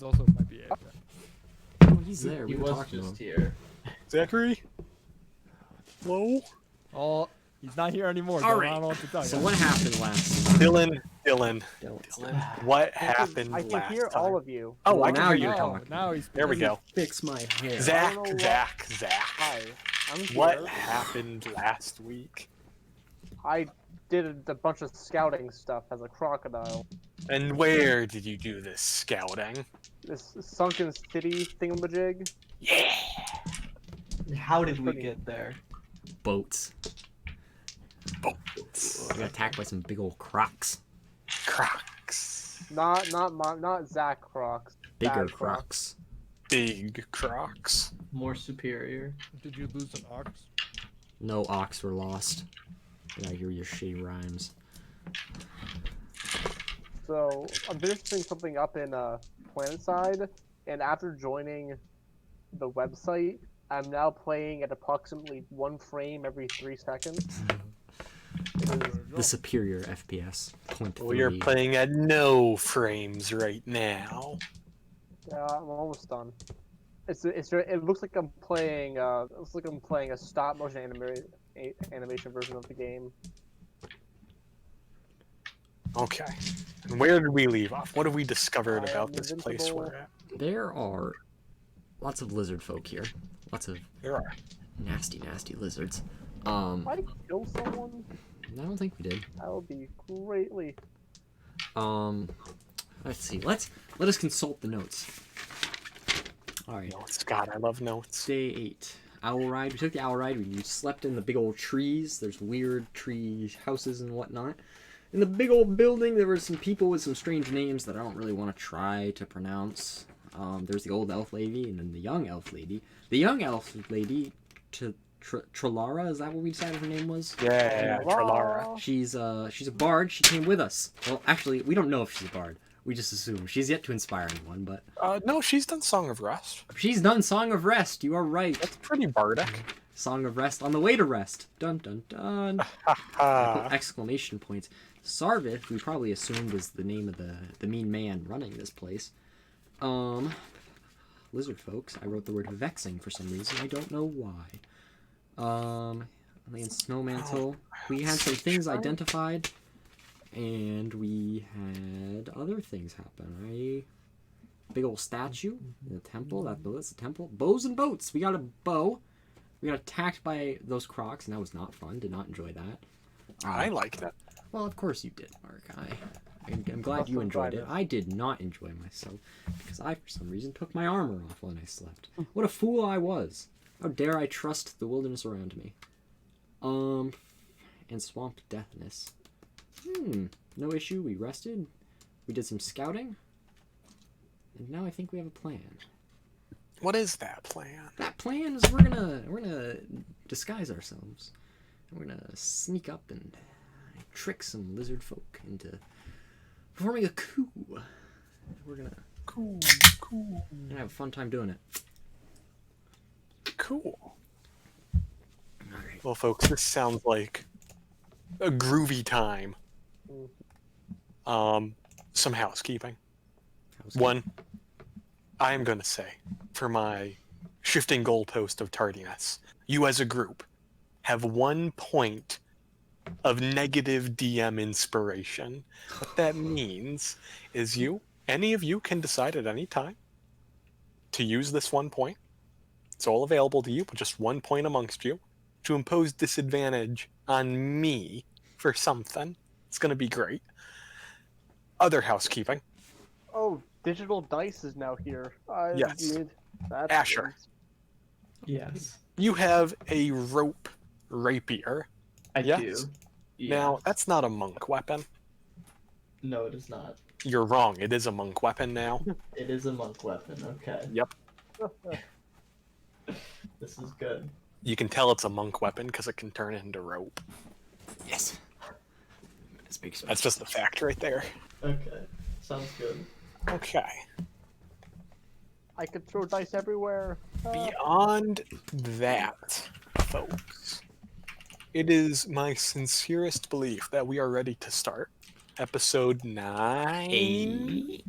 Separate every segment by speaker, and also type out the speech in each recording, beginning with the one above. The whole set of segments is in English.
Speaker 1: is also might be AFK.
Speaker 2: Oh, he's there.
Speaker 3: He
Speaker 2: We were
Speaker 3: was
Speaker 2: talking to
Speaker 3: just
Speaker 2: him.
Speaker 3: here.
Speaker 4: Zachary? Hello?
Speaker 1: Oh, he's not here anymore.
Speaker 2: All
Speaker 1: Dylan,
Speaker 2: right.
Speaker 1: I don't know what to tell you.
Speaker 2: So what happened last time?
Speaker 4: Dylan, what happened
Speaker 5: I can
Speaker 4: last
Speaker 5: hear
Speaker 4: time?
Speaker 5: all of you.
Speaker 4: Oh,
Speaker 2: Well,
Speaker 4: I can
Speaker 2: now
Speaker 4: hear
Speaker 2: you're
Speaker 4: you.
Speaker 2: talking.
Speaker 1: Now he's.
Speaker 4: There we go.
Speaker 2: Fix my hair.
Speaker 4: Zach,
Speaker 5: I don't know
Speaker 4: Zach.
Speaker 5: Hi, I'm here.
Speaker 4: What happened last week?
Speaker 5: I did a bunch of scouting stuff as a crocodile.
Speaker 4: And where did you do this scouting?
Speaker 5: This sunken city thingamajig.
Speaker 4: Yeah!
Speaker 3: How did we
Speaker 5: Pretty-
Speaker 3: get there?
Speaker 2: Boats.
Speaker 4: Boats.
Speaker 2: We got attacked by some big old crocs.
Speaker 4: Crocs.
Speaker 5: Not Zach Crocs.
Speaker 2: Bigger
Speaker 5: Bad
Speaker 2: crocs.
Speaker 4: Big crocs.
Speaker 3: More superior.
Speaker 1: Did you lose an ox?
Speaker 2: No ox were lost. I hear your shitty rhymes.
Speaker 5: So I'm finishing something up in PlanetSide, and after joining the website, I'm now playing at approximately 1 frame every 3 seconds. It is
Speaker 2: The superior FPS. 0.3.
Speaker 4: We are playing at no frames right now.
Speaker 5: Yeah, I'm almost done. It looks like I'm playing. It looks like I'm playing a stop motion animation version of the game.
Speaker 4: Okay. And where did we leave off? What have we discovered
Speaker 5: I
Speaker 4: about
Speaker 5: am
Speaker 4: this place
Speaker 5: invincible.
Speaker 4: we're at?
Speaker 2: There are lots of lizard folk here. Lots of
Speaker 4: There are.
Speaker 2: nasty, nasty lizards.
Speaker 5: If I kill someone,
Speaker 2: I don't think we did.
Speaker 5: that would be greatly.
Speaker 2: Let's see. Let us consult the notes. All right.
Speaker 4: Notes. God, I love notes.
Speaker 2: Day 8. Owl ride. We took the owl ride. We slept in the big old trees. There's weird tree houses and whatnot. In the big old building, there were some people with some strange names that I don't really want to try to pronounce. There's the old elf lady and then the young elf lady. The young elf lady, Trelara, is that what we decided her name was?
Speaker 4: Yeah, Trelara.
Speaker 2: She's a bard. She came with us. Well, actually, we don't know if she's a bard. We just assume. She's yet to inspire anyone, but
Speaker 4: No, she's done Song of Rest.
Speaker 2: she's done Song of Rest. You are right.
Speaker 4: That's pretty bardic.
Speaker 2: Song of Rest on the way to rest. Dun dun dun. I
Speaker 4: Haha.
Speaker 2: put exclamation points. Sarvith, we probably assumed is the name of the mean man running this place. Lizard folks. I wrote the word vexing for some reason. I don't know why. Alien Snowmantle. We had some things identified, and we had other things happen. Big old statue in the temple. That's the temple. Bows and boats. We got a bow. We got attacked by those crocs, and that was not fun. Did not enjoy that.
Speaker 4: I liked it.
Speaker 2: Well, of course you did, Mark. I'm glad you enjoyed it. I did not enjoy myself because I, for some reason, took my armor off when I slept. What a fool I was! How dare I trust the wilderness around me? And swamp deathness. No issue. We rested. We did some scouting, and now I think we have a plan.
Speaker 4: What is that plan?
Speaker 2: That plan is we're gonna disguise ourselves. We're gonna sneak up and trick some lizard folk into performing a coup. We're gonna
Speaker 4: Cool.
Speaker 2: have a fun time doing it.
Speaker 4: Cool.
Speaker 2: Alright.
Speaker 4: Well, folks, this sounds like a groovy time. Some housekeeping. One, I am going to say, for my shifting goalpost of tardiness, you as a group have 1 point of negative DM inspiration. What that means is any of you can decide at any time to use this 1 point. It's all available to you, but just 1 point amongst you to impose disadvantage on me for something. It's going to be great. Other housekeeping.
Speaker 5: Oh, digital dice is now here.
Speaker 4: Yes.
Speaker 5: That's
Speaker 4: Asher.
Speaker 3: Yes.
Speaker 4: You have a rope rapier.
Speaker 3: I
Speaker 4: Yes.
Speaker 3: do. Yeah.
Speaker 4: Now, that's not a monk weapon.
Speaker 3: No, it is not.
Speaker 4: You're wrong. It is a monk weapon now.
Speaker 3: It is a monk weapon. Okay.
Speaker 4: Yep.
Speaker 3: This is good.
Speaker 4: You can tell it's a monk weapon because it can turn into rope.
Speaker 2: Yes. Speak
Speaker 4: That's just a fact right there.
Speaker 3: Okay. Sounds good.
Speaker 4: Okay.
Speaker 5: I could throw dice everywhere.
Speaker 4: Beyond that, folks, it is my sincerest belief that we are ready to start episode 9.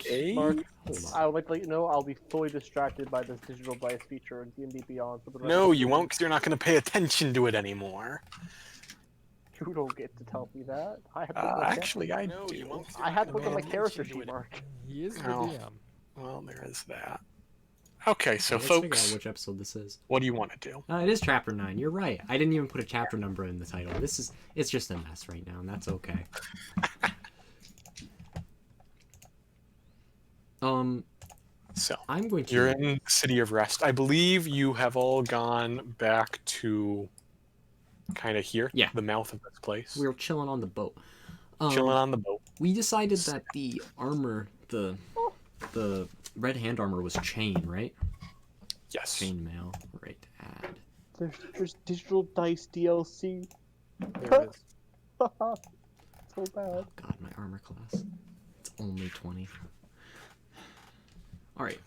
Speaker 4: Okay.
Speaker 5: Mark,
Speaker 2: Hold on.
Speaker 5: I would like to let you know I'll be fully distracted by this digital dice feature in D&D Beyond for the rest
Speaker 4: No,
Speaker 5: of the
Speaker 4: you
Speaker 5: game.
Speaker 4: won't, because you're not going to pay attention to it anymore.
Speaker 5: You don't get to tell me that. I have to look at-
Speaker 4: Actually, I No, do. you won't, 'cause
Speaker 5: I
Speaker 4: you're
Speaker 5: have
Speaker 4: not
Speaker 5: to look at
Speaker 4: gonna
Speaker 5: my
Speaker 4: pay
Speaker 5: character
Speaker 4: attention to
Speaker 5: sheet,
Speaker 4: it.
Speaker 5: Mark.
Speaker 1: He is the
Speaker 4: Oh.
Speaker 1: DM.
Speaker 4: Well, there is that. Okay, so
Speaker 2: Let's figure out
Speaker 4: folks,
Speaker 2: which episode this is.
Speaker 4: what do you want to do?
Speaker 2: It is chapter 9. You're right. I didn't even put a chapter number in the title. It's just a mess right now, and that's okay.
Speaker 4: So,
Speaker 2: I'm going to.
Speaker 4: you're in City of Rest. I believe you have all gone back to kind of here,
Speaker 2: Yeah.
Speaker 4: the mouth of this place.
Speaker 2: We were chilling on the boat.
Speaker 4: Chilling on the boat.
Speaker 2: We decided that the armor, the red hand armor was chain, right?
Speaker 4: Yes.
Speaker 2: Chain mail, right? Add.
Speaker 5: There's digital dice DLC.
Speaker 1: There it is.
Speaker 5: So bad.
Speaker 2: Oh god, my armor class. It's only 20. All right.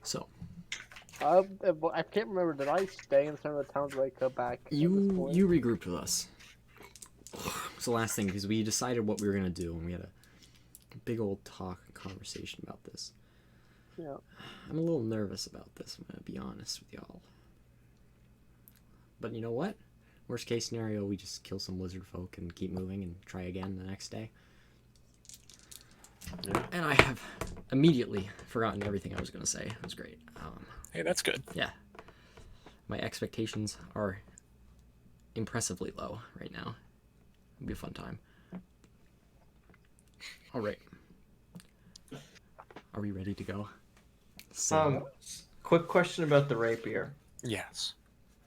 Speaker 2: So
Speaker 5: I can't remember. Did I stay in some of the towns where I come back? at this
Speaker 2: you
Speaker 5: point?
Speaker 2: regrouped with us. It's the last thing because we decided what we were gonna do, and we had a big old talk and conversation about this.
Speaker 5: Yeah.
Speaker 2: I'm a little nervous about this. I'm gonna be honest with y'all. But you know what? Worst case scenario, we just kill some lizard folk and keep moving and try again the next day.
Speaker 4: Yeah.
Speaker 2: And I have immediately forgotten everything I was gonna say. It was great.
Speaker 4: Hey, that's good.
Speaker 2: Yeah. My expectations are impressively low right now. It'll be a fun time. All right. Are we ready to go? So,
Speaker 3: Quick question about the rapier.
Speaker 4: Yes.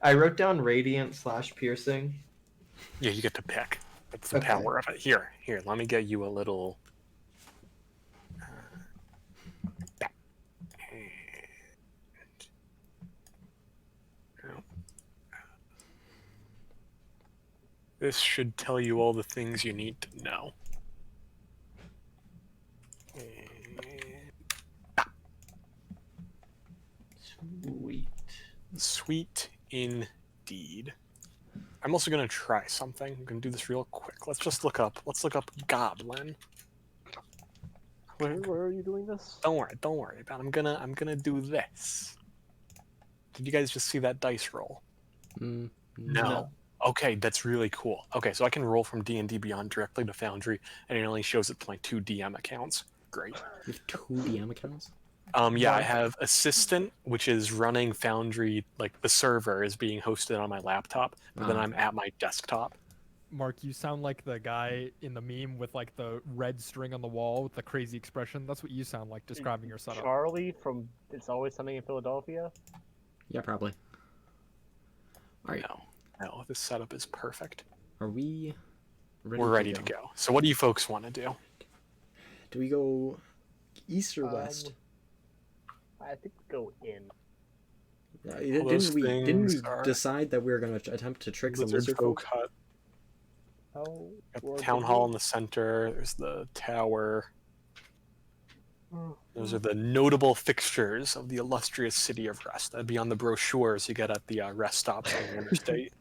Speaker 3: I wrote down radiant/piercing.
Speaker 4: Yeah, you get to pick. That's the
Speaker 3: Okay.
Speaker 4: power of it. Here, let me get you a little. This should tell you all the things you need to know.
Speaker 3: Sweet.
Speaker 4: Sweet indeed. I'm also gonna try something. I'm gonna do this real quick. Let's look up goblin.
Speaker 5: Where are you doing this?
Speaker 4: Don't worry about it. I'm gonna do this. Did you guys just see that dice roll?
Speaker 2: no.
Speaker 3: No.
Speaker 4: Okay, that's really cool. Okay, so I can roll from D&D Beyond directly to Foundry, and it only shows it to my 2 DM accounts. Great.
Speaker 2: You have 2 DM accounts?
Speaker 4: Yeah, I have Assistant, which is running Foundry, like the server is being hosted on my laptop, but then
Speaker 2: Ah.
Speaker 4: I'm at my desktop.
Speaker 1: Mark, you sound like the guy in the meme with like the red string on the wall with the crazy expression. That's what you sound like describing your setup.
Speaker 5: Charlie from It's Always Sunny in Philadelphia.
Speaker 2: Yeah, probably. All right.
Speaker 4: No, this setup is perfect.
Speaker 2: Are we ready?
Speaker 4: We're ready to go. So what do you folks want to do?
Speaker 2: Do we go east or west?
Speaker 5: I think we go in.
Speaker 4: those
Speaker 2: Didn't we
Speaker 4: things are-
Speaker 2: decide that we were going to attempt to trick some
Speaker 4: Lizard
Speaker 2: lizard folk?
Speaker 4: folk hut.
Speaker 5: Oh,
Speaker 4: Got
Speaker 5: or
Speaker 4: the town
Speaker 5: did
Speaker 4: hall
Speaker 5: we?
Speaker 4: in the center. There's the tower.
Speaker 5: Oh,
Speaker 4: Those are the notable fixtures of the illustrious city of Rest. That'd be on the brochures you get at the rest stops on the interstate.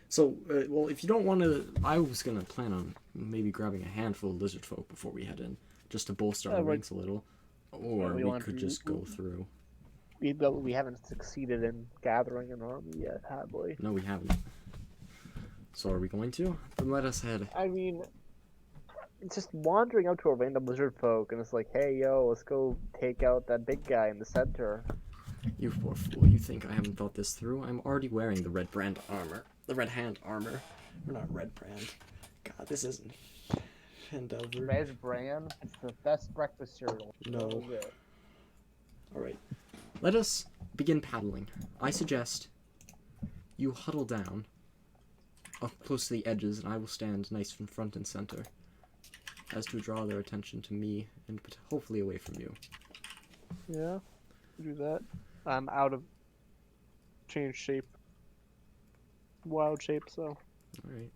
Speaker 2: So, well, if you don't want to, I was going to plan on maybe grabbing a handful of lizard folk before we head in, just to bolster our
Speaker 5: Yeah,
Speaker 2: ranks a little. Or
Speaker 5: we
Speaker 2: we
Speaker 5: want
Speaker 2: could
Speaker 5: to-
Speaker 2: just go through.
Speaker 5: we haven't succeeded in gathering an army yet, have we?
Speaker 2: No, we haven't. So are we going to? Then let us head.
Speaker 5: I mean, it's just wandering out to a random lizard folk and it's like, hey, yo, let's go take out that big guy in the center.
Speaker 2: You poor fool, you think I haven't thought this through? I'm already wearing the red brand armor. The red hand armor. We're not red brand. God, this isn't Endeavor.
Speaker 5: Red Bran, it's the best breakfast cereal.
Speaker 2: No.
Speaker 5: So good.
Speaker 2: Alright. Let us begin paddling. I suggest you huddle down up close to the edges, and I will stand nice in front and center, as to draw their attention to me and hopefully away from you.
Speaker 5: Yeah, do that. I'm out of change shape. Wild shape, so.
Speaker 2: Alright.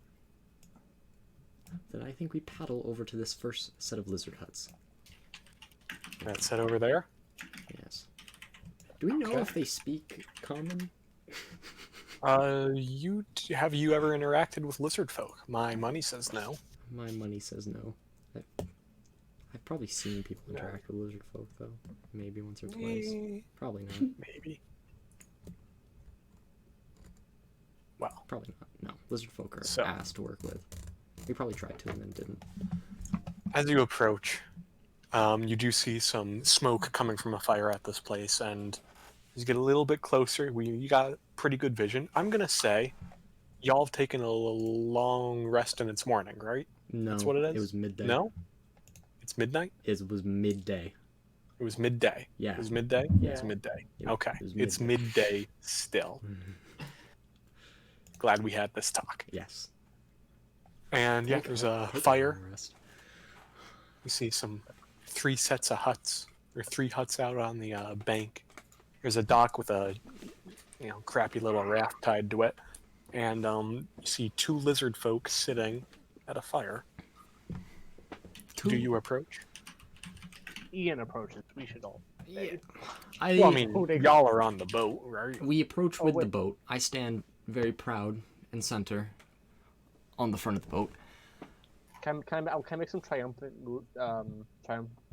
Speaker 2: Then I think we paddle over to this first set of lizard huts.
Speaker 4: That's it over there.
Speaker 2: Yes. Do we know
Speaker 4: Okay.
Speaker 2: if they speak common?
Speaker 4: You have you ever interacted with lizard folk? My money says no.
Speaker 2: My money says no. I've probably seen people interact with lizard folk though. Maybe once or twice. Probably not.
Speaker 4: Maybe. Well,
Speaker 2: Probably not. No. Lizard folk are
Speaker 4: So-
Speaker 2: ass to work with. We probably tried to and then didn't.
Speaker 4: as you approach, you do see some smoke coming from a fire at this place, and as you get a little bit closer, you got pretty good vision. I'm gonna say, y'all have taken a long rest and it's morning, right?
Speaker 2: No.
Speaker 4: That's what it is?
Speaker 2: It was midday.
Speaker 4: No? It's midnight?
Speaker 2: It was midday.
Speaker 4: It was midday.
Speaker 2: Yeah.
Speaker 4: It was midday?
Speaker 2: Yeah.
Speaker 4: It's midday.
Speaker 2: It-
Speaker 4: Okay.
Speaker 2: it was
Speaker 4: It's midday still. Glad we had this talk.
Speaker 2: Yes.
Speaker 4: And yeah,
Speaker 2: Take
Speaker 4: there's
Speaker 2: a-
Speaker 4: a
Speaker 2: take a
Speaker 4: fire.
Speaker 2: long rest.
Speaker 4: You see three sets of huts, or 3 huts out on the bank. There's a dock with a, crappy little raft tied to it, and you see 2 lizard folk sitting at a fire.
Speaker 2: Two-
Speaker 4: Do you approach?
Speaker 5: Ian approaches. We should all.
Speaker 2: Yeah.
Speaker 4: Well, I mean,
Speaker 5: Holding-
Speaker 4: y'all are on the boat, right?
Speaker 2: We approach
Speaker 5: Oh,
Speaker 2: with the
Speaker 5: wait.
Speaker 2: boat. I stand very proud and center on the front of the boat.
Speaker 5: Can I make some triumphant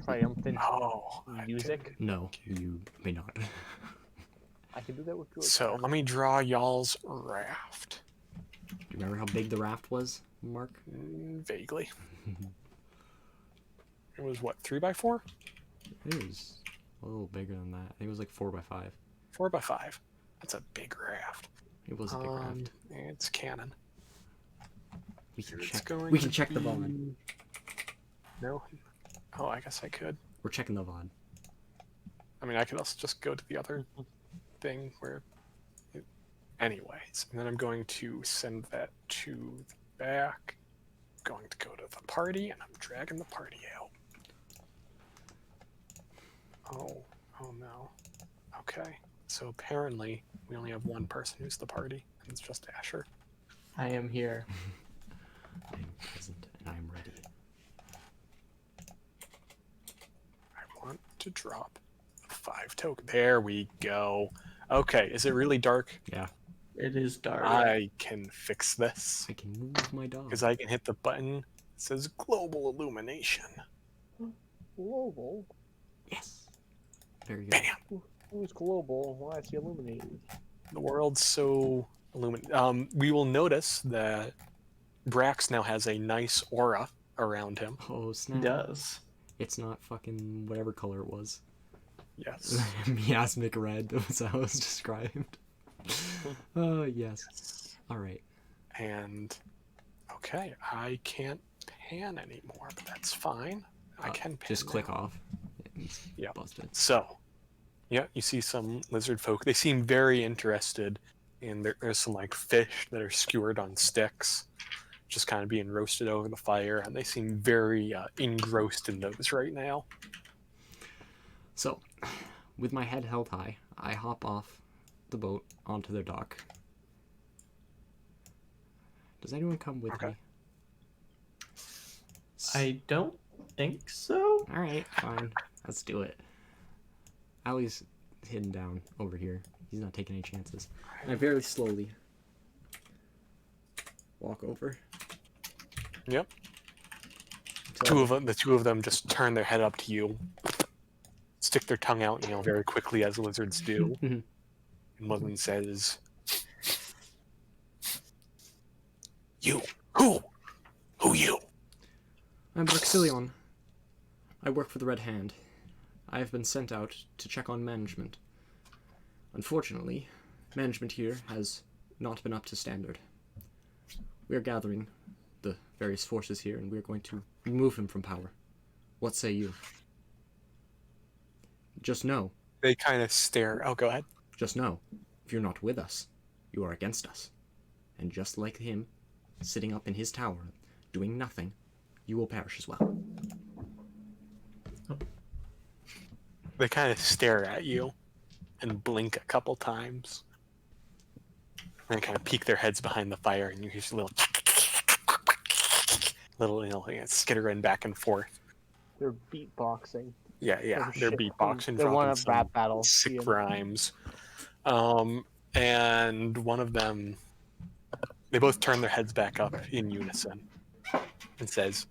Speaker 5: triumphant
Speaker 4: Oh.
Speaker 5: music?
Speaker 2: No, you may not.
Speaker 5: I can do that with good.
Speaker 4: So let me draw y'all's raft.
Speaker 2: Do you remember how big the raft was, Mark?
Speaker 4: Vaguely. It was what, 3x4?
Speaker 2: It was a little bigger than that. I think it was like 4x5.
Speaker 4: 4x5. That's a big raft.
Speaker 2: It was a big raft.
Speaker 4: It's canon.
Speaker 2: We can
Speaker 4: It's
Speaker 2: check.
Speaker 4: going
Speaker 2: We can
Speaker 4: to
Speaker 2: check the
Speaker 4: be-
Speaker 2: VOD.
Speaker 4: No? Oh, I guess I could.
Speaker 2: We're checking the VOD.
Speaker 4: I mean, I could also just go to the other thing where... Anyways, and then I'm going to send that to the back. I'm going to go to the party, and I'm dragging the party out. Oh no. Okay, so apparently we only have one person who's the party, and it's just Asher.
Speaker 3: I am here.
Speaker 2: I'm present and I'm ready.
Speaker 4: I want to drop 5 token. There we go. Okay, is it really dark?
Speaker 2: Yeah,
Speaker 3: It is dark.
Speaker 4: I can fix this.
Speaker 2: I can move my dog.
Speaker 4: Because I can hit the button that says global illumination.
Speaker 5: Global.
Speaker 2: Yes. Very good.
Speaker 4: Bam!
Speaker 5: Who's global? Why is he illuminated?
Speaker 4: The world's so illuminated. We will notice that Brax now has a nice aura around him.
Speaker 2: Oh
Speaker 3: He
Speaker 2: snap!
Speaker 3: does.
Speaker 2: It's not fucking whatever color it was.
Speaker 4: Yes.
Speaker 2: Miasmic red was how it was described. Oh yes. All right.
Speaker 4: And okay, I can't pan anymore, but that's fine. I can pan.
Speaker 2: Just click
Speaker 4: now.
Speaker 2: off. It's
Speaker 4: Yeah.
Speaker 2: busted.
Speaker 4: So, yeah, you see some lizard folk. They seem very interested in there's some like fish that are skewered on sticks, just kind of being roasted over the fire, and they seem very engrossed in those right now.
Speaker 2: So, with my head held high, I hop off the boat onto their dock. Does anyone come with
Speaker 4: Okay.
Speaker 2: me?
Speaker 3: I don't think so.
Speaker 2: All right, fine. Let's do it. Allie's hidden down over here. He's not taking any chances. I very slowly walk over.
Speaker 4: Yep.
Speaker 2: Until
Speaker 4: The two of them just turn their head up to you, stick their tongue out, very quickly as lizards do.
Speaker 2: Mhm.
Speaker 4: And one of them says, "You, who you?"
Speaker 2: I'm Braxilion. I work for the Red Hand. I have been sent out to check on management. Unfortunately, management here has not been up to standard. We are gathering the various forces here, and we are going to remove him from power. What say you? Just know,
Speaker 4: They kind of stare. Oh, go ahead.
Speaker 2: just know, if you're not with us, you are against us. And just like him, sitting up in his tower, doing nothing, you will perish as well.
Speaker 4: They kind of stare at you and blink a couple times. And they kind of peek their heads behind the fire, and you hear a little skittering back and forth.
Speaker 5: They're beatboxing.
Speaker 4: Yeah,
Speaker 5: Oh,
Speaker 4: they're
Speaker 5: shit.
Speaker 4: beatboxing,
Speaker 5: They're one
Speaker 4: dropping
Speaker 5: of
Speaker 4: some
Speaker 5: rap battle.
Speaker 4: sick
Speaker 5: Ian.
Speaker 4: rhymes. And one of them They both turn their heads back up in unison and says,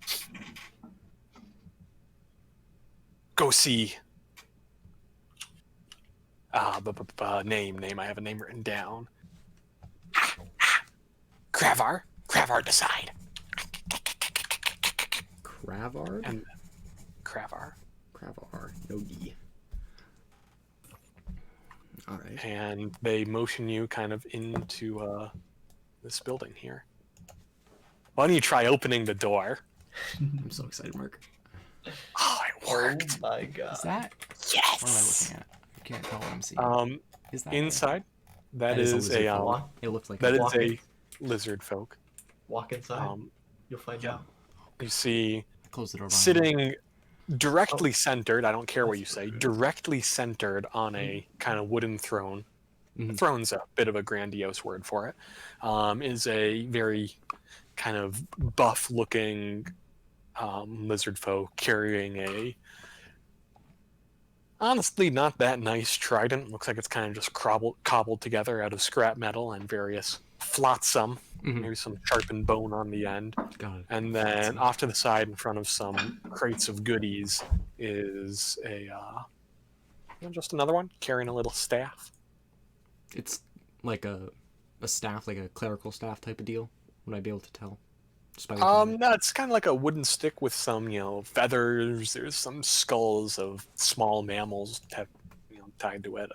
Speaker 4: "Go see." Name. I have a name written down. Kravar. Kravar decide.
Speaker 2: Kravard?
Speaker 4: And Kravar.
Speaker 2: Kravar. No D. Alright.
Speaker 4: And they motion you kind of into this building here. Why don't you try opening the door?
Speaker 2: I'm so excited, Mark.
Speaker 4: Oh, it worked.
Speaker 3: Oh my god.
Speaker 2: Is that? What am I
Speaker 4: Yes.
Speaker 2: looking at? I can't tell what I'm seeing. Is that
Speaker 4: Inside, that
Speaker 2: is
Speaker 4: is
Speaker 2: a lizard
Speaker 4: a
Speaker 2: folk. It looks like
Speaker 4: that
Speaker 2: a
Speaker 4: is a lizard folk.
Speaker 3: Walk inside. You'll find
Speaker 4: yeah.
Speaker 3: out.
Speaker 4: You see
Speaker 2: close the door behind me.
Speaker 4: sitting directly centered. I don't care what you say. Directly centered on a kind of wooden throne.
Speaker 2: Mhm.
Speaker 4: Throne's a bit of a grandiose word for it. Is a very kind of buff-looking lizard folk carrying a honestly not that nice trident. Looks like it's kind of just cobbled together out of scrap metal and various flotsam,
Speaker 2: Mhm.
Speaker 4: maybe some sharpened bone on the end.
Speaker 2: Got it.
Speaker 4: And then off to the side, in front of some crates of goodies, is a just another one carrying a little staff.
Speaker 2: It's like a staff, like a clerical staff type of deal. Would I be able to tell? Just by looking at it?
Speaker 4: No, it's kind of like a wooden stick with some, feathers. There's some skulls of small mammals tied to it.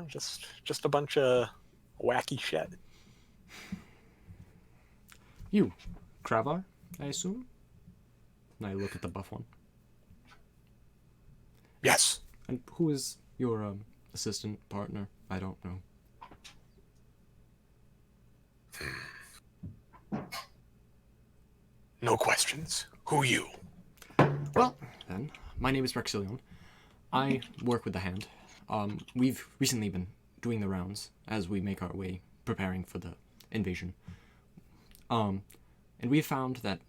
Speaker 4: Just a bunch of wacky shit.
Speaker 2: You, Kravar, I assume? And I look at the buff one.
Speaker 4: Yes.
Speaker 2: And who is your assistant partner? I don't know.
Speaker 4: No questions. Who you?
Speaker 2: Well, then, my name is Rexilion. I work with the Hand. We've recently been doing the rounds as we make our way preparing for the invasion. And we have found that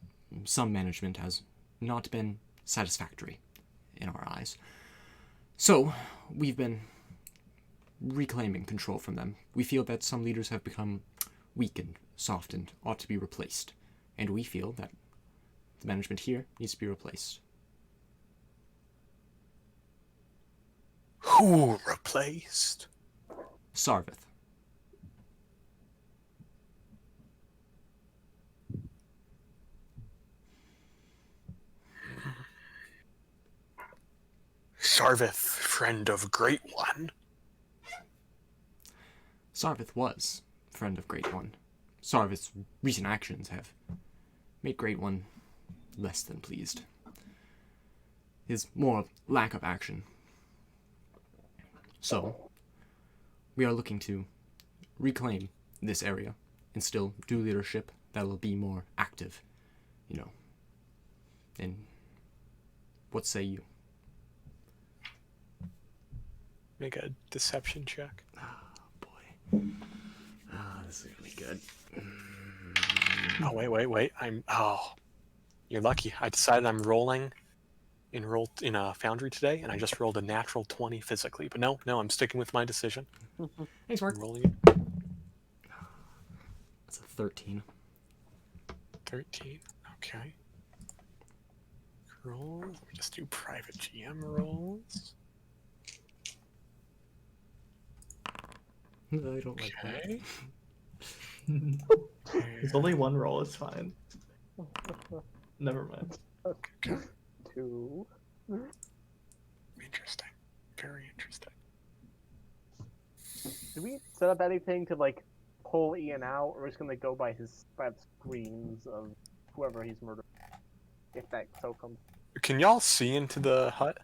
Speaker 2: some management has not been satisfactory in our eyes. So, we've been reclaiming control from them. We feel that some leaders have become weak and soft and ought to be replaced. And we feel that the management here needs to be replaced.
Speaker 4: Who replaced?
Speaker 2: Sarvith.
Speaker 4: Sarvith, friend of Great One.
Speaker 2: Sarvith was friend of Great One. Sarvith's recent actions have made Great One less than pleased. His more lack of action. So, we are looking to reclaim this area, instill due leadership that will be more active, And what say you?
Speaker 4: Make a deception check.
Speaker 2: Boy. This is gonna be good.
Speaker 4: Oh, wait. You're lucky. I decided I'm rolling in a Foundry today, and I just rolled a natural 20 physically. But no, I'm sticking with my decision.
Speaker 2: Thanks, Mark.
Speaker 4: I'm rolling it.
Speaker 2: That's a 13.
Speaker 4: 13. Okay. Roll. Let me just do private GM rolls.
Speaker 2: I don't like that.
Speaker 4: Okay.
Speaker 3: There's only one roll, it's fine. Never mind.
Speaker 4: Okay.
Speaker 5: 2.
Speaker 4: Interesting. Very interesting.
Speaker 5: Did we set up anything to pull Ian out, or is gonna go by the screams of whoever he's murdered? If that so comes.
Speaker 4: Can y'all see into the hut?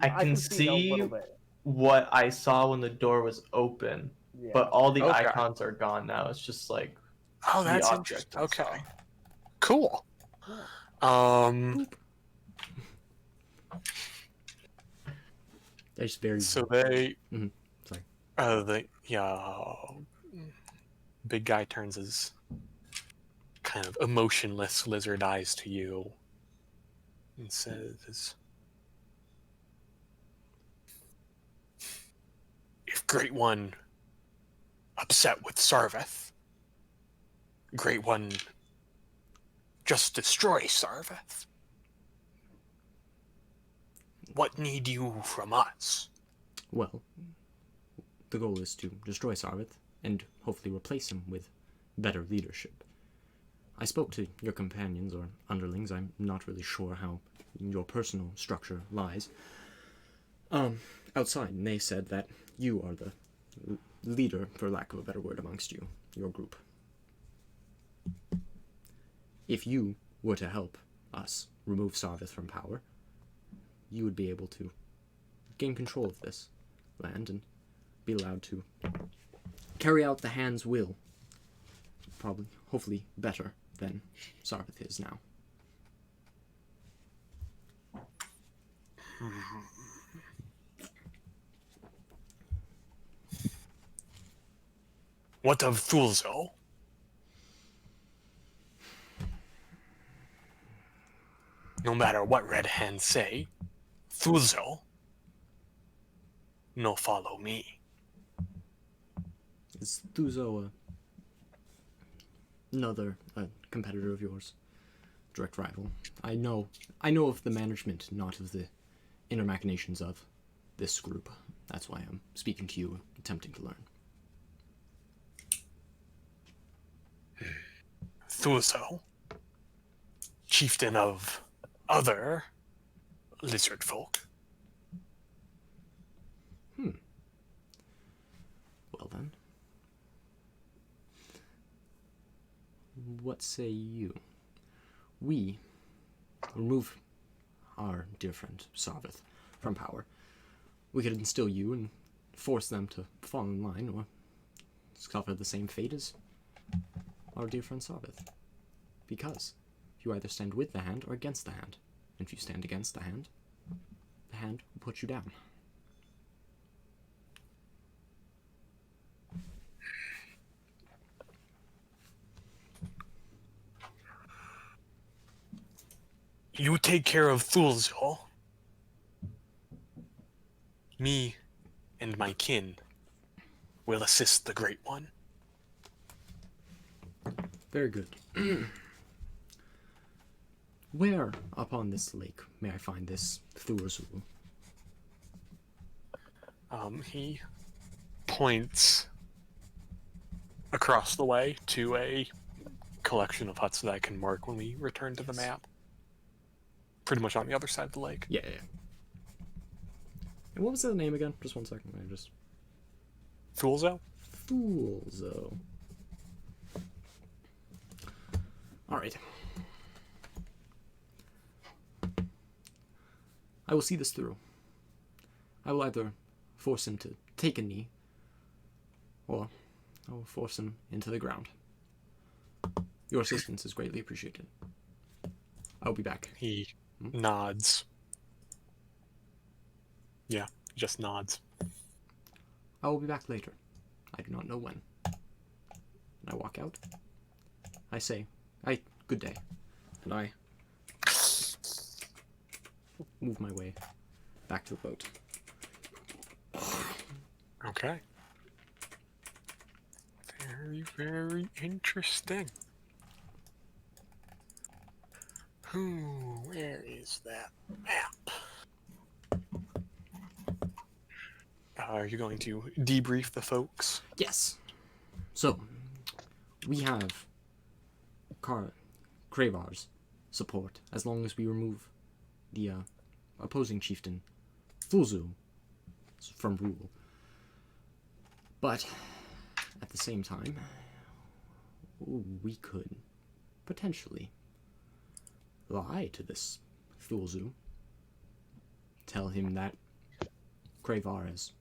Speaker 3: I can
Speaker 5: a
Speaker 3: see
Speaker 5: little bit.
Speaker 3: what I saw when the door was open,
Speaker 5: Yeah.
Speaker 3: but all the
Speaker 4: Okay.
Speaker 3: icons are gone now. It's just like
Speaker 4: Oh,
Speaker 3: the
Speaker 4: that's
Speaker 3: object
Speaker 4: interesting.
Speaker 3: I
Speaker 4: Okay.
Speaker 3: saw.
Speaker 4: Cool.
Speaker 2: They're just very...
Speaker 4: So they.
Speaker 2: Mhm. Sorry.
Speaker 4: Big guy turns his kind of emotionless lizard eyes to you and says, "If Great One upset with Sarvith, Great One just destroy Sarveth? What need you from us?
Speaker 2: Well, the goal is to destroy Sarveth and hopefully replace him with better leadership. I spoke to your companions or underlings. I'm not really sure how your personal structure lies. Outside, and they said that you are the leader, for lack of a better word, amongst your group. If you were to help us remove Sarveth from power, you would be able to gain control of this land and be allowed to carry out the Hand's will. Probably, hopefully, better than Sarveth is now.
Speaker 4: What of Thulzo? No matter what Red Hand say, Thulzo no follow me.
Speaker 2: Is Thuzo another competitor of yours? Direct rival? I know of the management, not of the inner machinations of this group. That's why I'm speaking to you, attempting to learn.
Speaker 4: Thulzo, chieftain of other lizard folk.
Speaker 2: Well then. What say you? We remove our dear friend Sarveth from power. We could instill you and force them to fall in line or suffer the same fate as our dear friend Sarveth. Because you either stand with the Hand or against the Hand. And if you stand against the Hand will put you down.
Speaker 4: You take care of Thulzo. Me and my kin will assist the Great One.
Speaker 2: Very good. Where upon this lake may I find this Thulzo?
Speaker 4: He points across the way to a collection of huts that I can mark when we return to the map. Pretty much on the other side of the lake.
Speaker 2: Yeah. And what was the name again? Just 1 second. I just...
Speaker 4: Thulzo?
Speaker 2: Thulzo. Alright. I will see this through. I will either force him to take a knee, or I will force him into the ground. Your assistance is greatly appreciated. I'll be back.
Speaker 4: He nods. Yeah, just nods.
Speaker 2: I will be back later. I do not know when. And I walk out. I say, good day. And I move my way back to the boat.
Speaker 4: Okay. Very, very interesting. Where is that map? Are you going to debrief the folks?
Speaker 2: Yes. So, we have Kravar's support as long as we remove the opposing chieftain, Thulzo, from rule. But, at the same time, we could potentially lie to this Thulzo. Tell him that Kravar has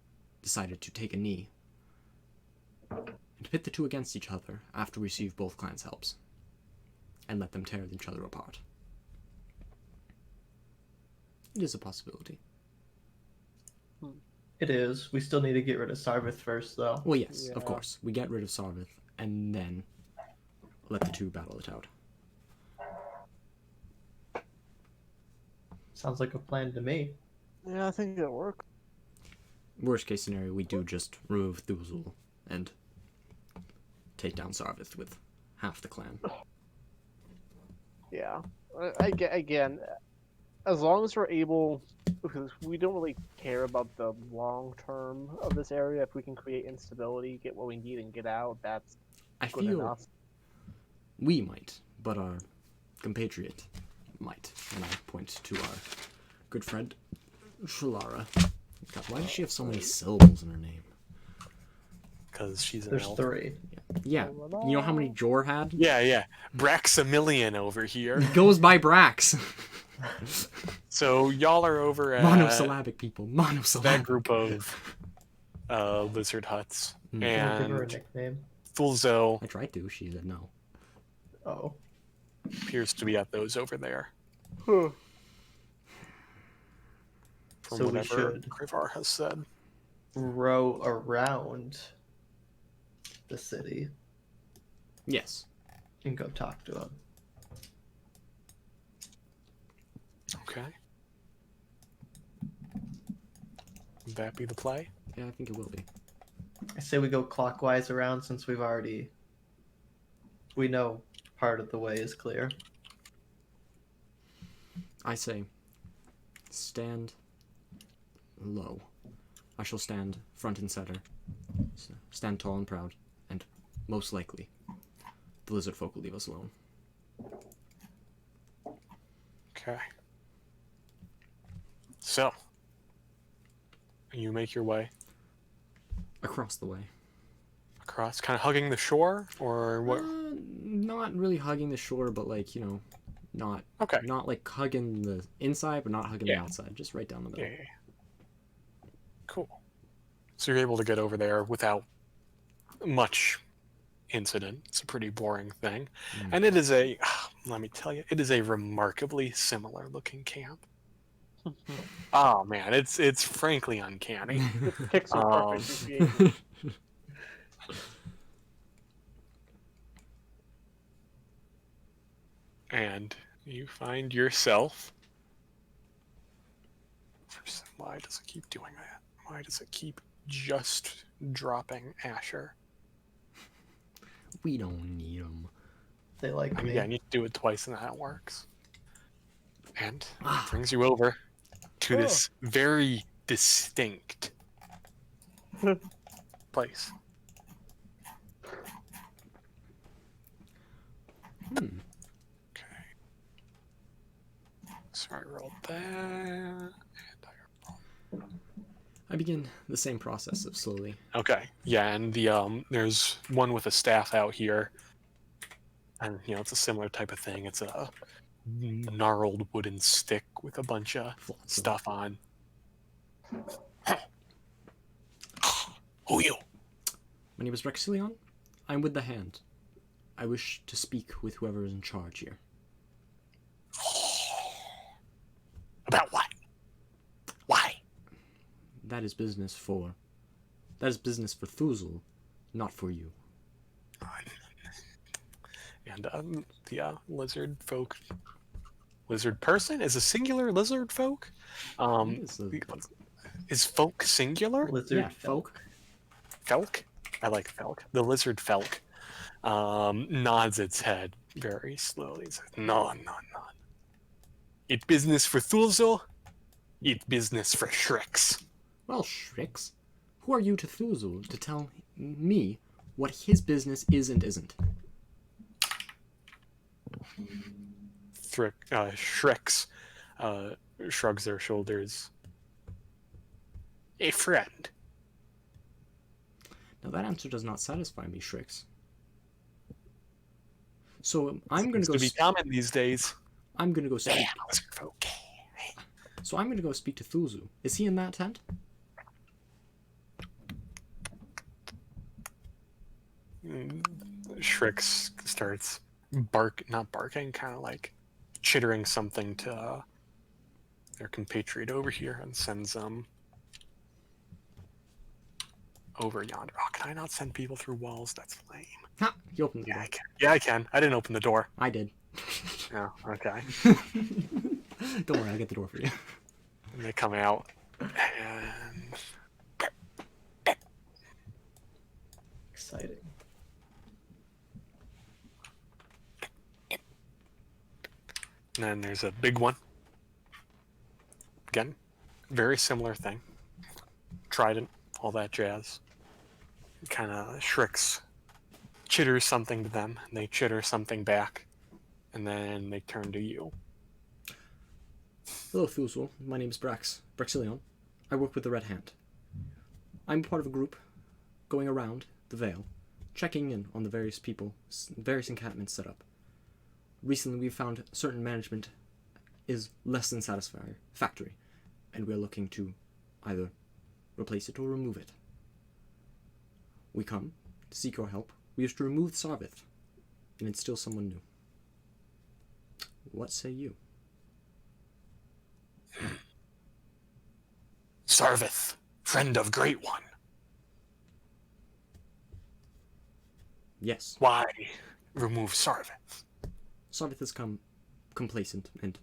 Speaker 2: decided to take a knee and pit the two against each other after we receive both clans' helps, and let them tear each other apart. It is a possibility.
Speaker 3: It is. We still need to get rid of Sarveth first, though.
Speaker 2: Well, yes, of
Speaker 5: Yeah.
Speaker 2: course. We get rid of Sarveth, and then let the two battle it out.
Speaker 3: Sounds like a plan to me.
Speaker 5: Yeah, I think it'll work.
Speaker 2: Worst case scenario, we do just remove Thulzo and take down Sarveth with half the clan.
Speaker 5: Yeah. Again, as long as we're able, because we don't really care about the long term of this area. If we can create instability, get what we need, and get out, that's
Speaker 2: I
Speaker 5: good
Speaker 2: feel
Speaker 5: enough.
Speaker 2: we might, but our compatriot might. And I point to our good friend Shalara. God, why does she have so many syllables in her name?
Speaker 4: Because she's an
Speaker 3: There's
Speaker 4: elf.
Speaker 3: 3.
Speaker 2: Yeah, you know how many Jor had?
Speaker 4: Yeah. Braxamillion over here.
Speaker 2: He goes by Brax.
Speaker 4: So y'all are over at
Speaker 2: Monosyllabic people.
Speaker 4: that
Speaker 2: Monosyllabic.
Speaker 4: group of lizard huts.
Speaker 2: Hmm.
Speaker 3: Don't give her a
Speaker 4: And
Speaker 3: nickname.
Speaker 4: Thulzo
Speaker 2: I tried to. She said no.
Speaker 3: Oh.
Speaker 4: appears to be at those over there.
Speaker 5: Huh.
Speaker 4: From
Speaker 3: So we
Speaker 4: whatever
Speaker 3: should-
Speaker 4: Krivar has said.
Speaker 3: Row around the city
Speaker 2: Yes.
Speaker 3: and go talk to him.
Speaker 4: Okay. Would that be the play?
Speaker 2: Yeah, I think it will be.
Speaker 3: I say we go clockwise around since we know part of the way is clear.
Speaker 2: I say, stand low. I shall stand front and center. Stand tall and proud. And most likely, the lizard folk will leave us alone.
Speaker 4: Okay. So, you make your way
Speaker 2: Across the way.
Speaker 4: across, kind of hugging the shore, or what?
Speaker 2: Not really hugging the shore, but like, you know, not
Speaker 4: Okay.
Speaker 2: not like hugging the inside, but not hugging
Speaker 4: Yeah.
Speaker 2: the outside. Just right down the middle.
Speaker 4: Yeah. Cool. So you're able to get over there without much incident. It's a pretty boring thing.
Speaker 2: Mm.
Speaker 4: And it is let me tell you, it is a remarkably similar looking camp. Oh man, it's frankly uncanny.
Speaker 5: Pixel perfect creation.
Speaker 4: And you find yourself. Why does it keep doing that? Why does it keep just dropping Asher?
Speaker 2: We don't need them.
Speaker 3: They like me.
Speaker 4: Yeah, you need to do it twice and that works. And
Speaker 2: Ah.
Speaker 4: it brings you over to this very distinct place.
Speaker 2: Hmm.
Speaker 4: Okay. So I rolled that. And
Speaker 2: I begin the same process of slowly.
Speaker 4: Okay. Yeah, and the there's one with a staff out here. And it's a similar type of thing. It's a gnarled wooden stick with a bunch of
Speaker 2: Flotsam.
Speaker 4: stuff on. Who you?
Speaker 2: My name is Rexilion. I'm with the Hand. I wish to speak with whoever is in charge here.
Speaker 4: About what? Why?
Speaker 2: That is business for Thuzul, not for you.
Speaker 4: And the lizard person is a singular lizard folk.
Speaker 2: It is
Speaker 4: Is folk singular?
Speaker 3: Lizard
Speaker 2: yeah, folk.
Speaker 4: Felk? I like Felk. The lizard Felk nods its head very slowly. It says, no. It business for Thulzo. It business for Shreks.
Speaker 2: Well, Shrix, who are you to Thuzul to tell me what his business is and isn't?
Speaker 4: Shreks shrugs their shoulders. A friend.
Speaker 2: Now that answer does not satisfy me, Shrix. So I'm going
Speaker 4: Seems
Speaker 2: to go.
Speaker 4: to be common these days.
Speaker 2: I'm going to go speak.
Speaker 4: Yeah, lizard folk.
Speaker 2: So I'm going to go speak to Thuzu. Is he in that tent?
Speaker 4: Shrix starts not barking, kind of like chittering something to their compatriot over here and sends them over yonder. Oh, can I not send people through walls? That's lame.
Speaker 2: Ha! He opened the
Speaker 4: Yeah,
Speaker 2: door.
Speaker 4: I can. Yeah, I can. I didn't open the door.
Speaker 2: I did.
Speaker 4: Oh, okay.
Speaker 2: Don't worry, I'll get the door for you.
Speaker 4: And they come out and
Speaker 3: Exciting.
Speaker 4: And then there's a big one. Again, very similar thing. Trident, all that jazz. Kind of Shrix chitters something to them, and they chitter something back, and then they turn to you.
Speaker 2: Hello, Thuzul. My name's Brax. Braxilion. I work with the Red Hand. I'm part of a group going around the Vale, checking in on the various people, various encampments set up. Recently, we've found certain management is less than satisfactory, and we're looking to either replace it or remove it. We come to seek your help. We wish to remove Sarvith and instill someone new. What say you?
Speaker 4: Sarvith, friend of Great One.
Speaker 2: Yes.
Speaker 4: Why remove Sarvith?
Speaker 2: Sarvith has come complacent and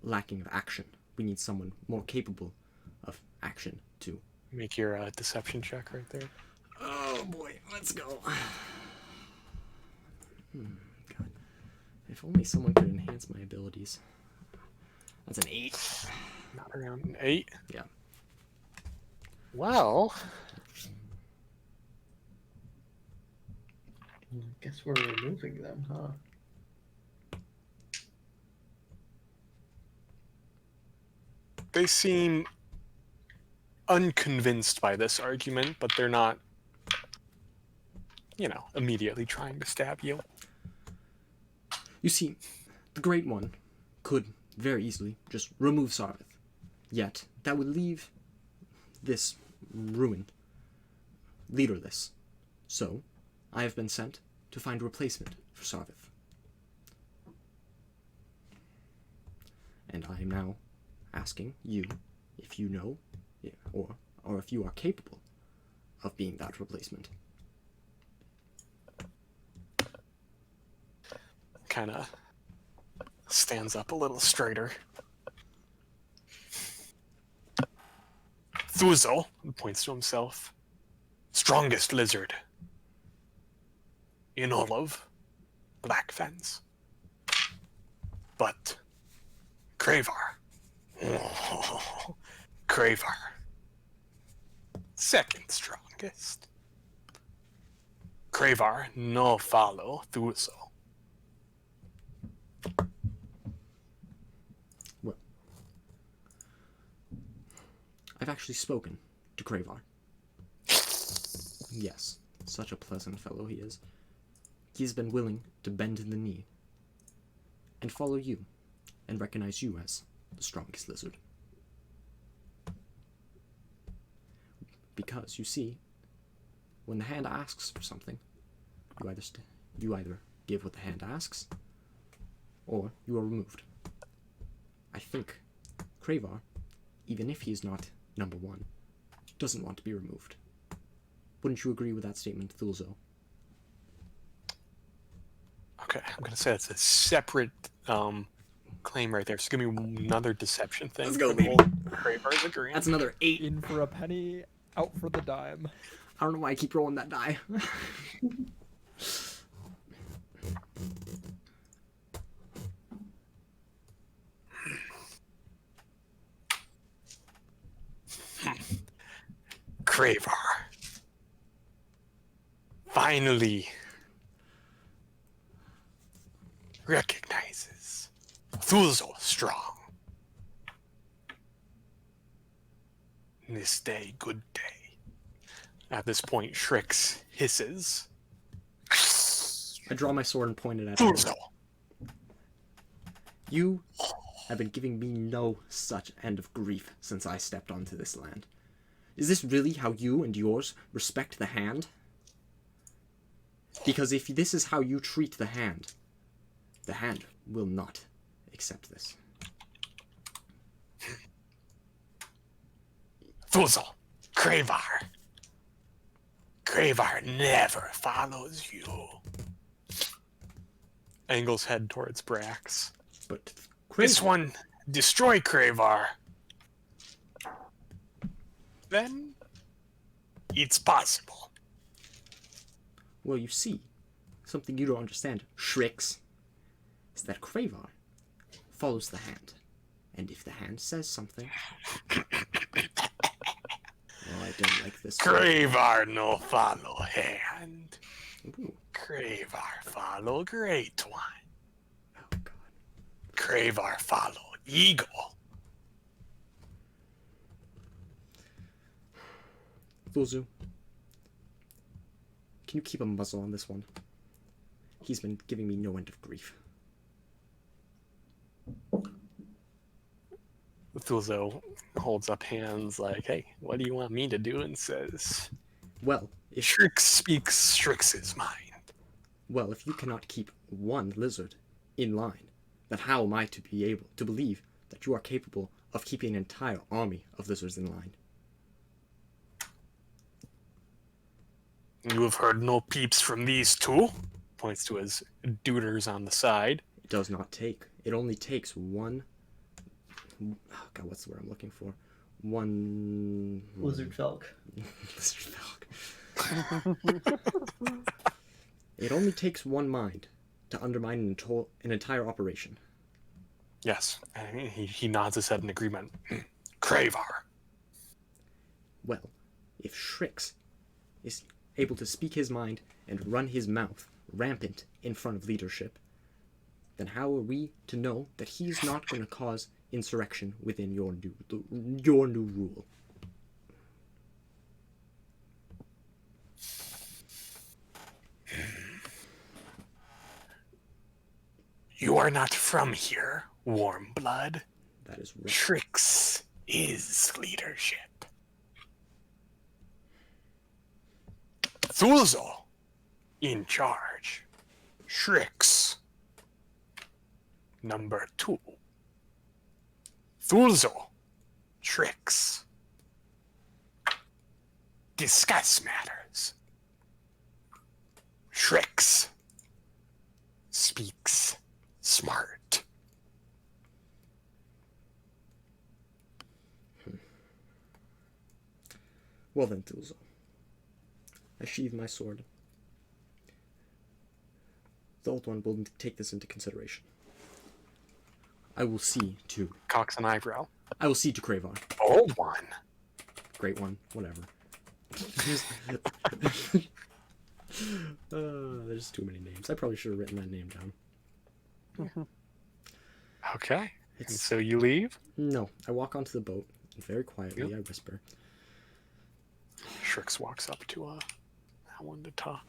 Speaker 2: lacking of action. We need someone more capable of action to...
Speaker 4: Make your deception check right there.
Speaker 2: Oh boy, let's go. God. If only someone could enhance my abilities. That's an 8.
Speaker 4: Not around an 8.
Speaker 2: Yeah.
Speaker 4: Well,
Speaker 3: Guess we're removing them, huh?
Speaker 4: they seem unconvinced by this argument, but they're not, immediately trying to stab you.
Speaker 2: You see, the Great One could very easily just remove Sarvith. Yet, that would leave this ruined, leaderless. So, I have been sent to find a replacement for Sarvith. And I am now asking you if you know, or if you are capable of being that replacement.
Speaker 4: Kind of stands up a little straighter. Thuzo points to himself. Strongest lizard in all of Blackfens. But Kravar. Oh, Kravar. Second strongest. Kravar no follow Thuzo.
Speaker 2: Well, I've actually spoken to Kravar. Yes, such a pleasant fellow he is. He has been willing to bend the knee and follow you and recognize you as the strongest lizard. Because, you see, when the hand asks for something, you either give what the hand asks, or you are removed. I think Kravar, even if he is not number one, doesn't want to be removed. Wouldn't you agree with that statement, Thulzo?
Speaker 4: Okay, I'm gonna say that's a separate claim right there. So give me another deception thing.
Speaker 2: Let's go,
Speaker 4: for the
Speaker 2: baby.
Speaker 4: whole Kravar's agreeing.
Speaker 2: That's another 8.
Speaker 1: In for a penny, out for the dime.
Speaker 2: I don't know why I keep rolling that die.
Speaker 4: Kravar finally recognizes Thulzo strong. This day, good day. At this point, Shrix hisses.
Speaker 2: I draw my sword and point it at him.
Speaker 4: Thulzo!
Speaker 2: You have been giving me no such end of grief since I stepped onto this land. Is this really how you and yours respect the hand? Because if this is how you treat the hand will not accept this.
Speaker 4: Thulzo! Kravar! Kravar never follows you. Angles head towards Brax.
Speaker 2: But
Speaker 4: This one, destroy Kravar. Then, it's possible.
Speaker 2: well, you see, something you don't understand, Shrix, is that Kravar follows the hand. And if the hand says something... Oh, I don't like this.
Speaker 4: Kravar no follow hand.
Speaker 2: Ooh.
Speaker 4: Kravar follow great one.
Speaker 2: Oh, God.
Speaker 4: Kravar follow eagle.
Speaker 2: Thulzu, can you keep a muzzle on this one? He's been giving me no end of grief.
Speaker 4: Thulzo holds up hands like, hey, what do you want me to do? And says,
Speaker 2: Well, if
Speaker 4: Strix speaks Strix's mind.
Speaker 2: well, if you cannot keep one lizard in line, then how am I to be able to believe that you are capable of keeping an entire army of lizards in line?
Speaker 4: You have heard no peeps from these two? Points to his duders on the side.
Speaker 2: It does not take. It only takes one. Oh God, what's the word I'm looking for? One
Speaker 3: Lizard Felk.
Speaker 2: Lizard Falk. It only takes one mind to undermine an entire operation.
Speaker 4: Yes, and he nods his head in agreement. Kravar.
Speaker 2: Well, if Shrix is able to speak his mind and run his mouth rampant in front of leadership, then how are we to know that he's not going to cause insurrection within your new rule?
Speaker 4: You are not from here, warm blood.
Speaker 2: That is right.
Speaker 4: Shrix is leadership. Thulzo in charge. Shrix number 2. Thulzo, Shrix. Discuss matters. Shrix speaks smart.
Speaker 2: Well then, Thulzo. I sheathe my sword. The Old One will take this into consideration. I will see to
Speaker 4: Cocks an eyebrow.
Speaker 2: Kravar.
Speaker 4: Old one.
Speaker 2: Great One, whatever. There's too many names. I probably should have written that name down.
Speaker 4: Okay. And
Speaker 2: It's
Speaker 4: so you leave?
Speaker 2: no. I walk onto the boat and very quietly I whisper,
Speaker 4: Shrix walks up to that one to talk.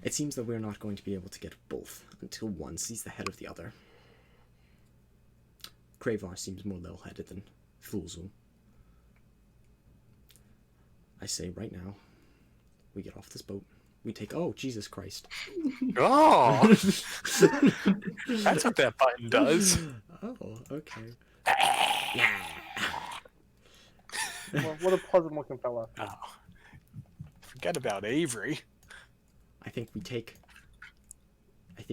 Speaker 2: "It seems that we're not going to be able to get both until one sees the head of the other. Kravar seems more level-headed than Thulzu. I say right now, we get off this boat. We take... Oh, Jesus Christ.
Speaker 4: Oh! That's what that button does.
Speaker 2: Oh, okay.
Speaker 5: Well, what a pleasant-looking fella.
Speaker 4: Oh. Forget about Avery.
Speaker 2: I think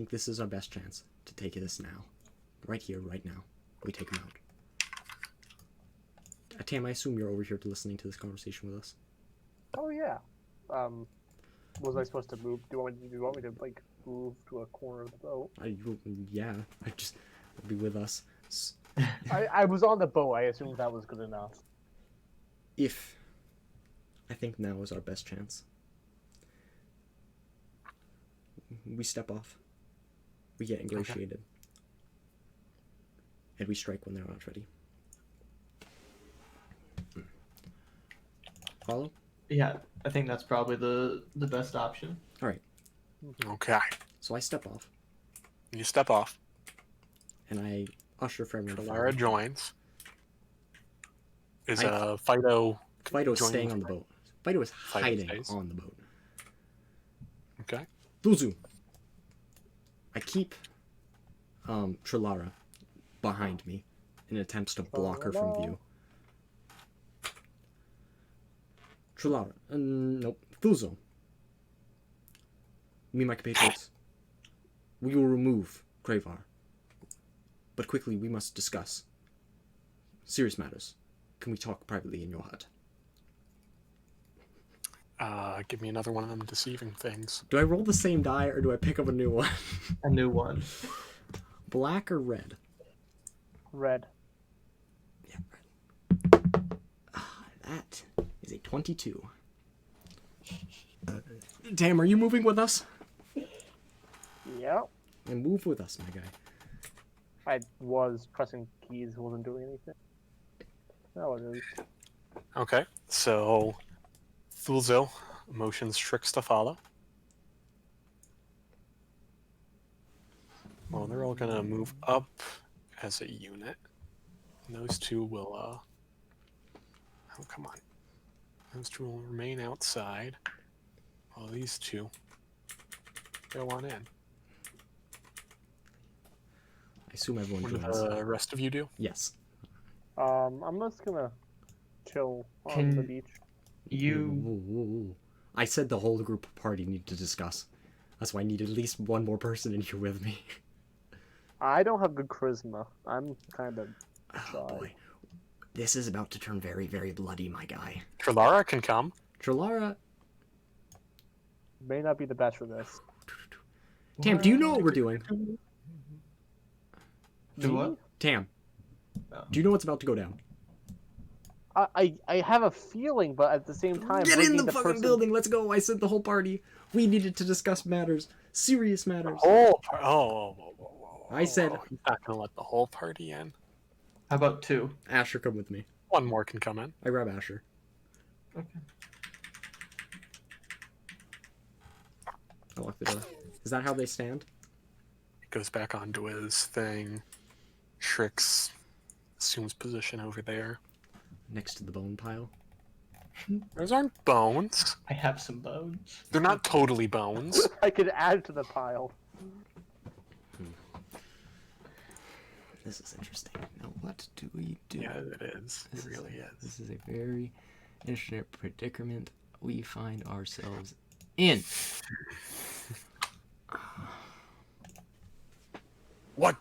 Speaker 2: this is our best chance to take this now. Right here, right now. We take him out. Tam, I assume you're over here to listening to this conversation with us.
Speaker 5: Oh yeah. Was I supposed to move? Do you want me to like move to a corner of the boat?
Speaker 2: Yeah, be with us.
Speaker 5: I was on the boat. I assumed that was good enough.
Speaker 2: I think now is our best chance. We step off. We get ingratiated. And we strike when they're not ready. Follow?
Speaker 3: Yeah, I think that's probably the best option.
Speaker 2: Alright,
Speaker 4: Okay.
Speaker 2: so I step off,
Speaker 4: You step off.
Speaker 2: and I usher for everyone to follow.
Speaker 4: Lara joins. Is
Speaker 2: I-
Speaker 4: Fido...
Speaker 2: Fido's
Speaker 4: joining
Speaker 2: staying on the boat. Fido is
Speaker 4: Fido
Speaker 2: hiding
Speaker 4: stays.
Speaker 2: on the boat.
Speaker 4: Okay.
Speaker 2: Thulzu! I keep Trilara behind me in attempts to block her from view. Trilara, nope. Thulzu. Me and my compatriots. We will remove Kravar. But quickly we must discuss serious matters. Can we talk privately in your hut?
Speaker 4: Give me another one of them deceiving things.
Speaker 2: Do I roll the same die or do I pick up a new one?
Speaker 3: A new one.
Speaker 2: Black or red?
Speaker 5: Red.
Speaker 2: Yeah, red. That is a 22. Tam, are you moving with us?
Speaker 5: Yeah.
Speaker 2: And move with us, my guy.
Speaker 5: I was pressing keys, wasn't doing anything. Oh, it is.
Speaker 4: Okay, so Thulzo motions Trix to follow. Well, they're all gonna move up as a unit. And those two will oh, come on. Those two will remain outside. While these two go on in.
Speaker 2: I assume everyone
Speaker 4: What do
Speaker 2: joins.
Speaker 4: the rest of you do?
Speaker 2: Yes.
Speaker 5: I'm just gonna chill on
Speaker 3: Can
Speaker 5: the beach.
Speaker 3: You
Speaker 2: Ooh. I said the whole group party needed to discuss. That's why I need at least one more person in here with me.
Speaker 5: I don't have good charisma. I'm kind of
Speaker 2: Oh
Speaker 5: shy.
Speaker 2: boy. This is about to turn very, very bloody, my guy.
Speaker 4: Trilara can come.
Speaker 2: Trilara,
Speaker 5: May not be the best for this.
Speaker 2: Tam, do you know what we're doing?
Speaker 3: do what?
Speaker 2: Tam,
Speaker 3: No.
Speaker 2: do you know what's about to go down?
Speaker 5: I have a feeling, but at the same time,
Speaker 2: Get in
Speaker 5: bringing
Speaker 2: the fucking
Speaker 5: person...
Speaker 2: building, let's go. I said the whole party. We needed to discuss matters. Serious matters. I said-
Speaker 4: he's not gonna let the whole party in.
Speaker 3: How about 2?
Speaker 2: Asher, come with me.
Speaker 4: One more can come in.
Speaker 2: I grab Asher.
Speaker 3: Okay.
Speaker 2: I lock the door. Is that how they stand?
Speaker 4: Goes back onto his thing. Trix assumes position over there.
Speaker 2: Next to the bone pile.
Speaker 4: Those aren't bones.
Speaker 3: I have some bones.
Speaker 4: They're not totally bones.
Speaker 5: I could add to the pile.
Speaker 2: This is interesting. Now, what do we do?
Speaker 4: Yeah, it is. It
Speaker 2: This is
Speaker 4: really
Speaker 2: a-
Speaker 4: is.
Speaker 2: This is a very interesting predicament we find ourselves in.
Speaker 4: What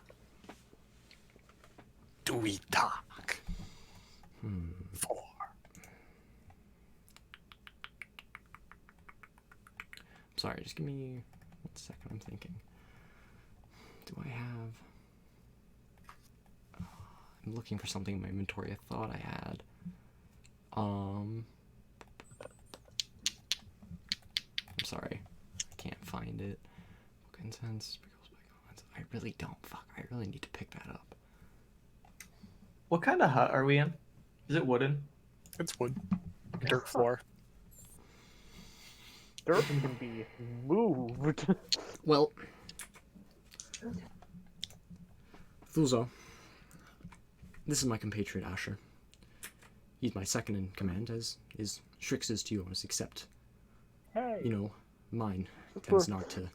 Speaker 4: do we talk for?
Speaker 2: Sorry, just give me 1 second. I'm thinking. Do I have? I'm looking for something in my inventory. I thought I had. I'm sorry. I can't find it. Book incense. Pickles by comments. I really don't. Fuck. I really need to pick that up.
Speaker 3: What kind of hut are we in? Is it wooden?
Speaker 4: It's wood. Dirt floor.
Speaker 5: Dirt can be moved.
Speaker 2: Well, Thulzo, this is my compatriot Asher. He's my second in command, as is Strix's to yours, except,
Speaker 5: Hey.
Speaker 2: you know, mine tends not to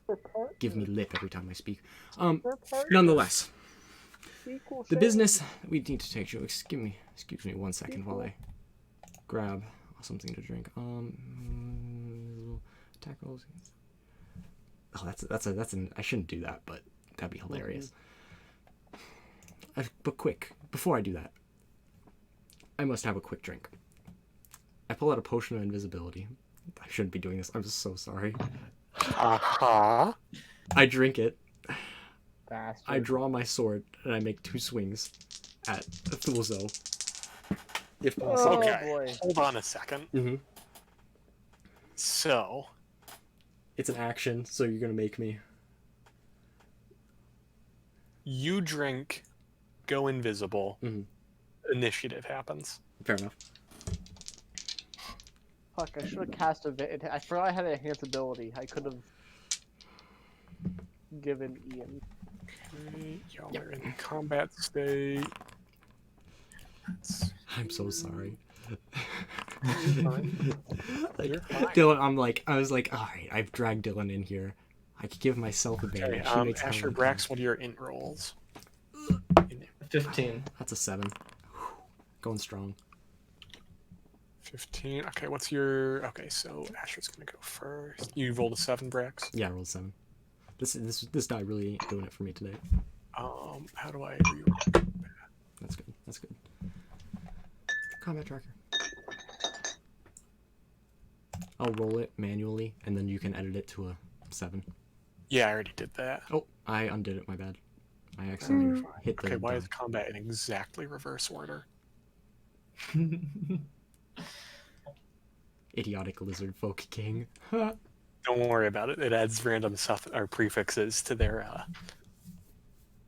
Speaker 2: give me lip every time I speak. Nonetheless, the business we need to take. Excuse me 1 second while I grab something to drink. Tackles. Oh, that's an. I shouldn't do that, but that'd be hilarious. But quick, before I do that, I must have a quick drink. I pull out a potion of invisibility. I shouldn't be doing this. I'm so sorry.
Speaker 4: Uh-huh.
Speaker 2: I drink it.
Speaker 5: Bastard.
Speaker 2: I draw my sword and I make 2 swings at Thulzo. If possible.
Speaker 5: Oh,
Speaker 4: Okay.
Speaker 5: boy.
Speaker 4: Hold on a second.
Speaker 2: Mhm.
Speaker 4: So,
Speaker 2: It's an action, so you're gonna make me.
Speaker 4: you drink, go invisible,
Speaker 2: Mhm.
Speaker 4: initiative happens.
Speaker 2: Fair enough.
Speaker 5: Fuck, I should have cast a bit. I forgot I had a enhanced ability. I could have given Ian.
Speaker 4: Okay, y'all are in combat state.
Speaker 2: I'm so sorry.
Speaker 4: fine.
Speaker 2: Like,
Speaker 4: You're fine.
Speaker 2: Dylan, I was like, all right, I've dragged Dylan in here. I could give myself
Speaker 4: Okay,
Speaker 2: advantage. He makes
Speaker 4: Asher
Speaker 2: hell of a
Speaker 4: Brax, what are your int rolls?
Speaker 3: 15.
Speaker 2: That's a 7. Going strong.
Speaker 4: 15. Okay, what's your... Okay, so Asher's gonna go first. You rolled a 7, Brax?
Speaker 2: Yeah, I rolled 7. This die really ain't doing it for me today.
Speaker 4: How do I reroll?
Speaker 2: That's good. That's good. Combat tracker. I'll roll it manually, and then you can edit it to a 7.
Speaker 4: Yeah, I already did that.
Speaker 2: Oh, I undid it. My bad. I accidentally hit the.
Speaker 4: Okay, why is
Speaker 2: die.
Speaker 4: combat in exactly reverse order?
Speaker 2: Idiotic lizard folk king.
Speaker 4: Don't worry about it. It adds random stuff or prefixes to their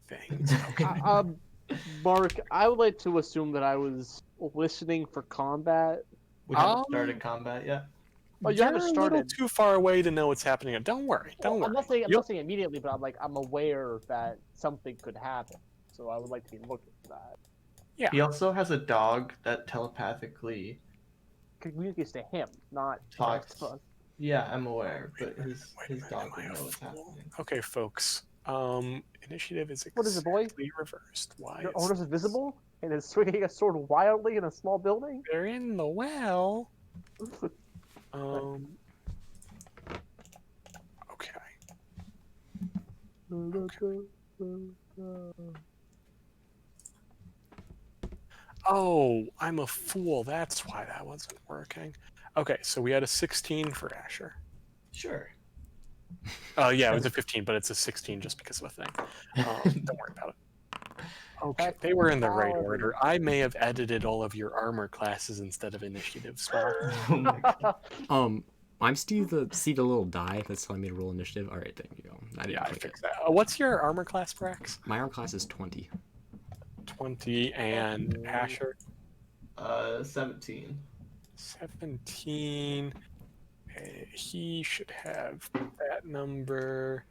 Speaker 4: things.
Speaker 5: Mark, I would like to assume that I was listening for combat.
Speaker 3: We haven't started combat yet.
Speaker 5: Oh, you
Speaker 4: You're
Speaker 5: haven't
Speaker 4: a little
Speaker 5: started.
Speaker 4: too far away to know what's happening. Don't worry. Don't
Speaker 5: Well,
Speaker 4: worry.
Speaker 5: I'm not saying immediately, but I'm aware that something could happen. So I would like to be looking for that.
Speaker 4: Yeah.
Speaker 3: He also has a dog that telepathically
Speaker 5: Communicates to him, not
Speaker 3: talks.
Speaker 5: to us.
Speaker 3: Yeah, I'm aware, but his
Speaker 4: Wait a minute,
Speaker 3: dog
Speaker 4: am I
Speaker 3: will
Speaker 4: a
Speaker 3: know what's
Speaker 4: fool?
Speaker 3: happening.
Speaker 4: Okay, folks. Initiative is
Speaker 5: What is it, boy?
Speaker 4: exactly reversed. Why?
Speaker 5: Your
Speaker 4: is
Speaker 5: owner's
Speaker 4: this-
Speaker 5: invisible and is swinging a sword wildly in a small building.
Speaker 4: They're in the well. Okay. Oh, I'm a fool. That's why that wasn't working. Okay, so we had a 16 for Asher.
Speaker 3: Sure.
Speaker 4: Yeah, it was a 15, but it's a 16 just because of a thing. Don't worry about it. Okay, they were in the right order. I may have edited all of your armor classes instead of initiative spot.
Speaker 3: Oh my god.
Speaker 2: I'm Steve. See the little die that's telling me to roll initiative. All right, there you go. I didn't
Speaker 4: Yeah, I
Speaker 2: click it.
Speaker 4: fixed that. What's your armor class, Brax?
Speaker 2: My arm class is 20.
Speaker 4: 20 and Asher
Speaker 3: 17.
Speaker 4: 17. He should have that number.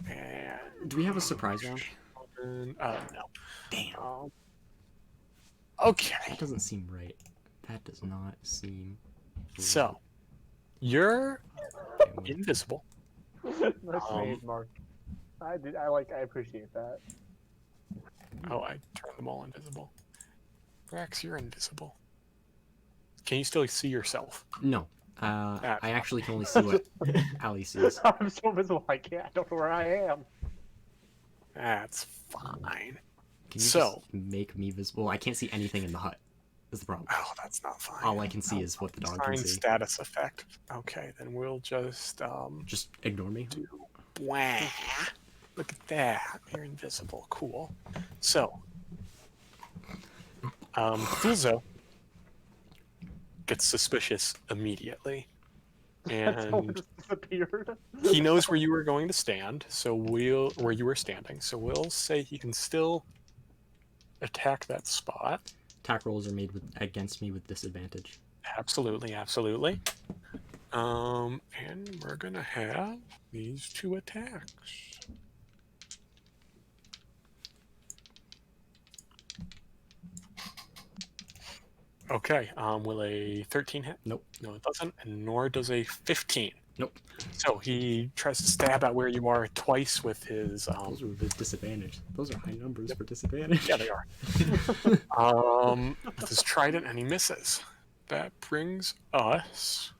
Speaker 4: And
Speaker 2: Do we have a surprise round?
Speaker 4: no.
Speaker 2: Damn.
Speaker 4: Okay,
Speaker 2: That doesn't seem right. That does not seem.
Speaker 4: so you're
Speaker 2: Okay, well,
Speaker 4: invisible.
Speaker 5: Nice made, Mark. I appreciate that.
Speaker 4: Oh, I turned them all invisible. Brax, you're invisible. Can you still see yourself?
Speaker 2: no. I actually can only see what Ali sees.
Speaker 5: I'm so visible. I don't know where I am.
Speaker 4: That's fine.
Speaker 2: Can you
Speaker 4: So-
Speaker 2: just make me visible? I can't see anything in the hut. Is the problem.
Speaker 4: Oh, that's not fine.
Speaker 2: All I can see is what the dog can
Speaker 4: Assign
Speaker 2: see.
Speaker 4: status effect. Okay, then we'll just
Speaker 2: Just ignore me.
Speaker 4: do blah. Look at that. You're invisible. Cool. So, Fulzo gets suspicious immediately,
Speaker 5: That's how it
Speaker 4: and
Speaker 5: just disappeared.
Speaker 4: he knows where you were going to stand. So where you were standing. So we'll say he can still attack that spot.
Speaker 2: Attack rolls are made against me with disadvantage.
Speaker 4: Absolutely, absolutely. And we're gonna have these two attacks. Okay, will a 13 hit?
Speaker 2: Nope.
Speaker 4: No, it doesn't, and nor does a 15.
Speaker 2: Nope.
Speaker 4: So he tries to stab at where you are twice with his
Speaker 2: Those are with disadvantage. Those are high numbers for disadvantage.
Speaker 4: yeah, they are. With his trident, and he misses. That brings us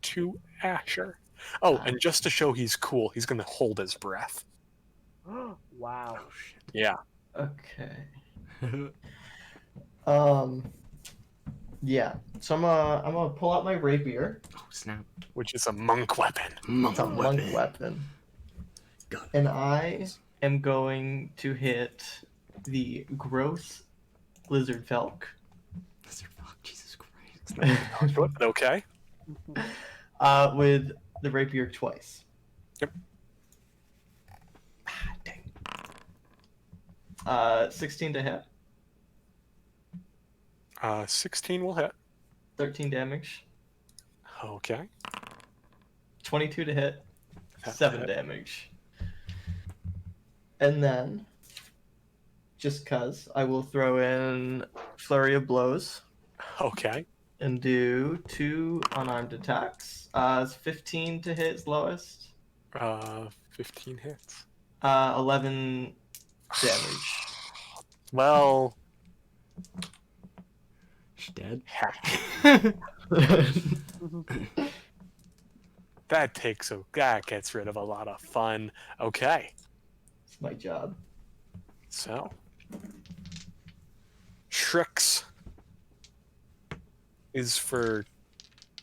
Speaker 4: to Asher. Oh, and just to show he's cool, he's gonna hold his breath.
Speaker 5: Wow.
Speaker 2: Oh shit.
Speaker 4: Yeah.
Speaker 3: Okay. Yeah. So I'm gonna pull out my rapier.
Speaker 2: Oh snap.
Speaker 4: Which is a monk weapon.
Speaker 3: It's a monk weapon.
Speaker 2: Got it.
Speaker 3: And I am going to hit the gross lizard felk.
Speaker 2: Jesus Christ.
Speaker 4: Okay.
Speaker 3: With the rapier twice.
Speaker 4: Yep.
Speaker 3: Dang. 16 to hit,
Speaker 4: 16 will hit.
Speaker 3: 13 damage.
Speaker 4: Okay.
Speaker 3: 22 to hit,
Speaker 4: That
Speaker 3: 7
Speaker 4: hit.
Speaker 3: damage. And then, just cuz, I will throw in Flurry of Blows
Speaker 4: Okay.
Speaker 3: and do 2 unarmed attacks. It's 15 to hit is lowest.
Speaker 4: 15 hits.
Speaker 3: 11 damage.
Speaker 4: Well,
Speaker 2: She's dead.
Speaker 4: heck. That gets rid of a lot of fun. Okay.
Speaker 3: It's my job.
Speaker 4: So, Shrix is for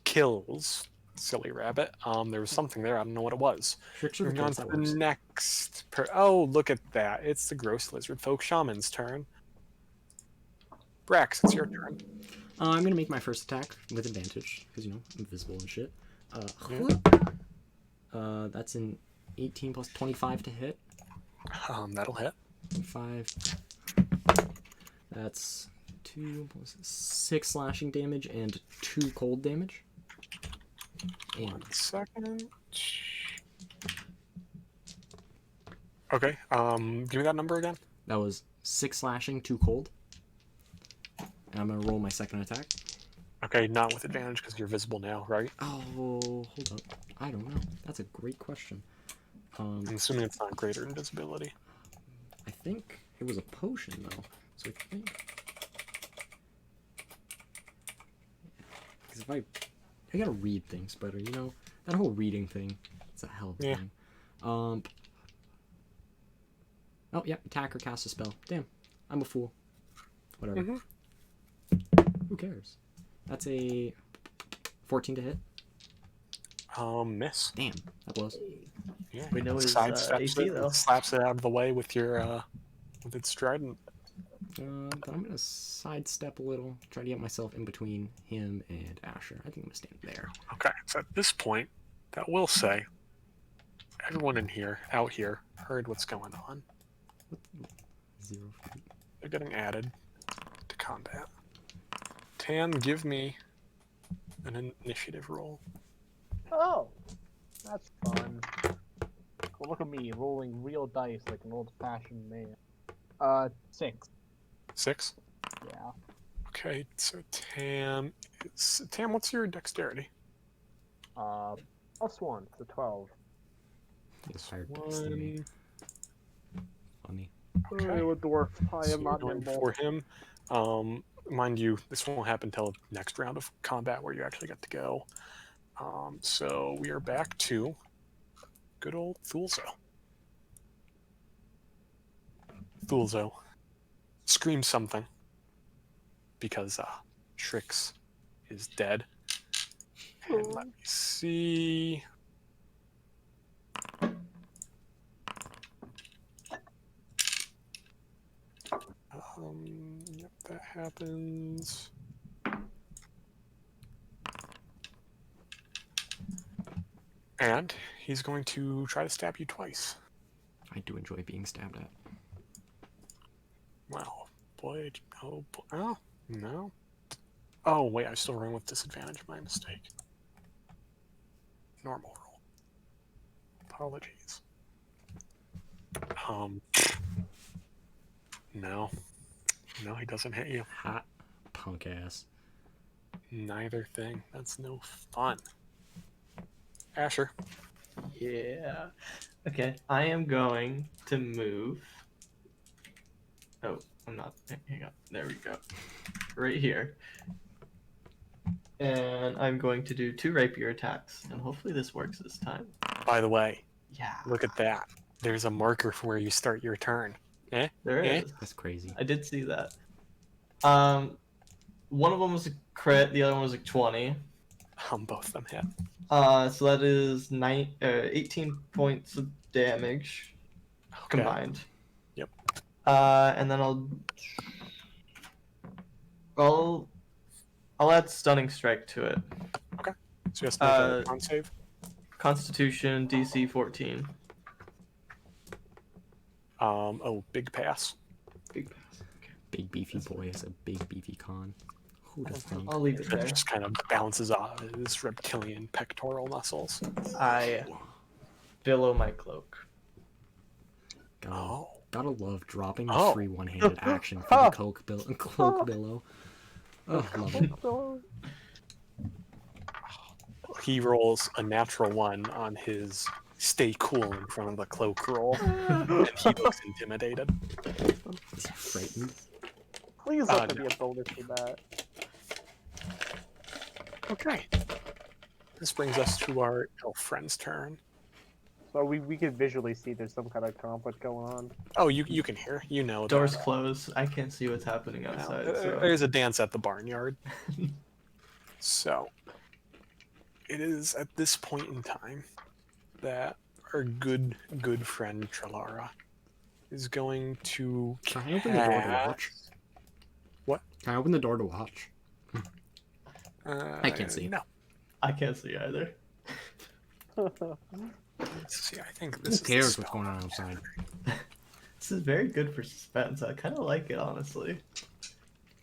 Speaker 4: kills. silly rabbit. There was something there. I don't know what it was.
Speaker 2: Tricks are the
Speaker 4: Moving on
Speaker 2: kills,
Speaker 4: to
Speaker 2: that
Speaker 4: the
Speaker 2: works.
Speaker 4: next. Oh, look at that! It's the gross lizard folk shaman's turn. Brax, it's your turn.
Speaker 2: I'm gonna make my first attack with advantage because you know I'm invisible and shit. That's an 18 plus 25 to hit.
Speaker 4: That'll hit.
Speaker 2: 5. That's 2 plus 6 slashing damage and 2 cold damage. And
Speaker 4: 1 second. Okay. Give me that number again.
Speaker 2: that was 6 slashing, 2 cold. And I'm gonna roll my second attack.
Speaker 4: Okay, not with advantage because you're visible now, right?
Speaker 2: Oh, hold up. I don't know. That's a great question.
Speaker 4: I'm assuming it's not greater invisibility.
Speaker 2: I think it was a potion though. So I think because if I gotta read things better, you know, that whole reading thing. It's a hell of a
Speaker 4: Yeah.
Speaker 2: thing. Oh yeah, attack or cast a spell. Damn, I'm a fool. Whatever.
Speaker 4: Mhm.
Speaker 2: Who cares? That's a 14 to hit.
Speaker 4: Miss.
Speaker 2: Damn, that blows.
Speaker 4: Yeah.
Speaker 3: We know his
Speaker 4: Sidesteps
Speaker 3: AC
Speaker 4: it,
Speaker 3: though.
Speaker 4: slaps it out of the way with your with its trident.
Speaker 2: But I'm gonna sidestep a little, try to get myself in between him and Asher. I think I'm gonna stand there.
Speaker 4: Okay, so at this point, that will say, everyone in here, out here, heard what's going on.
Speaker 2: 0 feet.
Speaker 4: They're getting added to combat. Tan, give me an initiative roll.
Speaker 5: Oh, that's fun. Well, look at me rolling real dice like an old-fashioned man. 6.
Speaker 4: 6.
Speaker 5: Yeah.
Speaker 4: Okay, so Tam, what's your dexterity?
Speaker 5: +1, so 12.
Speaker 2: It's higher dex than me.
Speaker 4: 1.
Speaker 2: Funny.
Speaker 4: Okay.
Speaker 5: Oh, a dwarf. I
Speaker 4: So
Speaker 5: am
Speaker 4: you're
Speaker 5: not
Speaker 4: going
Speaker 5: nimble.
Speaker 4: for him. Mind you, this won't happen until next round of combat where you actually get to go. So we are back to good old Thulzo. Thulzo screams something because Trix is dead. And let me see. Yep, that happens. And he's going to try to stab you twice.
Speaker 2: I do enjoy being stabbed at.
Speaker 4: Well, boy, oh, no. Oh, wait, I still ran with disadvantage. My mistake. Normal roll. Apologies. No. No, he doesn't hit you.
Speaker 2: Hot punk ass.
Speaker 4: Neither thing. That's no fun. Asher.
Speaker 3: Yeah. Okay, I am going to move. Oh, I'm not. Hang on. There we go. Right here. And I'm going to do 2 rapier attacks, and hopefully this works this time.
Speaker 4: By the way,
Speaker 3: Yeah.
Speaker 4: look at that. There's a marker for where you start your turn.
Speaker 3: There
Speaker 4: Eh?
Speaker 3: is.
Speaker 2: That's crazy.
Speaker 3: I did see that. One of them was a crit, the other one was a 20.
Speaker 4: Both of them hit.
Speaker 3: So that is 18 points of damage
Speaker 4: Okay.
Speaker 3: combined.
Speaker 4: Yep.
Speaker 3: And then I'll add stunning strike to it.
Speaker 4: So he has to make a con save.
Speaker 3: Constitution DC 14.
Speaker 4: Big pass.
Speaker 3: Big pass. Okay.
Speaker 2: Big beefy boy is a big beefy con. Who'd have thunk?
Speaker 3: I'll leave it
Speaker 4: It
Speaker 3: there.
Speaker 4: just kind of bounces off his reptilian pectoral muscles.
Speaker 3: I billow my cloak.
Speaker 2: Gotta love dropping the
Speaker 4: Oh.
Speaker 2: free one-handed action for the cloak billow. Oh, love it.
Speaker 4: He rolls a natural 1 on his stay cool in front of the cloak roll, and he looks intimidated.
Speaker 2: Is he frightened?
Speaker 5: Please let
Speaker 4: no.
Speaker 5: there be a bonus for that.
Speaker 4: Okay. This brings us to our elf friend's turn.
Speaker 5: So we can visually see there's some kind of conflict going on.
Speaker 4: Oh, you can hear. You know that.
Speaker 3: Doors closed. I can't see what's happening
Speaker 4: Now,
Speaker 3: outside. So.
Speaker 4: there's a dance at the barnyard. So, it is at this point in time that our good friend Trelara is going to
Speaker 2: Can I open the door to
Speaker 4: cast-
Speaker 2: watch?
Speaker 4: What?
Speaker 2: Can I open the door to watch? I can't see.
Speaker 4: No.
Speaker 3: I can't see either.
Speaker 4: Let's see. I think
Speaker 2: Who
Speaker 4: this is the
Speaker 2: cares what's
Speaker 4: spell.
Speaker 2: going on outside?
Speaker 3: This is very good for suspense. I kind of like it, honestly.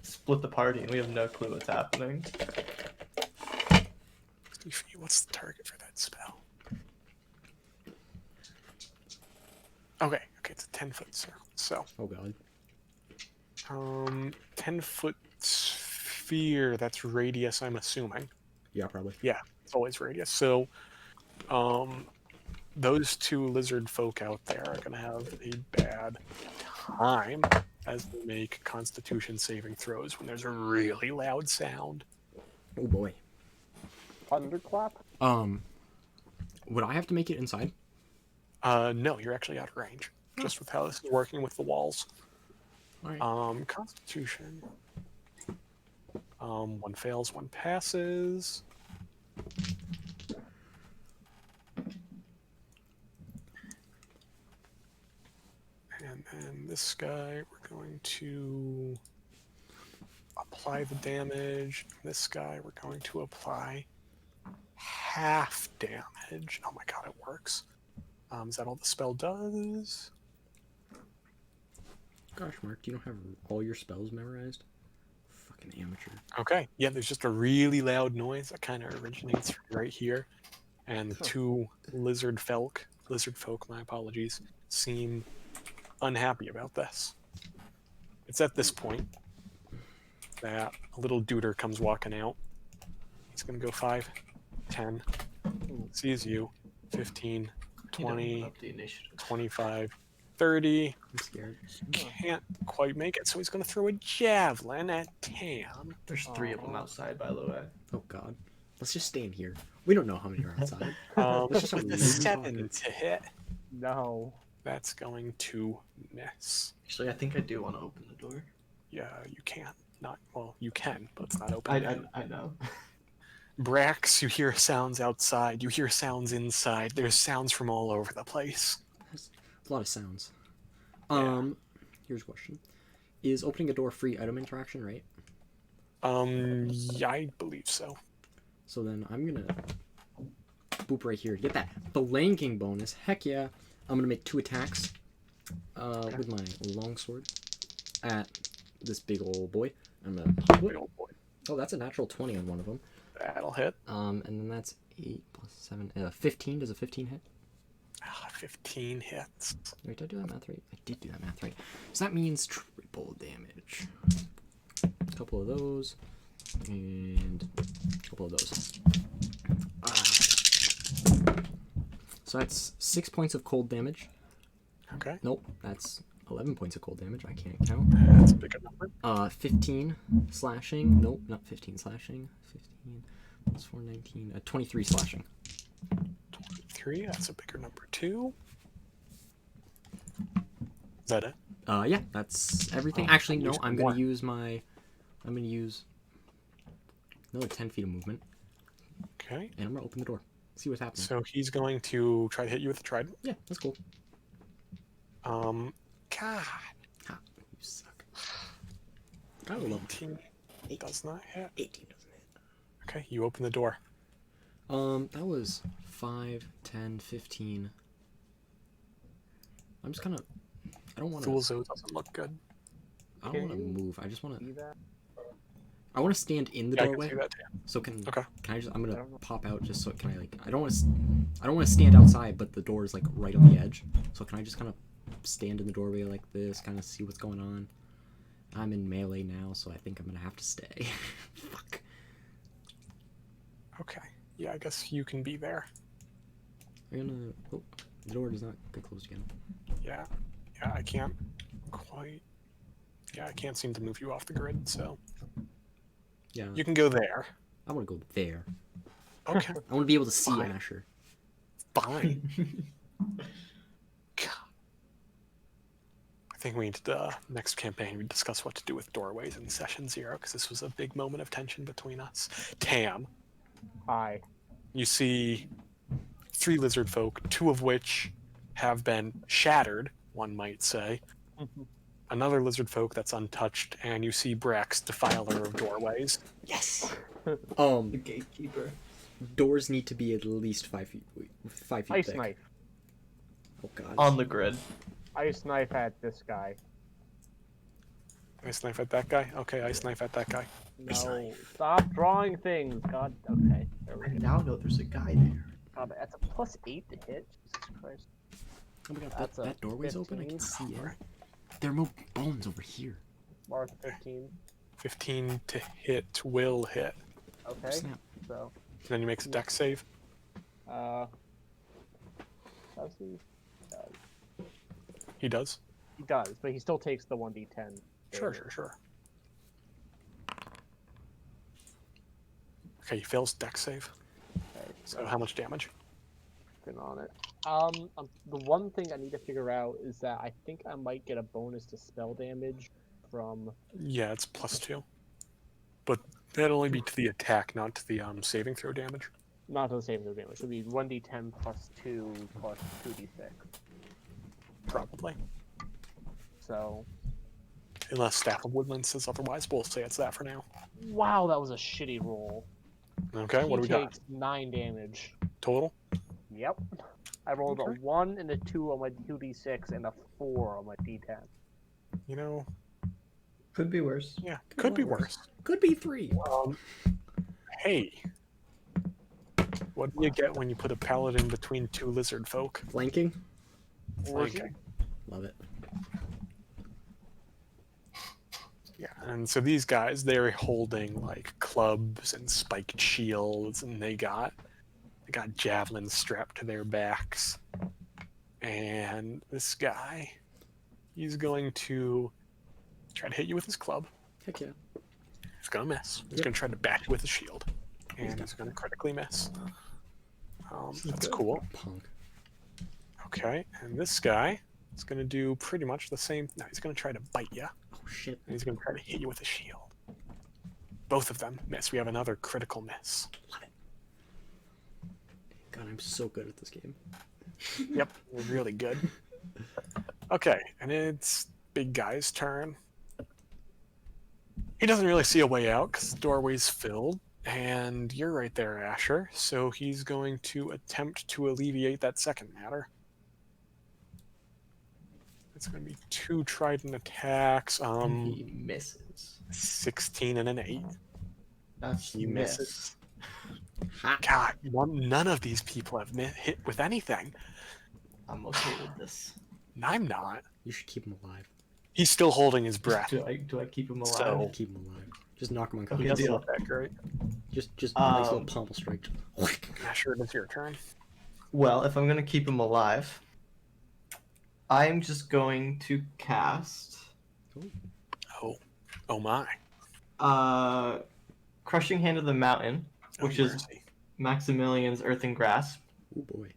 Speaker 3: Split the party and we have no clue what's happening.
Speaker 4: What's the target for that spell? Okay, it's a 10-foot circle. So,
Speaker 2: Oh god.
Speaker 4: 10-foot sphere. That's radius, I'm assuming.
Speaker 2: Yeah, probably.
Speaker 4: It's always radius. So, those two lizard folk out there are gonna have a bad time as they make Constitution saving throws when there's a really loud sound.
Speaker 2: Oh boy.
Speaker 5: Thunderclap?
Speaker 2: Would I have to make it inside?
Speaker 4: No, you're actually out of range. Just with how this is working with the walls.
Speaker 2: Alright.
Speaker 4: Constitution. One fails, one passes. And then this guy, we're going to apply the damage. This guy, we're going to apply half damage. Oh my god, it works. Is that all the spell does?
Speaker 2: Gosh, Mark, do you don't have all your spells memorized? Fucking amateur.
Speaker 4: Okay, yeah, there's just a really loud noise that kind of originates from right here. And the two lizard folk, my apologies, seem unhappy about this. It's at this point that a little duder comes walking out. He's gonna go 5, 10, sees you, 15, 20,
Speaker 3: Up the initiative.
Speaker 4: 25, 30.
Speaker 2: I'm scared.
Speaker 4: Can't quite make it, so he's gonna throw a javelin at Tam.
Speaker 3: There's 3 of them outside, by the way.
Speaker 2: Oh god. Let's just stay in here. We don't know how many are outside.
Speaker 4: Let's
Speaker 2: just
Speaker 4: with a
Speaker 2: leave
Speaker 4: 7
Speaker 2: pocket.
Speaker 4: to hit.
Speaker 5: No.
Speaker 4: That's going to miss.
Speaker 3: Actually, I think I do want to open the door.
Speaker 4: Yeah, you can't. Not well, you can, but it's not open.
Speaker 3: I know.
Speaker 4: Brax, you hear sounds outside. You hear sounds inside. There's sounds from all over the place.
Speaker 2: There's a lot of sounds.
Speaker 4: Yeah.
Speaker 2: Here's a question. Is opening a door free item interaction, right?
Speaker 4: Yeah, I believe so.
Speaker 2: So then I'm gonna boop right here. Get that flanking bonus. Heck yeah. I'm gonna make 2 attacks with my longsword at this big old boy. I'm gonna
Speaker 4: Big old boy.
Speaker 2: Oh, that's a natural 20 on one of them.
Speaker 4: That'll hit.
Speaker 2: And then that's 8 plus 7. 15. Does a 15 hit?
Speaker 4: 15 hits.
Speaker 2: Wait, did I do that math right? I did do that math right. So that means triple damage. A couple of those. And a couple of those. So that's 6 points of cold damage.
Speaker 4: Okay.
Speaker 2: Nope, that's 11 points of cold damage. I can't count.
Speaker 4: That's a bigger number.
Speaker 2: 15 slashing. Nope, not 15 slashing. 15 plus 4, 19. 23 slashing.
Speaker 4: 23, that's a bigger number too. Is that it?
Speaker 2: Yeah, that's everything.
Speaker 4: Oh,
Speaker 2: Actually,
Speaker 4: I'm
Speaker 2: no,
Speaker 4: using
Speaker 2: I'm
Speaker 4: more.
Speaker 2: gonna use my. I'm gonna use another 10 feet of movement,
Speaker 4: Okay.
Speaker 2: and I'm gonna open the door. See what's happening.
Speaker 4: So he's going to try to hit you with a trident.
Speaker 2: Yeah, that's cool.
Speaker 4: God.
Speaker 2: Ha, you suck. I would love
Speaker 4: 18 does not hit.
Speaker 2: 18 doesn't hit.
Speaker 4: Okay, you open the door.
Speaker 2: That was 5, 10, 15. I'm just kind of. I don't want to.
Speaker 4: Fool's Oath doesn't look good.
Speaker 2: I don't want to
Speaker 5: Can you
Speaker 2: move. I just want to.
Speaker 5: See that?
Speaker 2: I want to stand in the
Speaker 4: Yeah, I can
Speaker 2: doorway.
Speaker 4: see that too.
Speaker 2: So can
Speaker 4: Okay.
Speaker 2: can I just? I'm gonna pop out just so can I like? I don't want to stand outside, but the door is like right on the edge. So can I just kind of stand in the doorway like this, kind of see what's going on? I'm in melee now, so I think I'm gonna have to stay. Fuck.
Speaker 4: Okay. Yeah, I guess you can be there.
Speaker 2: I'm gonna. Oh, the door does not get closed again.
Speaker 4: Yeah. Yeah, I can't quite. Yeah, I can't seem to move you off the grid, so
Speaker 2: Yeah,
Speaker 4: you can go there.
Speaker 2: I want to go there.
Speaker 4: Okay.
Speaker 2: I want to be able to see
Speaker 4: Fine.
Speaker 2: Asher.
Speaker 4: Fine. God. I think we need to, next campaign, we discuss what to do with doorways in session 0, because this was a big moment of tension between us. Tam,
Speaker 5: Hi.
Speaker 4: you see 3 lizard folk, 2 of which have been shattered, one might say. Another lizard folk that's untouched, and you see Brax, defiler of doorways.
Speaker 2: Yes.
Speaker 3: The gatekeeper.
Speaker 2: Doors need to be at least 5 feet. 5 feet
Speaker 5: Ice
Speaker 2: thick.
Speaker 5: knife.
Speaker 2: Oh god.
Speaker 3: On the grid.
Speaker 5: Ice knife at this guy.
Speaker 4: Ice knife at that guy? Okay, ice knife at that guy.
Speaker 5: No, stop drawing things. God, okay. There we
Speaker 3: I
Speaker 5: go.
Speaker 3: now know there's a guy there.
Speaker 5: God, that's a +8 to hit. Jesus Christ.
Speaker 2: Oh my god,
Speaker 5: That's a
Speaker 2: that doorway's open. I
Speaker 5: 15.
Speaker 2: can see it. There are no bones over here.
Speaker 5: Mark 15.
Speaker 4: 15 to hit will hit.
Speaker 5: Okay,
Speaker 2: Snap.
Speaker 5: so
Speaker 4: Then he makes a dex save.
Speaker 5: does he?
Speaker 4: He does.
Speaker 5: He does, but he still takes the 1d10.
Speaker 4: Sure. Okay, he fails dex save.
Speaker 5: Okay,
Speaker 4: So how much damage?
Speaker 5: working on it. The one thing I need to figure out is that I think I might get a bonus to spell damage from.
Speaker 4: Yeah, it's +2. But that'll only be to the attack, not to the saving throw damage.
Speaker 5: Not to the same damage. It would be 1d10 +2 +2d6.
Speaker 4: Probably.
Speaker 5: So,
Speaker 4: Unless Staff of Woodland says otherwise, we'll say it's that for now.
Speaker 5: wow, that was a shitty roll.
Speaker 4: Okay, what do we
Speaker 5: He
Speaker 4: got?
Speaker 5: takes 9 damage.
Speaker 4: Total?
Speaker 5: Yep. I rolled
Speaker 4: Okay.
Speaker 5: a 1 and a 2 on my 2d6 and a 4 on my d10.
Speaker 4: You know,
Speaker 3: Could be worse.
Speaker 4: yeah, could be worse.
Speaker 2: Could be 3.
Speaker 4: Hey. What do you get when you put a paladin between 2 lizard folk?
Speaker 2: Flanking.
Speaker 4: Flanking.
Speaker 2: Love it.
Speaker 4: Yeah, and so these guys, they're holding like clubs and spiked shields, and they got javelins strapped to their backs. And this guy, he's going to try to hit you with his club.
Speaker 2: Heck yeah.
Speaker 4: He's gonna miss. He's
Speaker 2: Yep.
Speaker 4: gonna try to bat you with his shield, and
Speaker 2: got
Speaker 4: he's gonna critically miss. That's
Speaker 2: good.
Speaker 4: cool.
Speaker 2: Punk.
Speaker 4: Okay, and this guy is gonna do pretty much the same. No, he's gonna try to bite you,
Speaker 2: Oh shit.
Speaker 4: and he's gonna try to hit you with a shield. Both of them miss. We have another critical miss.
Speaker 2: God, I'm so good at this game.
Speaker 4: Yep, really good. Okay, and it's big guy's turn. He doesn't really see a way out because the doorway's filled, and you're right there, Asher. So he's going to attempt to alleviate that second matter. It's going to be 2 trident attacks.
Speaker 3: He misses.
Speaker 4: 16 and an 8.
Speaker 3: That's
Speaker 4: He
Speaker 3: miss.
Speaker 4: misses.
Speaker 2: Ha!
Speaker 4: God, none of these people have hit with anything.
Speaker 3: I'm okay with this.
Speaker 4: I'm not.
Speaker 2: You should keep him alive.
Speaker 4: He's still holding his breath.
Speaker 3: Do I keep him alive?
Speaker 4: So-
Speaker 2: Keep him alive. Just knock him
Speaker 3: Okay,
Speaker 4: He
Speaker 2: unconscious.
Speaker 4: doesn't
Speaker 3: deal.
Speaker 4: look that great.
Speaker 2: Just nice little
Speaker 3: Um,
Speaker 2: pommel strike.
Speaker 4: Asher, it's your turn.
Speaker 3: Well, if I'm gonna keep him alive, I'm just going to cast
Speaker 4: Oh my.
Speaker 3: Crushing Hand of the Mountain, which
Speaker 4: Oh,
Speaker 3: is
Speaker 4: mercy.
Speaker 3: Maximilian's Earthen Grasp.
Speaker 2: Oh boy.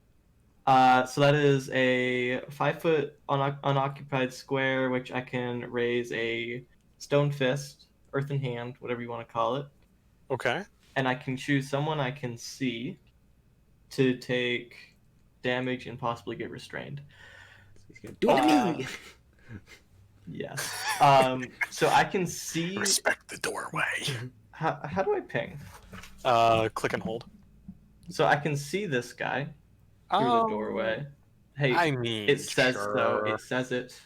Speaker 3: So that is a 5-foot unoccupied square, which I can raise a stone fist, earthen hand, whatever you want to call it,
Speaker 4: Okay.
Speaker 3: and I can choose someone I can see to take damage and possibly get restrained.
Speaker 2: He's gonna do it to me.
Speaker 3: Yes. So I can see.
Speaker 4: Respect the doorway.
Speaker 3: How do I ping?
Speaker 4: Click and hold.
Speaker 3: So I can see this guy through the doorway. Hey,
Speaker 4: I mean,
Speaker 3: it says so.
Speaker 4: sure,
Speaker 3: It says it.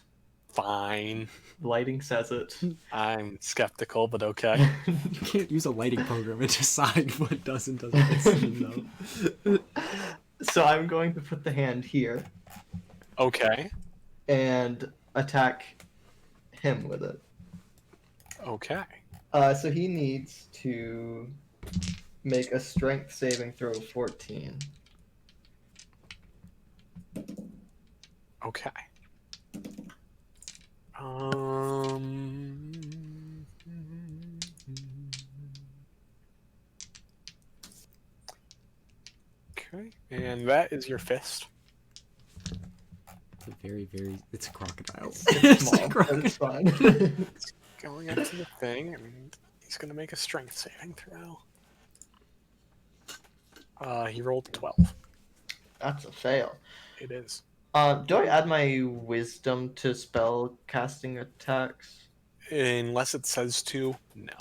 Speaker 4: fine.
Speaker 3: Lighting says it.
Speaker 4: I'm skeptical, but okay.
Speaker 2: You can't use a lighting program and decide what does and doesn't get seen, though.
Speaker 3: So I'm going to put the hand here
Speaker 4: Okay.
Speaker 3: and attack him with it.
Speaker 4: Okay.
Speaker 3: So he needs to make a strength saving throw of 14.
Speaker 4: Okay. Um. Okay, and that is your fist.
Speaker 2: Very, very. It's a crocodile.
Speaker 3: It's small, but it's fine.
Speaker 4: Going into the thing, and he's gonna make a strength saving throw. He rolled 12.
Speaker 3: That's a fail.
Speaker 4: It is.
Speaker 3: Do I add my wisdom to spell casting attacks?
Speaker 4: Unless it says to, no.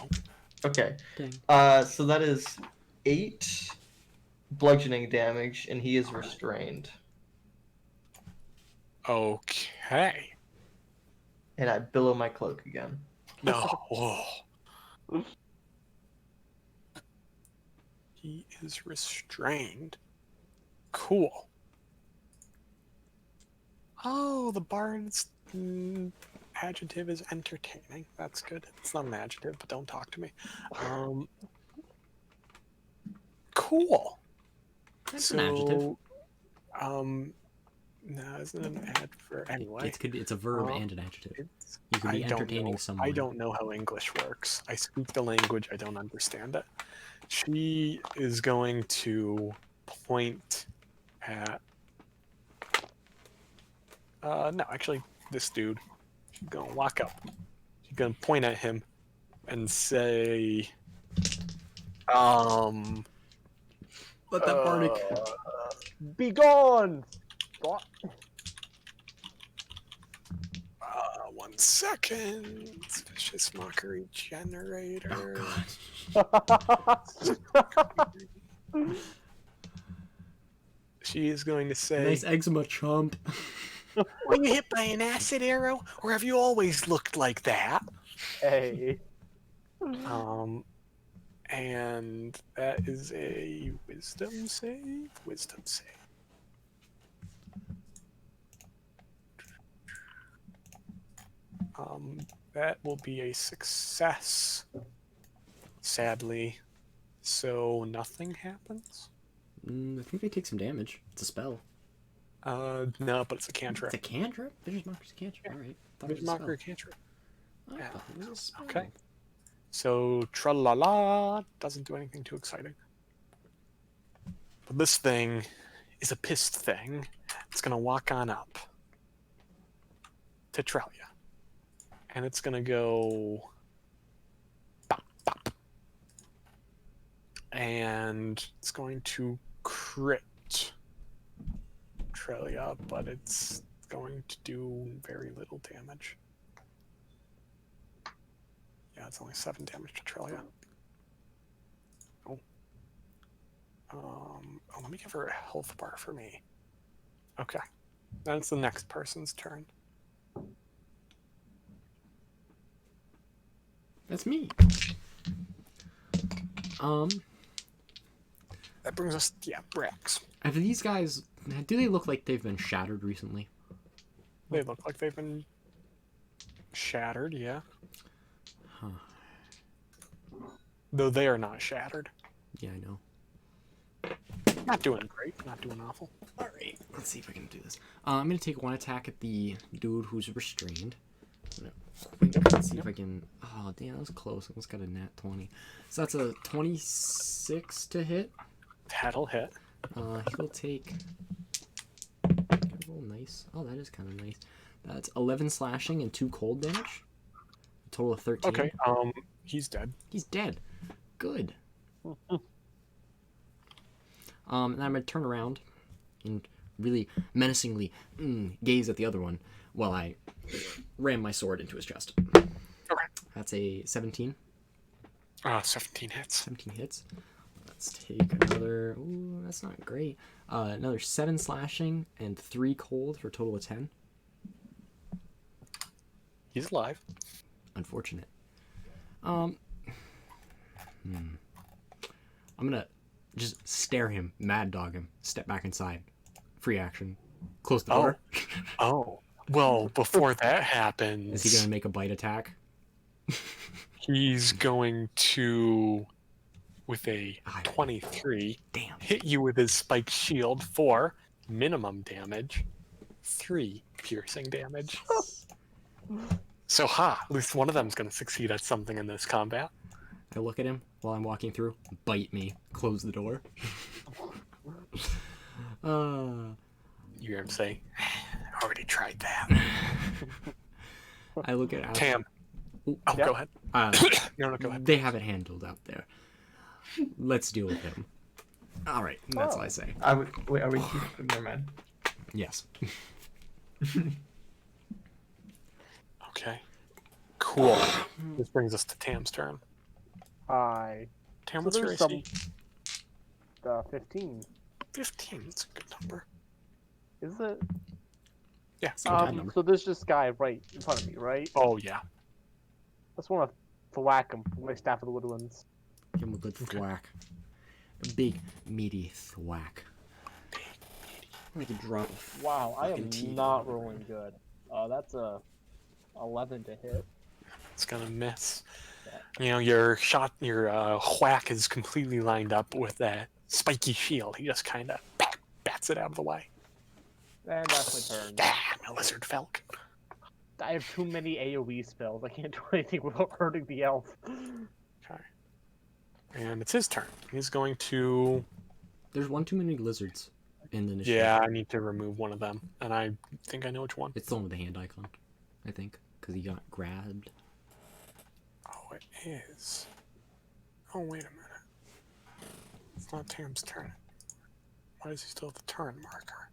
Speaker 3: Okay.
Speaker 2: Dang.
Speaker 3: So that is 8 bludgeoning damage, and he is restrained.
Speaker 4: Okay.
Speaker 3: And I billow my cloak again.
Speaker 4: No. Whoa. He is restrained. Cool. Oh, the bard's adjective is entertaining. That's good. It's not an adjective, but don't talk to me. Cool.
Speaker 2: That's an adjective.
Speaker 4: No, isn't an adverb anyway.
Speaker 2: It's a verb and an adjective.
Speaker 4: It's,
Speaker 2: You could be
Speaker 4: I don't
Speaker 2: entertaining
Speaker 4: know.
Speaker 2: someone.
Speaker 4: I don't know how English works. I speak the language. I don't understand it. She is going to point at. No, actually, this dude. She's gonna walk up. She's gonna point at him and say,
Speaker 2: Let that bardic.
Speaker 5: Be gone!
Speaker 4: 1 second. Vicious mockery generator.
Speaker 2: Oh god.
Speaker 4: She is going to say,
Speaker 2: Nice eczema chump.
Speaker 4: "Were you hit by an acid arrow, or have you always looked like that?"
Speaker 5: Hey.
Speaker 4: And that is a wisdom save. Wisdom save. That will be a success. Sadly, so nothing happens.
Speaker 2: I think they take some damage. It's a spell.
Speaker 4: No, but it's a cantrip.
Speaker 2: It's a cantrip? Vicious Mocker's a cantrip.
Speaker 4: Yeah.
Speaker 2: Alright. Thought it
Speaker 4: Vicious
Speaker 2: was a spell.
Speaker 4: mockery cantrip.
Speaker 2: I
Speaker 4: Yeah.
Speaker 2: thought it was a spell.
Speaker 4: Okay. So tra-la-la doesn't do anything too exciting. But this thing is a pissed thing. It's gonna walk on up to Trelia. And it's gonna go bop, bop. And it's going to crit Trelia, but it's going to do very little damage. Yeah, it's only 7 damage to Trelia. Oh. Let me give her a health bar for me. Okay. Then it's the next person's turn.
Speaker 2: That's me.
Speaker 4: That brings us, Brax.
Speaker 2: Have these guys, do they look like they've been shattered recently?
Speaker 4: They look like they've been shattered, yeah.
Speaker 2: Huh.
Speaker 4: Though they are not shattered.
Speaker 2: Yeah, I know.
Speaker 4: Not doing great, not doing awful.
Speaker 2: Alright, let's see if I can do this. I'm going to take one attack at the dude who's restrained. Let's see if I can... Oh, damn, that was close. I almost got a nat 20. So that's a 26 to hit.
Speaker 4: That'll hit.
Speaker 2: He'll take... Oh, nice. Oh, that is kind of nice. That's 11 slashing and 2 cold damage. A total of 13.
Speaker 4: Okay, he's dead.
Speaker 2: He's dead. Good. And I'm going to turn around and really menacingly gaze at the other one while I ram my sword into his chest.
Speaker 4: Okay.
Speaker 2: That's a 17.
Speaker 4: 17 hits.
Speaker 2: 17 hits. Let's take another... Ooh, that's not great. Another 7 slashing and 3 cold for a total of 10.
Speaker 4: He's alive.
Speaker 2: Unfortunate. I'm gonna just stare him, mad dog him, step back inside. Free action. Close the door.
Speaker 4: Oh. Well, before that happens...
Speaker 2: Is he gonna make a bite attack?
Speaker 4: He's going to, with a 23,
Speaker 2: Damn.
Speaker 4: hit you with his spiked shield for minimum damage, 3 piercing damage. So, at least one of them's going to succeed at something in this combat.
Speaker 2: I look at him while I'm walking through, bite me, close the door.
Speaker 4: You hear him say, I already tried that.
Speaker 2: I look at
Speaker 4: Tam.
Speaker 2: Ooh,
Speaker 4: Oh,
Speaker 5: yeah.
Speaker 4: go ahead.
Speaker 2: uh,
Speaker 4: No, go ahead.
Speaker 2: They have it handled out there. Let's deal with him. All right, that's what I say.
Speaker 3: Wait, are we keeping? Never mind.
Speaker 2: Yes.
Speaker 4: Okay. Cool. This brings us to Tam's turn.
Speaker 5: Hi.
Speaker 4: Tam,
Speaker 5: So
Speaker 4: what's your
Speaker 5: there's
Speaker 4: AC?
Speaker 5: 15.
Speaker 4: 15. That's a good number.
Speaker 5: Is it?
Speaker 4: Yeah.
Speaker 2: It's not a bad number.
Speaker 5: So there's this guy right in front of me, right?
Speaker 4: Oh, yeah.
Speaker 5: I just want to whack him with my Staff of the Woodlands.
Speaker 2: Give him a good thwack. A big, meaty thwack. Like a drop of
Speaker 5: Wow, I
Speaker 2: fucking
Speaker 5: am
Speaker 2: tea.
Speaker 5: not rolling good. That's a 11 to hit.
Speaker 4: It's gonna miss. You know, your whack is completely lined up with that spiky shield. He just kind of bats it out of the way.
Speaker 5: And that's my turn.
Speaker 4: Damn, a lizard felk.
Speaker 5: I have too many AoE spells. I can't do anything without hurting the elf.
Speaker 4: Okay. And it's his turn. He's going to...
Speaker 2: There's one too many lizards in the initiative.
Speaker 4: Yeah, I need to remove one of them. And I think I know which one.
Speaker 2: It's the one with the hand icon, I think, because he got grabbed.
Speaker 4: Oh, it is. Oh, wait a minute. It's not Tam's turn. Why does he still have the turn marker?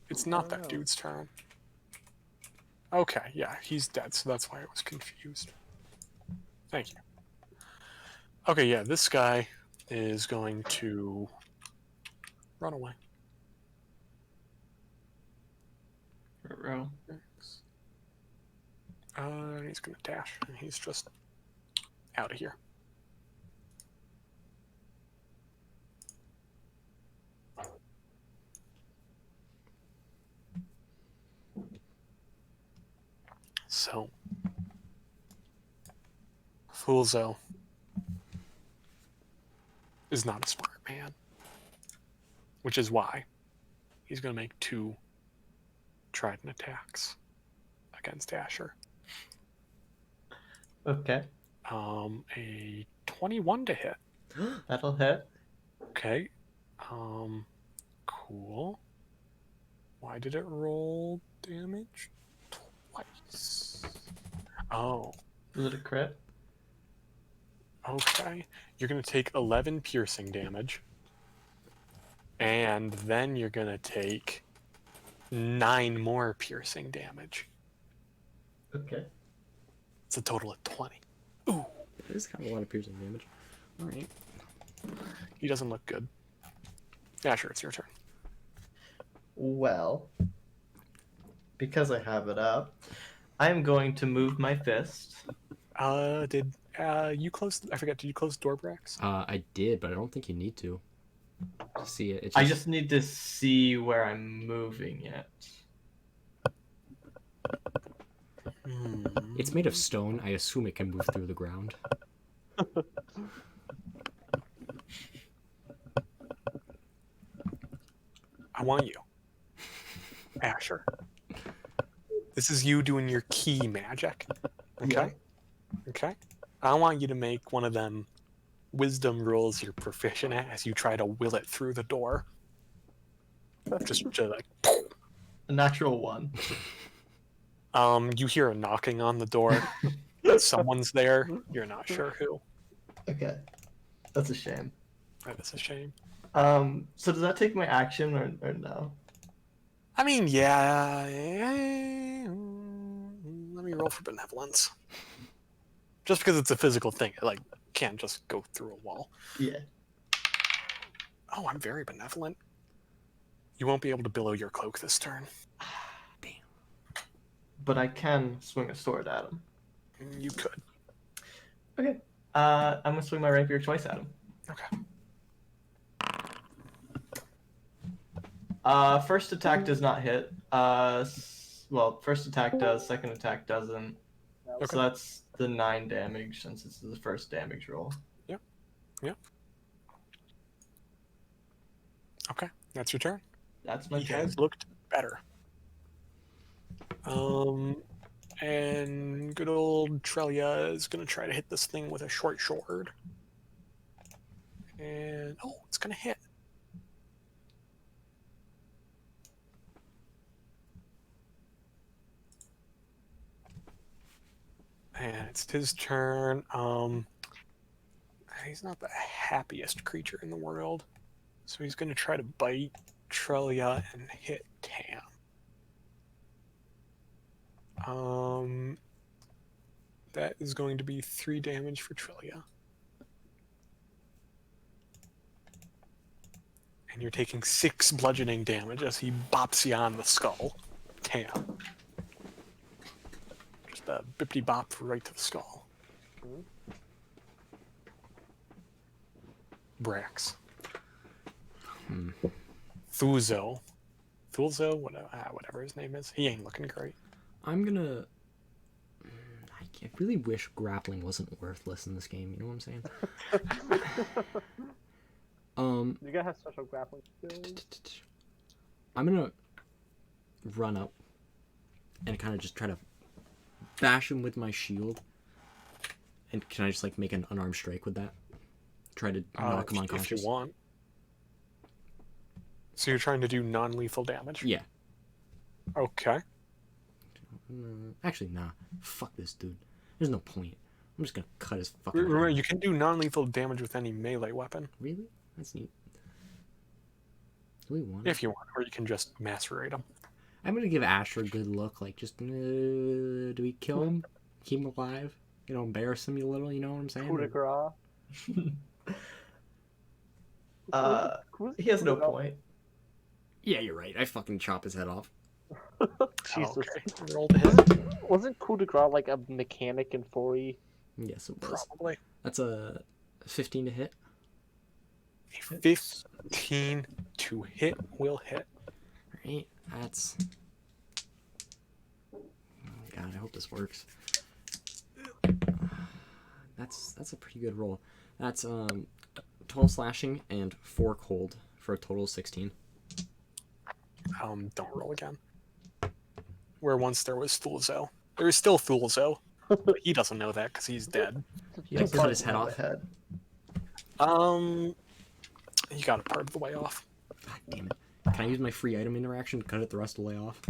Speaker 4: It's not that dude's turn. Okay, yeah, he's dead, so that's why I was confused. Thank you. Okay, yeah, this guy is going to run away.
Speaker 3: Row.
Speaker 4: He's gonna dash, and he's just out of here. So, Fulzo is not a smart man, which is why he's going to make 2 trident attacks against Asher.
Speaker 3: Okay,
Speaker 4: A 21 to hit.
Speaker 3: that'll hit.
Speaker 4: Okay. Cool. Why did it roll damage twice? Oh,
Speaker 3: Was it a crit?
Speaker 4: okay. You're going to take 11 piercing damage. And then you're going to take 9 more piercing damage.
Speaker 3: Okay.
Speaker 4: It's a total of 20. Ooh,
Speaker 2: It is kind of a lot of piercing damage. All right.
Speaker 4: he doesn't look good. Yeah, sure, it's your turn.
Speaker 3: Well, because I have it up, I am going to move my fist.
Speaker 4: Did you close? I forget. Did you close door bracks?
Speaker 2: I did, but I don't think you need to see it.
Speaker 3: I just need to see where I'm moving it.
Speaker 2: It's made of stone. I assume it can move through the ground.
Speaker 4: I want you, Asher. This is you doing your key magic. Okay. Okay. I want you to make one of them wisdom rolls you're proficient at as you try to will it through the door. Just to like.
Speaker 3: A natural 1.
Speaker 4: You hear a knocking on the door. Someone's there. You're not sure who.
Speaker 3: Okay. That's a shame.
Speaker 4: That is a shame.
Speaker 3: So does that take my action or no?
Speaker 4: I mean, yeah. Let me roll for benevolence. Just because it's a physical thing, it like can't just go through a wall.
Speaker 3: Yeah.
Speaker 4: Oh, I'm very benevolent. You won't be able to billow your cloak this turn.
Speaker 3: But I can swing a sword at him.
Speaker 4: You could.
Speaker 3: Okay. I'm gonna swing my rapier twice at him.
Speaker 4: Okay.
Speaker 3: First attack does not hit. Well, first attack does, second attack doesn't.
Speaker 4: Okay.
Speaker 3: So that's the 9 damage since it's the first damage roll.
Speaker 4: Yep. Yep. Okay, that's your turn.
Speaker 3: That's my
Speaker 4: He
Speaker 3: turn.
Speaker 4: has looked better. And good old Trelia is gonna try to hit this thing with a short sword. And oh, it's gonna hit. And it's his turn. He's not the happiest creature in the world. So he's going to try to bite Trelia and hit Tam. That is going to be 3 damage for Trelia. And you're taking 6 bludgeoning damage as he bops you on the skull. Tam. Just a bippity bop right to the skull. Brax. Thuzo. Whatever his name is. He ain't looking great.
Speaker 2: I'm gonna. I really wish grappling wasn't worthless in this game. You know what I'm saying?
Speaker 5: You gotta have special grappling skills.
Speaker 2: I'm gonna run up and kind of just try to bash him with my shield. And can I just like make an unarmed strike with that? Try to knock him
Speaker 4: If
Speaker 2: unconscious.
Speaker 4: you want. So you're trying to do non-lethal damage?
Speaker 2: Yeah.
Speaker 4: Okay.
Speaker 2: Actually, nah. Fuck this dude. There's no point. I'm just gonna cut his fucking.
Speaker 4: Remember,
Speaker 2: head.
Speaker 4: you can do non-lethal damage with any melee weapon
Speaker 2: Really? That's neat. Do we want it?
Speaker 4: if you want, or you can just macerate him.
Speaker 2: I'm gonna give Asher a good look. Like, just do we kill him? Keep him alive? You know, embarrass him a little. You know what I'm saying?
Speaker 5: Coup de grace.
Speaker 3: He has no point.
Speaker 2: Yeah, you're right. I fucking chop his head off.
Speaker 5: Jesus.
Speaker 4: Okay. Roll to hit.
Speaker 5: Wasn't coup de grace like a mechanic in 4E?
Speaker 2: Yes, it was.
Speaker 4: Probably.
Speaker 2: That's a 15 to hit.
Speaker 4: A 15 to hit will hit.
Speaker 2: Right. That's. God, I hope this works. That's a pretty good roll. That's 12 slashing and 4 cold for a total of 16.
Speaker 4: Don't roll again. Where once there was Thulzo. There is still Thulzo, but he doesn't know that because he's dead.
Speaker 2: You like cut his head off?
Speaker 4: You got it part of the way off.
Speaker 2: God damn it. Can I use my free item interaction to cut it the rest of the way off?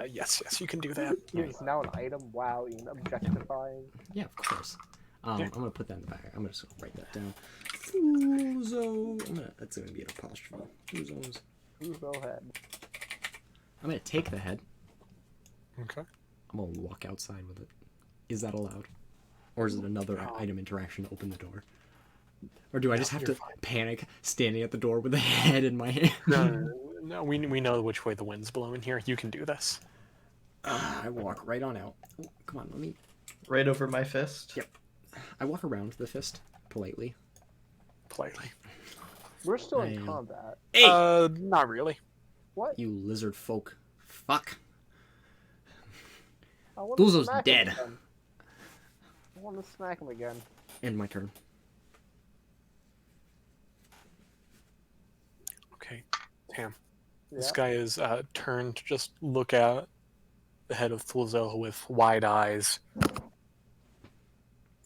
Speaker 4: Yes, you can do that.
Speaker 5: It's now an item. Wow, Ian, objectifying.
Speaker 2: Yeah, of course.
Speaker 4: Yeah.
Speaker 2: I'm gonna put that in the back. I'm gonna just write that down. Uzo. That's gonna be an apostrophe. Uzo's.
Speaker 5: Go ahead.
Speaker 2: I'm gonna take the head.
Speaker 4: Okay.
Speaker 2: I'm gonna walk outside with it. Is that allowed? Or is it another item interaction to open the door? Or do I just have
Speaker 4: you're
Speaker 2: to panic standing at the door with the head in my hand?
Speaker 4: No, we know which way the wind's blowing here. You can do this.
Speaker 2: I walk right on out. Ooh, come on, let me.
Speaker 3: Right over my fist.
Speaker 2: Yep. I walk around the fist politely.
Speaker 4: Politely.
Speaker 5: We're still in
Speaker 2: Damn.
Speaker 5: combat.
Speaker 2: Hey!
Speaker 4: Not really.
Speaker 5: What?
Speaker 2: You lizard folk. Fuck.
Speaker 5: I wanna
Speaker 2: Uzo's
Speaker 5: smack him
Speaker 2: dead.
Speaker 5: again. I want to smack him again.
Speaker 2: End my turn.
Speaker 4: Okay. Tam.
Speaker 5: Yeah.
Speaker 4: This guy is turned to just look at the head of Thulzo with wide eyes.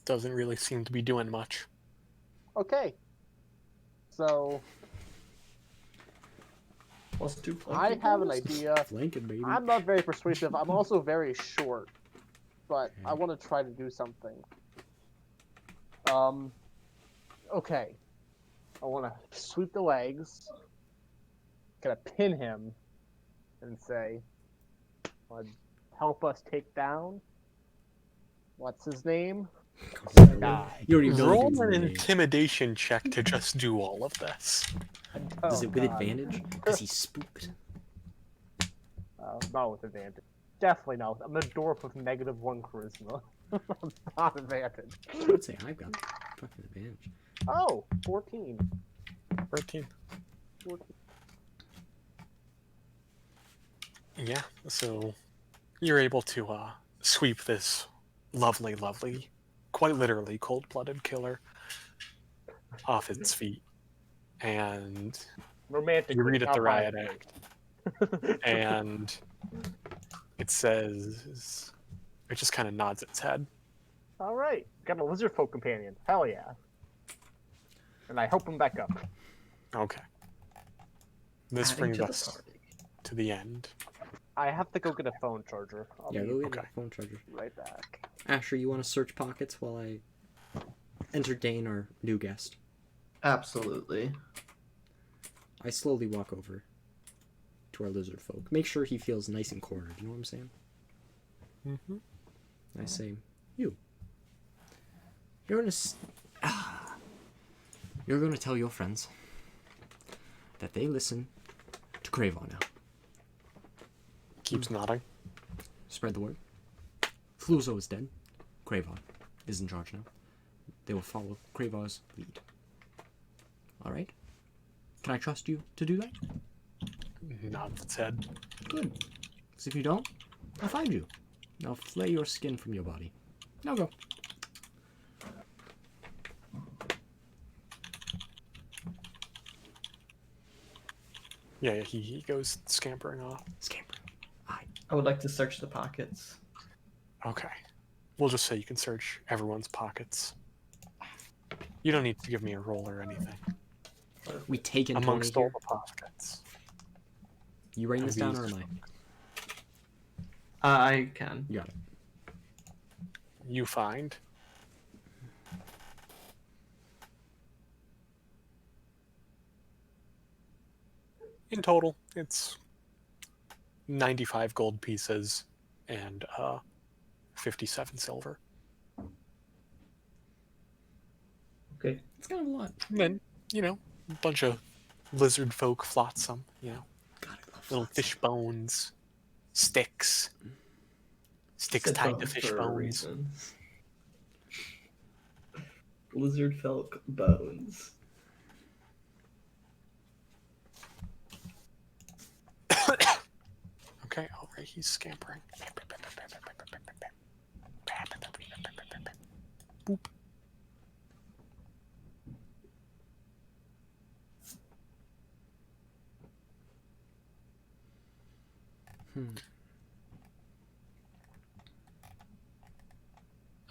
Speaker 4: Doesn't really seem to be doing much.
Speaker 5: Okay. So
Speaker 3: +2
Speaker 5: I have an idea.
Speaker 2: Flanking, baby.
Speaker 5: I'm not very persuasive. I'm also very short, but I want to try to do something. Okay. I want to sweep the legs. Gonna pin him and say, "Help us take down." What's his name? Guy.
Speaker 2: You don't even know the
Speaker 4: Roll
Speaker 2: dude's
Speaker 4: an
Speaker 2: name.
Speaker 4: intimidation check to just do all of this.
Speaker 2: Is
Speaker 5: Oh,
Speaker 2: it with
Speaker 5: God.
Speaker 2: advantage? Because he's spooked.
Speaker 5: Not with advantage. Definitely not. I'm a dwarf with -1 charisma. Not advantage.
Speaker 2: I would say I've got fucking advantage.
Speaker 5: Oh, 14.
Speaker 4: 13.
Speaker 5: 14.
Speaker 4: Yeah, so you're able to sweep this lovely, quite literally cold-blooded killer off its feet. And
Speaker 5: Romantic.
Speaker 4: you read at the riot act, and it says, it just kind of nods its head.
Speaker 5: All right, got a lizard folk companion. Hell yeah. And I help him back up.
Speaker 4: Okay. This
Speaker 3: Adding
Speaker 4: brings
Speaker 3: to the
Speaker 4: us
Speaker 3: party.
Speaker 4: to the end.
Speaker 5: I have to go get a phone charger. I'll
Speaker 2: Yeah,
Speaker 5: be
Speaker 2: go get
Speaker 4: okay.
Speaker 2: that phone charger.
Speaker 5: right back.
Speaker 2: Asher, you want to search pockets while I entertain our new guest?
Speaker 3: Absolutely.
Speaker 2: I slowly walk over to our lizard folk. Make sure he feels nice and cornered. You know what I'm saying?
Speaker 4: Mm-hmm.
Speaker 2: I say, you. You're gonna. You're gonna tell your friends that they listen to Cravar now.
Speaker 4: Keeps nodding.
Speaker 2: Spread the word. Fluzo is dead. Cravar is in charge now. They will follow Cravar's lead. Alright? Can I trust you to do that?
Speaker 4: Nods its head.
Speaker 2: Good. Because if you don't, I'll find you. And I'll flay your skin from your body. Now go.
Speaker 4: Yeah, he goes scampering off.
Speaker 2: Scamper.
Speaker 3: I would like to search the pockets.
Speaker 4: Okay. We'll just say you can search everyone's pockets. You don't need to give me a roll or anything.
Speaker 2: We take in 20
Speaker 4: Amongst all
Speaker 2: here.
Speaker 4: the pockets.
Speaker 2: You writing this down or
Speaker 4: These-
Speaker 2: am I?
Speaker 3: I can.
Speaker 2: You got it.
Speaker 4: You find in total it's 95 gold pieces and 57 silver.
Speaker 3: Okay.
Speaker 2: It's kind of a lot.
Speaker 4: And then, a bunch of lizard folk flotsam,
Speaker 2: God, I love
Speaker 4: little
Speaker 2: flotsam.
Speaker 4: fish bones, sticks
Speaker 3: Said
Speaker 4: tied to
Speaker 3: bones
Speaker 4: fish
Speaker 3: for a
Speaker 4: bones.
Speaker 3: reason. Lizard folk bones.
Speaker 4: Okay, alright, he's scampering. Boop.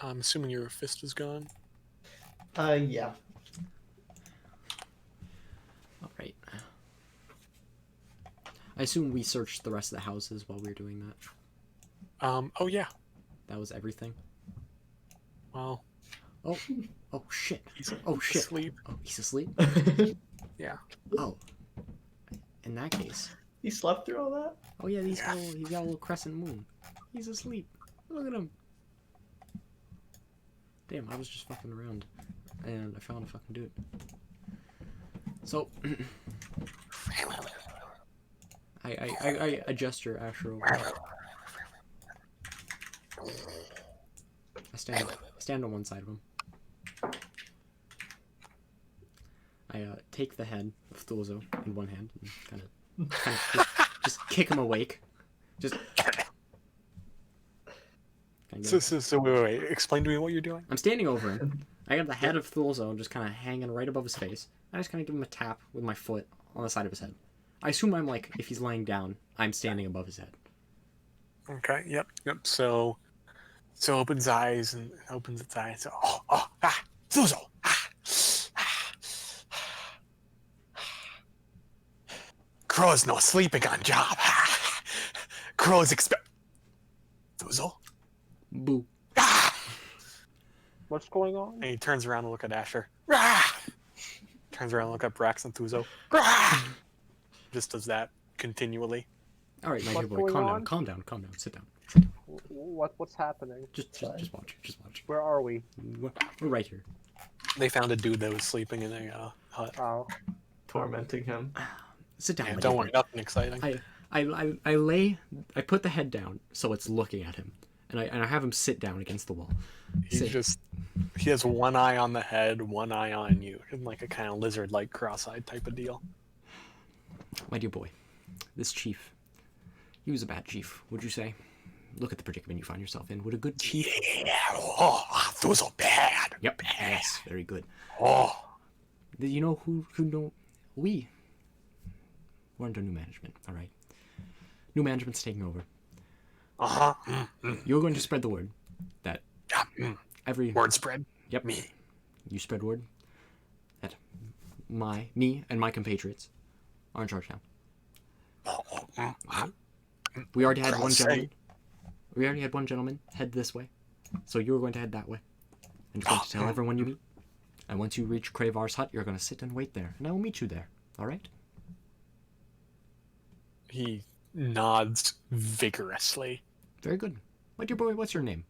Speaker 4: I'm assuming your fist is gone.
Speaker 3: Yeah.
Speaker 2: Alright. I assume we searched the rest of the houses while we were doing that.
Speaker 4: Oh yeah.
Speaker 2: That was everything.
Speaker 4: Well,
Speaker 2: Oh shit.
Speaker 4: he's
Speaker 2: Oh shit.
Speaker 4: asleep.
Speaker 2: Oh, he's asleep?
Speaker 4: Yeah.
Speaker 2: Oh. In that case.
Speaker 3: You slept through all that?
Speaker 2: Oh yeah, he's got a little crescent moon. He's asleep. Look at him. Damn, I was just fucking around. And I found a fucking dude. So I adjust your astro. I stand on one side of him. I take the head of Thulzo in one hand and kind of just kick him awake. Just.
Speaker 4: So wait. Explain to me what you're doing.
Speaker 2: I'm standing over him. I got the head of Thulzo just kind of hanging right above his face. I just kind of give him a tap with my foot on the side of his head. I assume I'm like, if he's laying down, I'm standing above his head.
Speaker 4: Okay. Yep. So opens its eyes. Thuzo. Crow's not sleeping on job. Crow's Thuzo.
Speaker 2: Boo.
Speaker 5: What's going on?
Speaker 4: And he turns around to look at Asher. Turns around to look at Brax and Thuzo. Just does that continually.
Speaker 2: All right, my dear
Speaker 5: What's
Speaker 2: boy,
Speaker 5: going
Speaker 2: calm
Speaker 5: on?
Speaker 2: down, sit down.
Speaker 5: What's happening?
Speaker 2: Just watch.
Speaker 5: Where are we?
Speaker 2: We're right here.
Speaker 4: They found a dude that was sleeping in a hut.
Speaker 5: Oh,
Speaker 3: Tormenting him.
Speaker 2: Sit down.
Speaker 4: Yeah,
Speaker 2: my
Speaker 4: don't
Speaker 2: dear
Speaker 4: worry,
Speaker 2: boy.
Speaker 4: nothing exciting.
Speaker 2: I put the head down so it's looking at him, and I have him sit down against the wall.
Speaker 4: He has one eye on the head, one eye on you, and like a kind of lizard-like cross-eyed type of deal.
Speaker 2: My dear boy, this chief, he was a bad chief, would you say? Look at the predicament you find yourself in. Would a good chief?
Speaker 4: Yeah, those are bad.
Speaker 2: Yep. Yes, very good.
Speaker 4: Oh,
Speaker 2: You know who know? We're under new management. All right. New management's taking over. You're going to spread the word that every
Speaker 4: word spread.
Speaker 2: Yep.
Speaker 4: Me.
Speaker 2: You spread word that me and my compatriots are in charge now. We already had one gentleman. We already had one gentleman head this way, so you're going to head that way, and you're going to tell everyone you meet. And once you reach Cravar's hut, you're going to sit and wait there, and I will meet you there. All right?
Speaker 4: He nods vigorously.
Speaker 2: Very good. What's your name?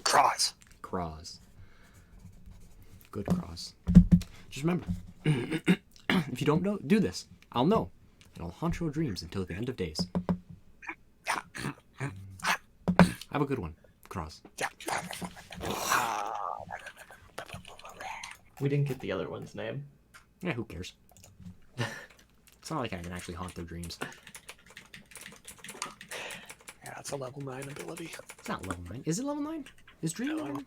Speaker 4: Cross.
Speaker 2: Cross. Good Cross. Just remember, if you don't know, do this. I'll know. And I'll haunt your dreams until the end of days. Have a good one, Cross.
Speaker 3: We didn't get the other one's name.
Speaker 2: Yeah, who cares? It's not like I can actually haunt their dreams.
Speaker 4: Yeah, it's a level 9 ability.
Speaker 2: It's not level 9. Is it level 9? Is Dream
Speaker 4: No,
Speaker 2: level 9?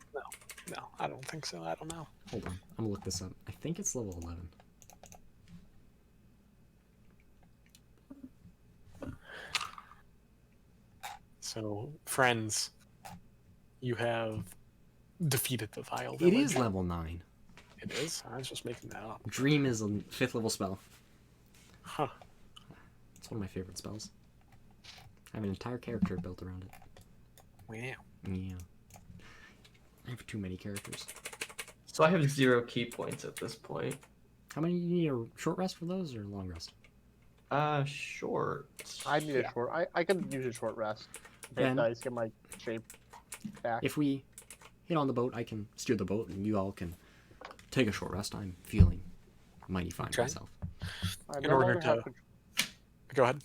Speaker 4: no, I don't think so. I don't know.
Speaker 2: Hold on. I'm gonna look this up. I think it's level 11.
Speaker 4: So, friends, you have defeated the Vile
Speaker 2: It
Speaker 4: Village.
Speaker 2: is level 9.
Speaker 4: It is? I was just making that up.
Speaker 2: Dream is a 5th level spell.
Speaker 4: Huh.
Speaker 2: It's one of my favorite spells. I have an entire character built around it.
Speaker 4: Wow.
Speaker 2: Yeah. I have too many characters.
Speaker 3: So I have 0 key points at this point.
Speaker 2: How many you need a short rest for those or long rest?
Speaker 3: Short.
Speaker 5: I need a short. I can use a short rest. Hit
Speaker 2: Then-
Speaker 5: dice, get my shape back.
Speaker 2: If we hit on the boat, I can steer the boat and you all can take a short rest. I'm feeling mighty fine
Speaker 4: Okay.
Speaker 2: myself.
Speaker 5: I
Speaker 4: in
Speaker 5: no
Speaker 4: order
Speaker 5: longer have
Speaker 4: to-
Speaker 5: control-
Speaker 4: Go ahead.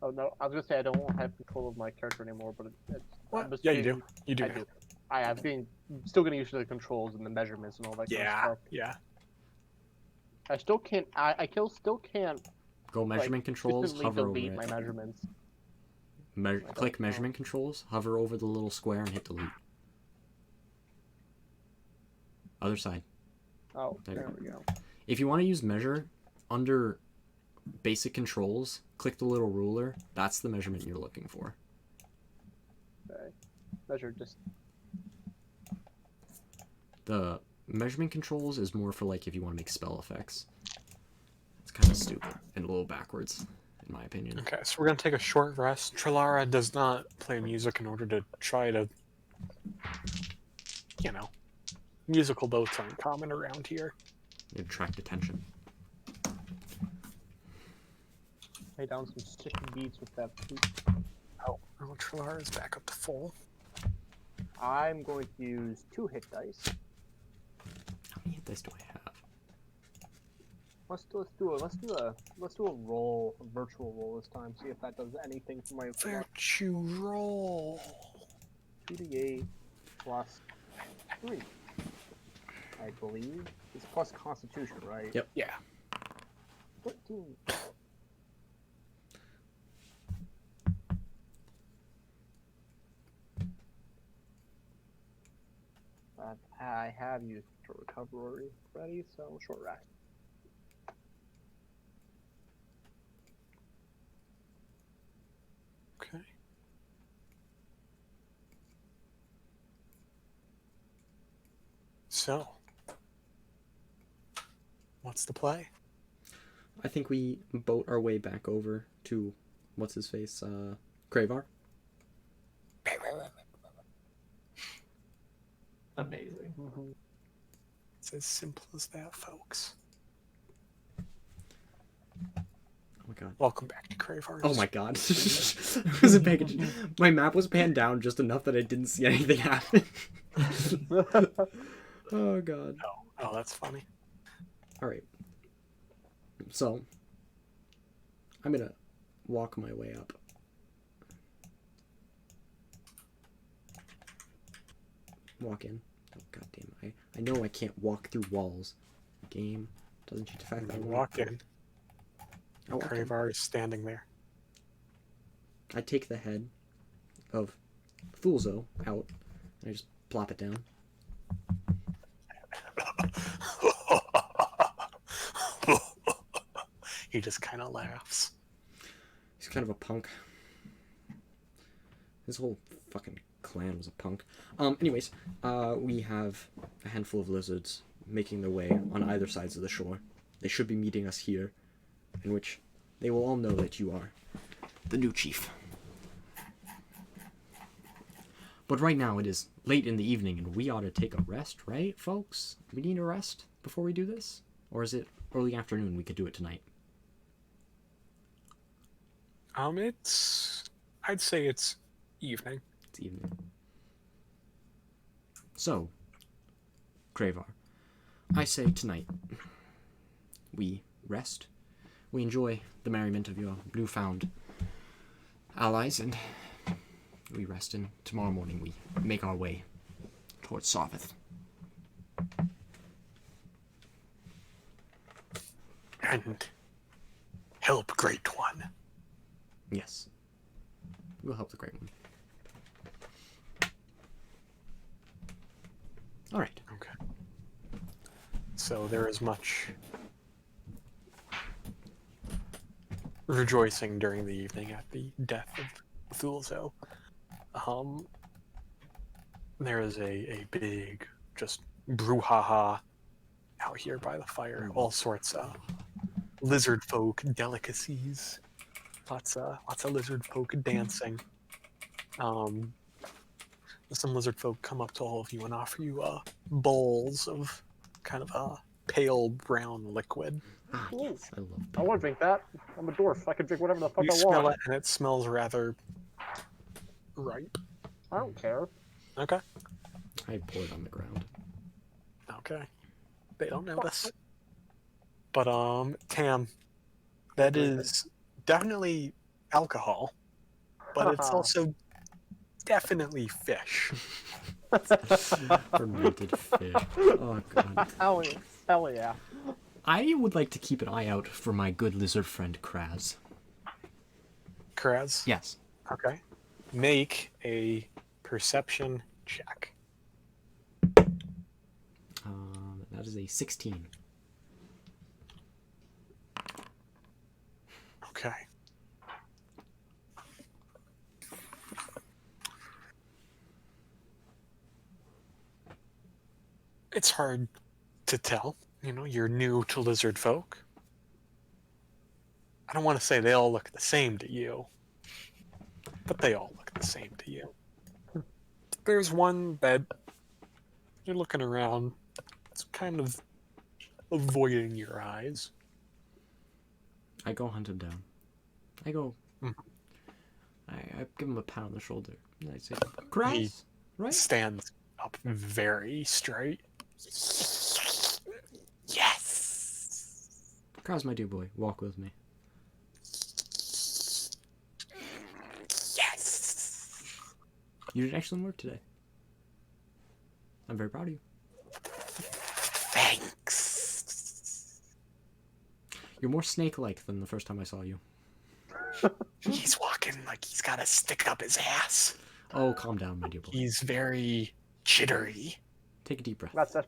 Speaker 5: Oh no, I was gonna say I don't have control of my character anymore, but it's
Speaker 4: What?
Speaker 5: I'm just
Speaker 4: Yeah, you
Speaker 5: being-
Speaker 4: do. You do.
Speaker 5: I do. I have been still getting used to the controls and the measurements and all that kind of
Speaker 4: Yeah,
Speaker 5: stuff.
Speaker 4: yeah.
Speaker 5: I still can't. Still can't.
Speaker 2: Go measurement controls,
Speaker 5: consistently
Speaker 2: hover over
Speaker 5: delete
Speaker 2: it.
Speaker 5: my measurements.
Speaker 2: Click
Speaker 5: know.
Speaker 2: measurement controls, hover over the little square and hit delete. Other side.
Speaker 5: Oh,
Speaker 2: There
Speaker 5: there
Speaker 2: you
Speaker 5: we go.
Speaker 2: If you want to use measure, under basic controls, click the little ruler. That's the measurement you're looking for.
Speaker 5: Okay. Measure just.
Speaker 2: The measurement controls is more for like if you want to make spell effects. It's kind of stupid and a little backwards, in my opinion.
Speaker 4: Okay, so we're gonna take a short rest. Trilara does not play music in order to try to, musical notes aren't common around here.
Speaker 2: You attract attention.
Speaker 5: Lay down some sticky beats with that.
Speaker 4: Oh, Trilara is back up to full.
Speaker 5: I'm going to use 2 hit dice.
Speaker 2: How many hit dice do I have?
Speaker 5: Let's do a roll, a virtual roll this time. See if that does anything for my
Speaker 4: Virtue roll.
Speaker 5: 2d8 plus 3. I believe it's plus Constitution, right?
Speaker 2: Yep.
Speaker 4: Yeah.
Speaker 5: 13. I have used for recovery ready, so short rest.
Speaker 4: Okay. So, what's the play?
Speaker 2: I think we boat our way back over to what's his face, Kravar.
Speaker 3: Amazing.
Speaker 4: It's as simple as that, folks.
Speaker 2: Oh my god.
Speaker 4: Welcome back to Cravars.
Speaker 2: Oh my god. I wasn't paying attention. My map was panned down just enough that I didn't see anything happen. Oh god.
Speaker 4: Oh, that's funny.
Speaker 2: Alright. So, I'm gonna walk my way up. Walk in. Oh god damn. I know I can't walk through walls. Game doesn't cheat the fact that I
Speaker 4: You
Speaker 2: want
Speaker 4: walk in.
Speaker 2: I walk in.
Speaker 4: Cravar is standing there.
Speaker 2: I take the head of Thulzo out and I just plop it down.
Speaker 4: He just kind of laughs.
Speaker 2: He's kind of a punk. His whole fucking clan was a punk. Anyways, we have a handful of lizards making their way on either sides of the shore. They should be meeting us here, in which they will all know that you are the new chief. But right now it is late in the evening and we ought to take a rest, right, folks? We need a rest before we do this? Or is it early afternoon we could do it tonight?
Speaker 4: I'd say it's evening.
Speaker 2: It's evening. So, Kravar, I say tonight we rest, we enjoy the merriment of your newfound allies, and we rest, and tomorrow morning we make our way towards Sarvith.
Speaker 4: And help Great One.
Speaker 2: Yes. We'll help the Great One. Alright.
Speaker 4: Okay. So there is much rejoicing during the evening at the death of Thulzo. There is a big just brouhaha out here by the fire. All sorts of lizard folk delicacies. Lots of lizard folk dancing. Some lizard folk come up to all of you and offer you bowls of kind of a pale brown liquid.
Speaker 2: Ah, yes, I love
Speaker 5: I
Speaker 2: that.
Speaker 5: want to drink that. I'm a dwarf. I can drink whatever the fuck
Speaker 4: You
Speaker 5: I
Speaker 4: smell
Speaker 5: want.
Speaker 4: it, and it smells rather ripe.
Speaker 5: I don't care.
Speaker 4: Okay.
Speaker 2: I pour it on the ground.
Speaker 4: Okay. They don't notice. But Tam, that is definitely alcohol, but it's also definitely fish.
Speaker 2: Fermented fish. Oh, God.
Speaker 5: Hell yeah. Hell yeah.
Speaker 2: I would like to keep an eye out for my good lizard friend Kraz.
Speaker 4: Kraz?
Speaker 2: Yes.
Speaker 4: Okay. Make a perception check.
Speaker 2: That is a 16.
Speaker 4: Okay. It's hard to tell. You know, you're new to lizard folk. I don't want to say they all look the same to you, but they all look the same to you. There's one that you're looking around. It's kind of avoiding your eyes.
Speaker 2: I go hunt him down. I go.
Speaker 4: Mhm.
Speaker 2: I give him a pat on the shoulder. And I say, Kraz, right?
Speaker 4: Stands up very straight. Yes.
Speaker 2: Kraz, my dear boy, walk with me.
Speaker 4: Yes.
Speaker 2: You did excellent work today. I'm very proud of you.
Speaker 4: Thanks.
Speaker 2: You're more snake-like than the first time I saw you.
Speaker 4: He's walking like he's got a stick up his ass.
Speaker 2: Oh, calm down, my dear boy.
Speaker 4: He's very jittery.
Speaker 2: Take a deep breath.
Speaker 5: That's part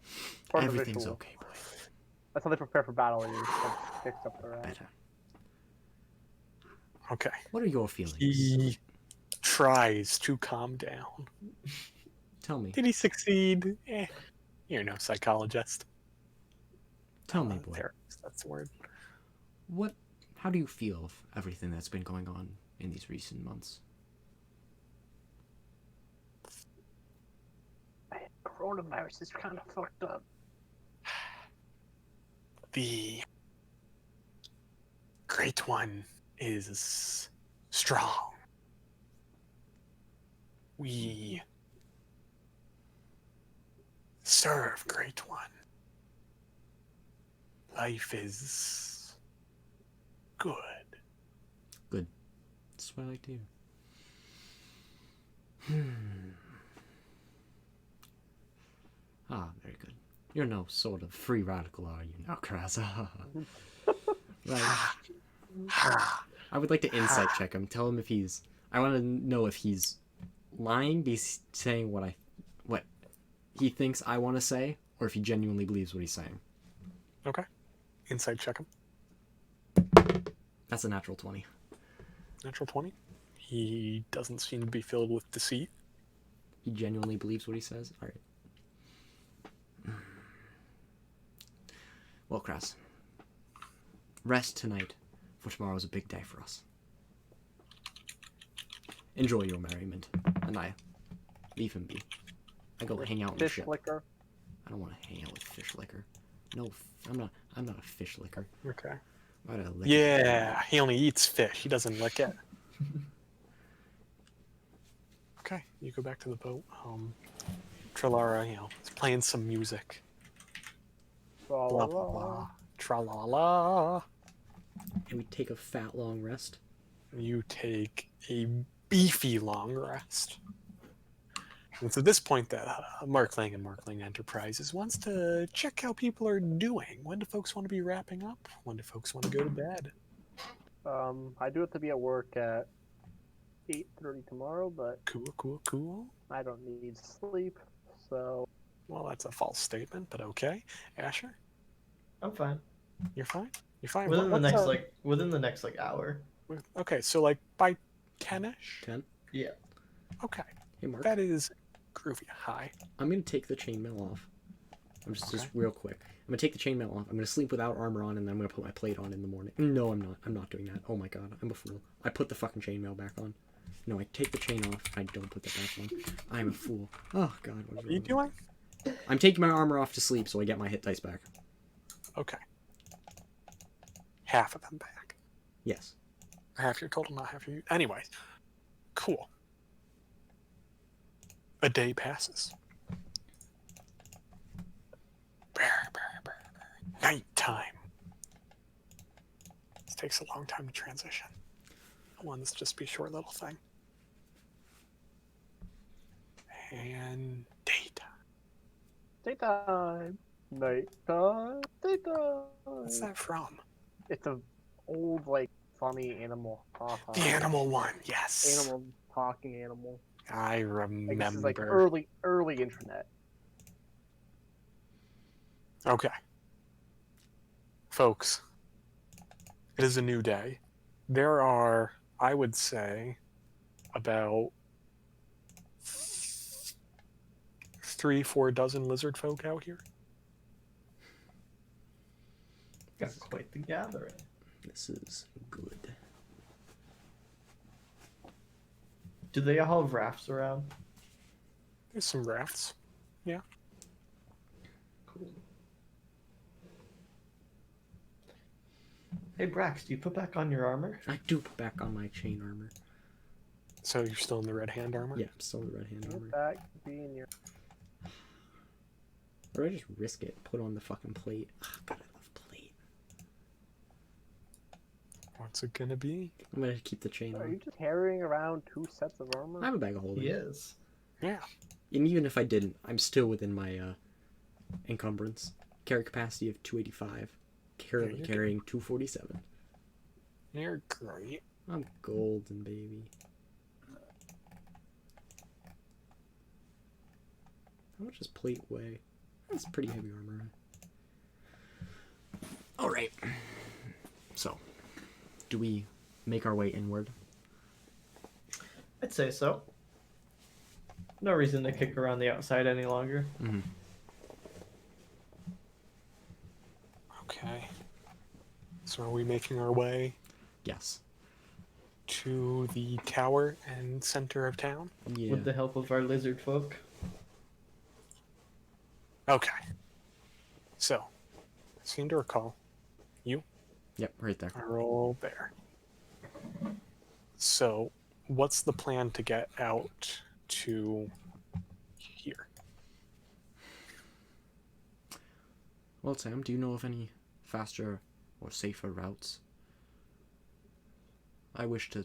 Speaker 5: of the
Speaker 2: Everything's
Speaker 5: ritual.
Speaker 2: okay, boy.
Speaker 5: That's how they prepare for battle. And you just like, fix up their ass.
Speaker 2: Better.
Speaker 4: Okay.
Speaker 2: What are your feelings?
Speaker 4: He tries to calm down.
Speaker 2: Tell me.
Speaker 4: Did he succeed? You're no psychologist.
Speaker 2: Tell me, boy.
Speaker 4: Therapist, that's the word.
Speaker 2: How do you feel of everything that's been going on in these recent months?
Speaker 5: Coronavirus is kind of fucked up.
Speaker 4: The Great One is strong. We serve Great One. Life is good.
Speaker 2: That's what I like to hear. Ah, very good. You're no sort of free radical, are you now, Kraz? Right. I would like to insight check him. Tell him if he's... I want to know if he's lying, be saying what he thinks I want to say, or if he genuinely believes what he's saying.
Speaker 4: Okay. Insight check him.
Speaker 2: That's a natural 20.
Speaker 4: Natural 20. He doesn't seem to be filled with deceit.
Speaker 2: He genuinely believes what he says? Alright. Well, Kraz. Rest tonight, for tomorrow's a big day for us. Enjoy your merriment, and I leave him be. I go hang out in the
Speaker 5: Fish
Speaker 2: ship.
Speaker 5: liquor.
Speaker 2: I don't want to hang out with fish liquor. No, I'm not a fish liquor.
Speaker 4: Okay.
Speaker 2: Why do I lick it?
Speaker 4: Yeah, he only eats fish. He doesn't lick it. Okay, you go back to the boat. Trilara, is playing some music.
Speaker 5: Blah,
Speaker 4: Blah
Speaker 5: blah,
Speaker 4: blah
Speaker 5: blah.
Speaker 4: blah. Tra-la-la.
Speaker 2: And we take a fat long rest.
Speaker 4: You take a beefy long rest. And it's at this point that Markling and Markling Enterprises wants to check how people are doing. When do folks want to be wrapping up? When do folks want to go to bed?
Speaker 5: I do have to be at work at 8:30 tomorrow, but
Speaker 4: Cool.
Speaker 5: I don't need sleep, so
Speaker 4: Well, that's a false statement, but okay. Asher,
Speaker 3: I'm fine.
Speaker 4: you're fine? You're fine?
Speaker 3: Within the
Speaker 5: what's
Speaker 3: next
Speaker 5: up?
Speaker 3: within the next hour.
Speaker 4: Okay, so like by 10-ish?
Speaker 2: 10.
Speaker 3: Yeah.
Speaker 4: Okay.
Speaker 2: Hey, Mark.
Speaker 4: That is groovy. Hi.
Speaker 2: I'm gonna take the chainmail off. I'm just
Speaker 4: Okay.
Speaker 2: real quick. I'm gonna take the chainmail off. I'm gonna sleep without armor on, and then I'm gonna put my plate on in the morning. No, I'm not. I'm not doing that. Oh my god, I'm a fool. I put the fucking chainmail back on. No, I take the chain off. I don't put that back on. I'm a fool. Oh god,
Speaker 4: What are you doing?
Speaker 2: I'm taking my armor off to sleep so I get my hit dice back.
Speaker 4: Okay. Half of them back.
Speaker 2: Yes.
Speaker 4: Half your total, not half your. Anyways, cool. A day passes. Nighttime. This takes a long time to transition. I want this to just be a short little thing. And daytime.
Speaker 5: daytime, nighttime, daytime.
Speaker 4: What's that from?
Speaker 5: It's a old, like, funny animal.
Speaker 4: The animal one, yes.
Speaker 5: Animal, talking animal.
Speaker 4: I
Speaker 5: Like, this is like
Speaker 4: remember.
Speaker 5: early internet.
Speaker 4: Okay. Folks, it is a new day. There are, I would say, about 3-4 dozen lizard folk out here.
Speaker 3: Got quite the gathering.
Speaker 2: This is good.
Speaker 3: Do they all have rafts around?
Speaker 4: There's some rafts.
Speaker 3: Cool. Hey Brax, do you put back on your armor?
Speaker 2: I do put back on my chain armor.
Speaker 4: So you're still in the red hand armor?
Speaker 2: Yeah, I'm still the red hand armor.
Speaker 5: Get back, be in your.
Speaker 2: Or do I just risk it? Put on the fucking plate. Oh, god, I love plate.
Speaker 4: What's it gonna be?
Speaker 2: I'm gonna keep the chain
Speaker 5: Are you
Speaker 2: on.
Speaker 5: just carrying around 2 sets of armor?
Speaker 2: I have a bag of holding.
Speaker 3: He is.
Speaker 4: Yeah.
Speaker 2: And even if I didn't, I'm still within my encumbrance. Carry capacity of 285. Currently
Speaker 4: you're
Speaker 2: carrying 247.
Speaker 4: You're great.
Speaker 2: I'm golden, baby. How much does plate weigh? That's pretty heavy armor. Alright. So, do we make our way inward?
Speaker 3: I'd say so. No reason to kick around the outside any longer.
Speaker 2: Mm-hmm.
Speaker 4: Okay. So are we making our way
Speaker 2: Yes.
Speaker 4: to the tower and center of town?
Speaker 2: Yeah.
Speaker 3: With the help of our lizard folk.
Speaker 4: Okay. So, I seem to recall
Speaker 2: Yep, right there.
Speaker 4: are all there. So, what's the plan to get out to here?
Speaker 2: Well, Sam, do you know of any faster or safer routes? I wish to.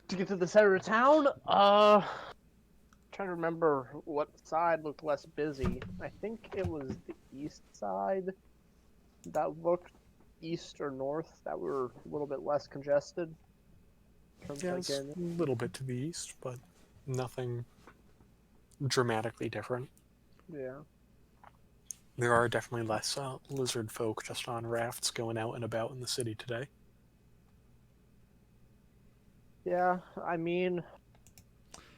Speaker 5: To get to the center of town? Trying to remember what side looked less busy. I think it was the east side that looked east or north that were a little bit less congested. In terms of,
Speaker 4: Yeah,
Speaker 5: like,
Speaker 4: it's
Speaker 5: getting-
Speaker 4: a little bit to the east, but nothing dramatically different.
Speaker 5: yeah.
Speaker 4: There are definitely less lizard folk just on rafts going out and about in the city today.
Speaker 5: Yeah, I mean,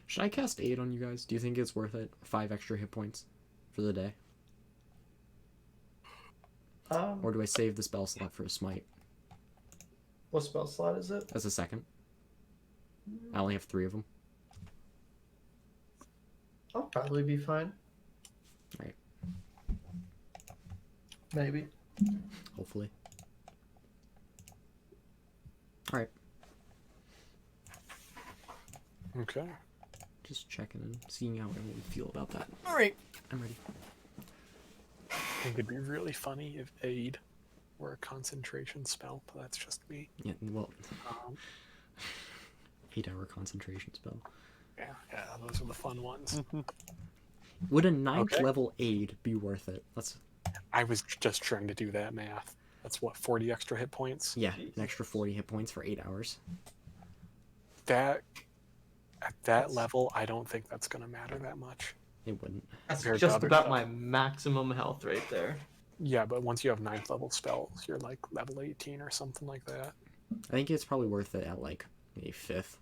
Speaker 2: Should I cast Aid on you guys? Do you think it's worth it? 5 extra hit points for the day? Or do I save the spell slot for a smite?
Speaker 3: What spell slot is it?
Speaker 2: As a second? I only have 3 of them.
Speaker 3: I'll probably be fine.
Speaker 2: Right.
Speaker 3: Maybe.
Speaker 2: Hopefully. Alright.
Speaker 4: Okay.
Speaker 2: Just checking and seeing how we feel about that.
Speaker 4: All right.
Speaker 2: I'm ready.
Speaker 4: I think it'd be really funny if aid were a concentration spell, but that's just me.
Speaker 2: Yeah, well,
Speaker 4: Um,
Speaker 2: 8-hour concentration spell.
Speaker 4: yeah, those are the fun ones.
Speaker 2: Would a 9th
Speaker 4: Okay.
Speaker 2: level aid be worth it?
Speaker 4: I was just trying to do that math. That's what, 40 extra hit points?
Speaker 2: Yeah, an extra 40 hit points for 8 hours.
Speaker 4: That at that level, I don't think that's gonna matter that much.
Speaker 2: It wouldn't.
Speaker 3: That's
Speaker 4: Compared to
Speaker 3: just
Speaker 4: other
Speaker 3: about
Speaker 4: stuff.
Speaker 3: my maximum health right there.
Speaker 4: Yeah, but once you have 9th level spells, you're like level 18 or something like that.
Speaker 2: I think it's probably worth it at like maybe 5th,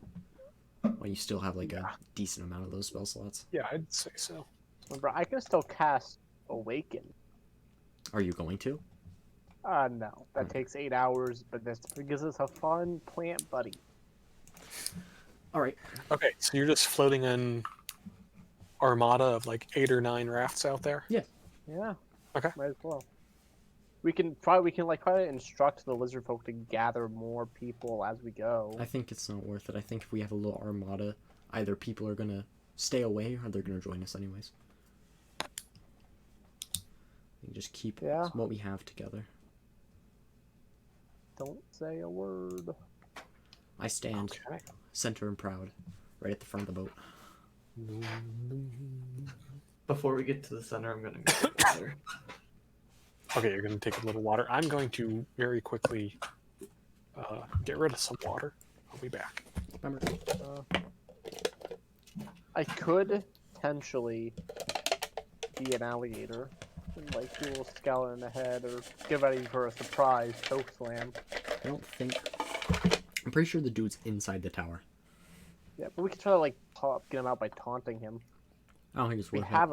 Speaker 2: when you still have like a decent amount of those spell slots.
Speaker 4: Yeah, I'd say so.
Speaker 5: Remember, I can still cast Awaken.
Speaker 2: Are you going to?
Speaker 5: No. That takes 8 hours, but that's because it's a fun plant buddy.
Speaker 2: All right.
Speaker 4: Okay, so you're just floating an armada of like 8 or 9 rafts out there?
Speaker 5: Yeah.
Speaker 4: Okay.
Speaker 5: Might as well. We can try to instruct the lizard folk to gather more people as we go.
Speaker 2: I think it's not worth it. I think if we have a little armada, either people are gonna stay away or they're gonna join us anyways. We just keep what we have together.
Speaker 5: Don't say a word.
Speaker 2: I stand
Speaker 4: Okay.
Speaker 2: center and proud, right at the front of the boat.
Speaker 3: Before we get to the center, I'm gonna go together.
Speaker 4: Okay, you're going to take a little water. I'm going to very quickly get rid of some water. I'll be back.
Speaker 2: Remember?
Speaker 5: I could potentially be an alligator and like do a little skeleton in the head or get ready for a surprise choke slam.
Speaker 2: I don't think. I'm pretty sure the dude's inside the tower.
Speaker 5: Yeah, but we could try to like get him out by taunting him.
Speaker 2: I don't think it's
Speaker 5: If we
Speaker 2: worth
Speaker 5: have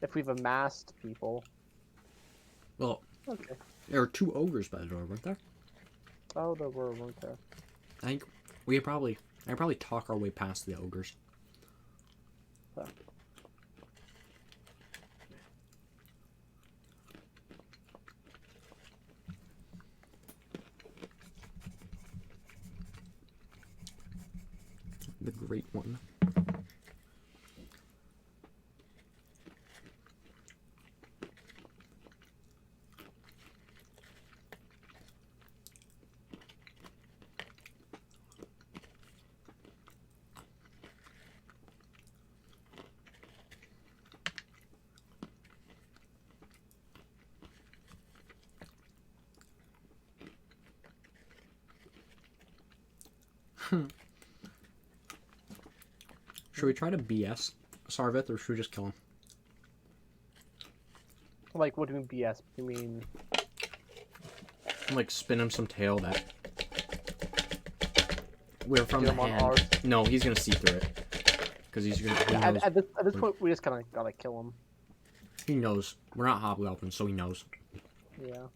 Speaker 5: if we've amassed people.
Speaker 2: it. Well,
Speaker 5: Okay.
Speaker 2: there were 2 ogres by the door, weren't there?
Speaker 5: Oh, there weren't there?
Speaker 2: I think I could probably talk our way past the ogres.
Speaker 5: Huh.
Speaker 2: The great one. Should we try to BS Sarvith, or should we just kill him?
Speaker 5: Like, what do you mean BS? You mean
Speaker 2: Like, spin him some tale that we're from
Speaker 5: Get
Speaker 2: the
Speaker 5: him on
Speaker 2: hand.
Speaker 5: ours?
Speaker 2: No, he's gonna see through it. Because he's gonna. He knows.
Speaker 5: at this point we just kind of gotta kill him.
Speaker 2: He knows. We're not hobgoblins, so he knows.
Speaker 5: Yeah.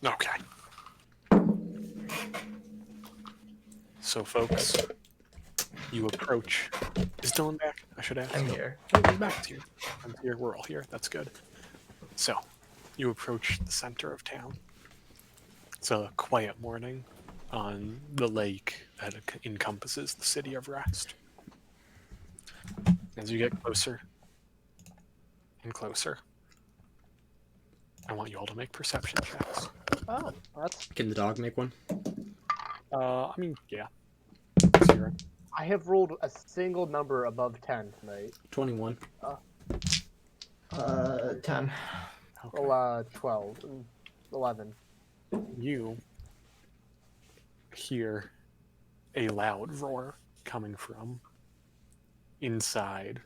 Speaker 4: Okay. So, folks, you approach. Is Dylan back? I should ask.
Speaker 3: I'm here.
Speaker 4: Oh, he's back. Here. I'm here. We're all here. That's good. So, you approach the center of town. It's a quiet morning on the lake that encompasses the city of Rest. As you get closer and closer, I want you all to make perception checks.
Speaker 5: Oh, that's.
Speaker 2: Can the dog make one?
Speaker 4: I mean, yeah. 0.
Speaker 5: I have rolled a single number above 10 tonight.
Speaker 2: 21.
Speaker 3: 10.
Speaker 4: Okay.
Speaker 5: Well, 12, 11.
Speaker 4: You hear a loud roar coming from inside.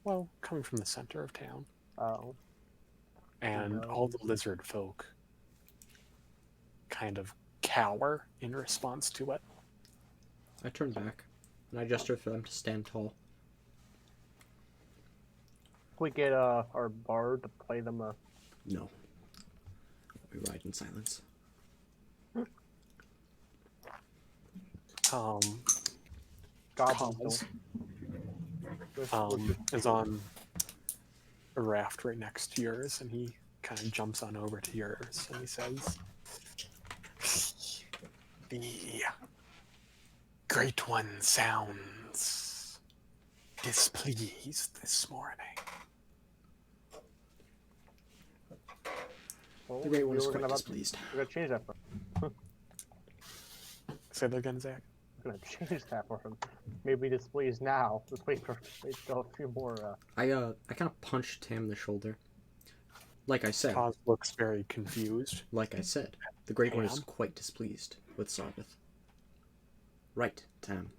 Speaker 4: Well, coming from the center of town.
Speaker 5: Oh.
Speaker 4: And
Speaker 5: No.
Speaker 4: all the lizard folk kind of cower in response to it.
Speaker 2: I turn back, and I gesture for them to stand tall.
Speaker 5: Can we get our bard to play them a...
Speaker 2: No. We ride in silence.
Speaker 5: goblins?
Speaker 4: Cause is on a raft right next to yours, and he kind of jumps on over to yours, and he says, "The Great One sounds displeased this morning."
Speaker 5: Well,
Speaker 2: The Great One
Speaker 5: we
Speaker 2: is
Speaker 5: were
Speaker 2: quite
Speaker 5: gonna
Speaker 2: displeased.
Speaker 5: We're gonna change that for him.
Speaker 4: Say that again, Zach.
Speaker 5: We're gonna change that for him. Maybe displeased now. Let's wait till a few more.
Speaker 2: I kind of punched Tam in the shoulder. Like I said,
Speaker 4: Kaz looks very confused.
Speaker 2: the Great One is
Speaker 4: Tam?
Speaker 2: quite displeased with Sabbath. Right, Tam.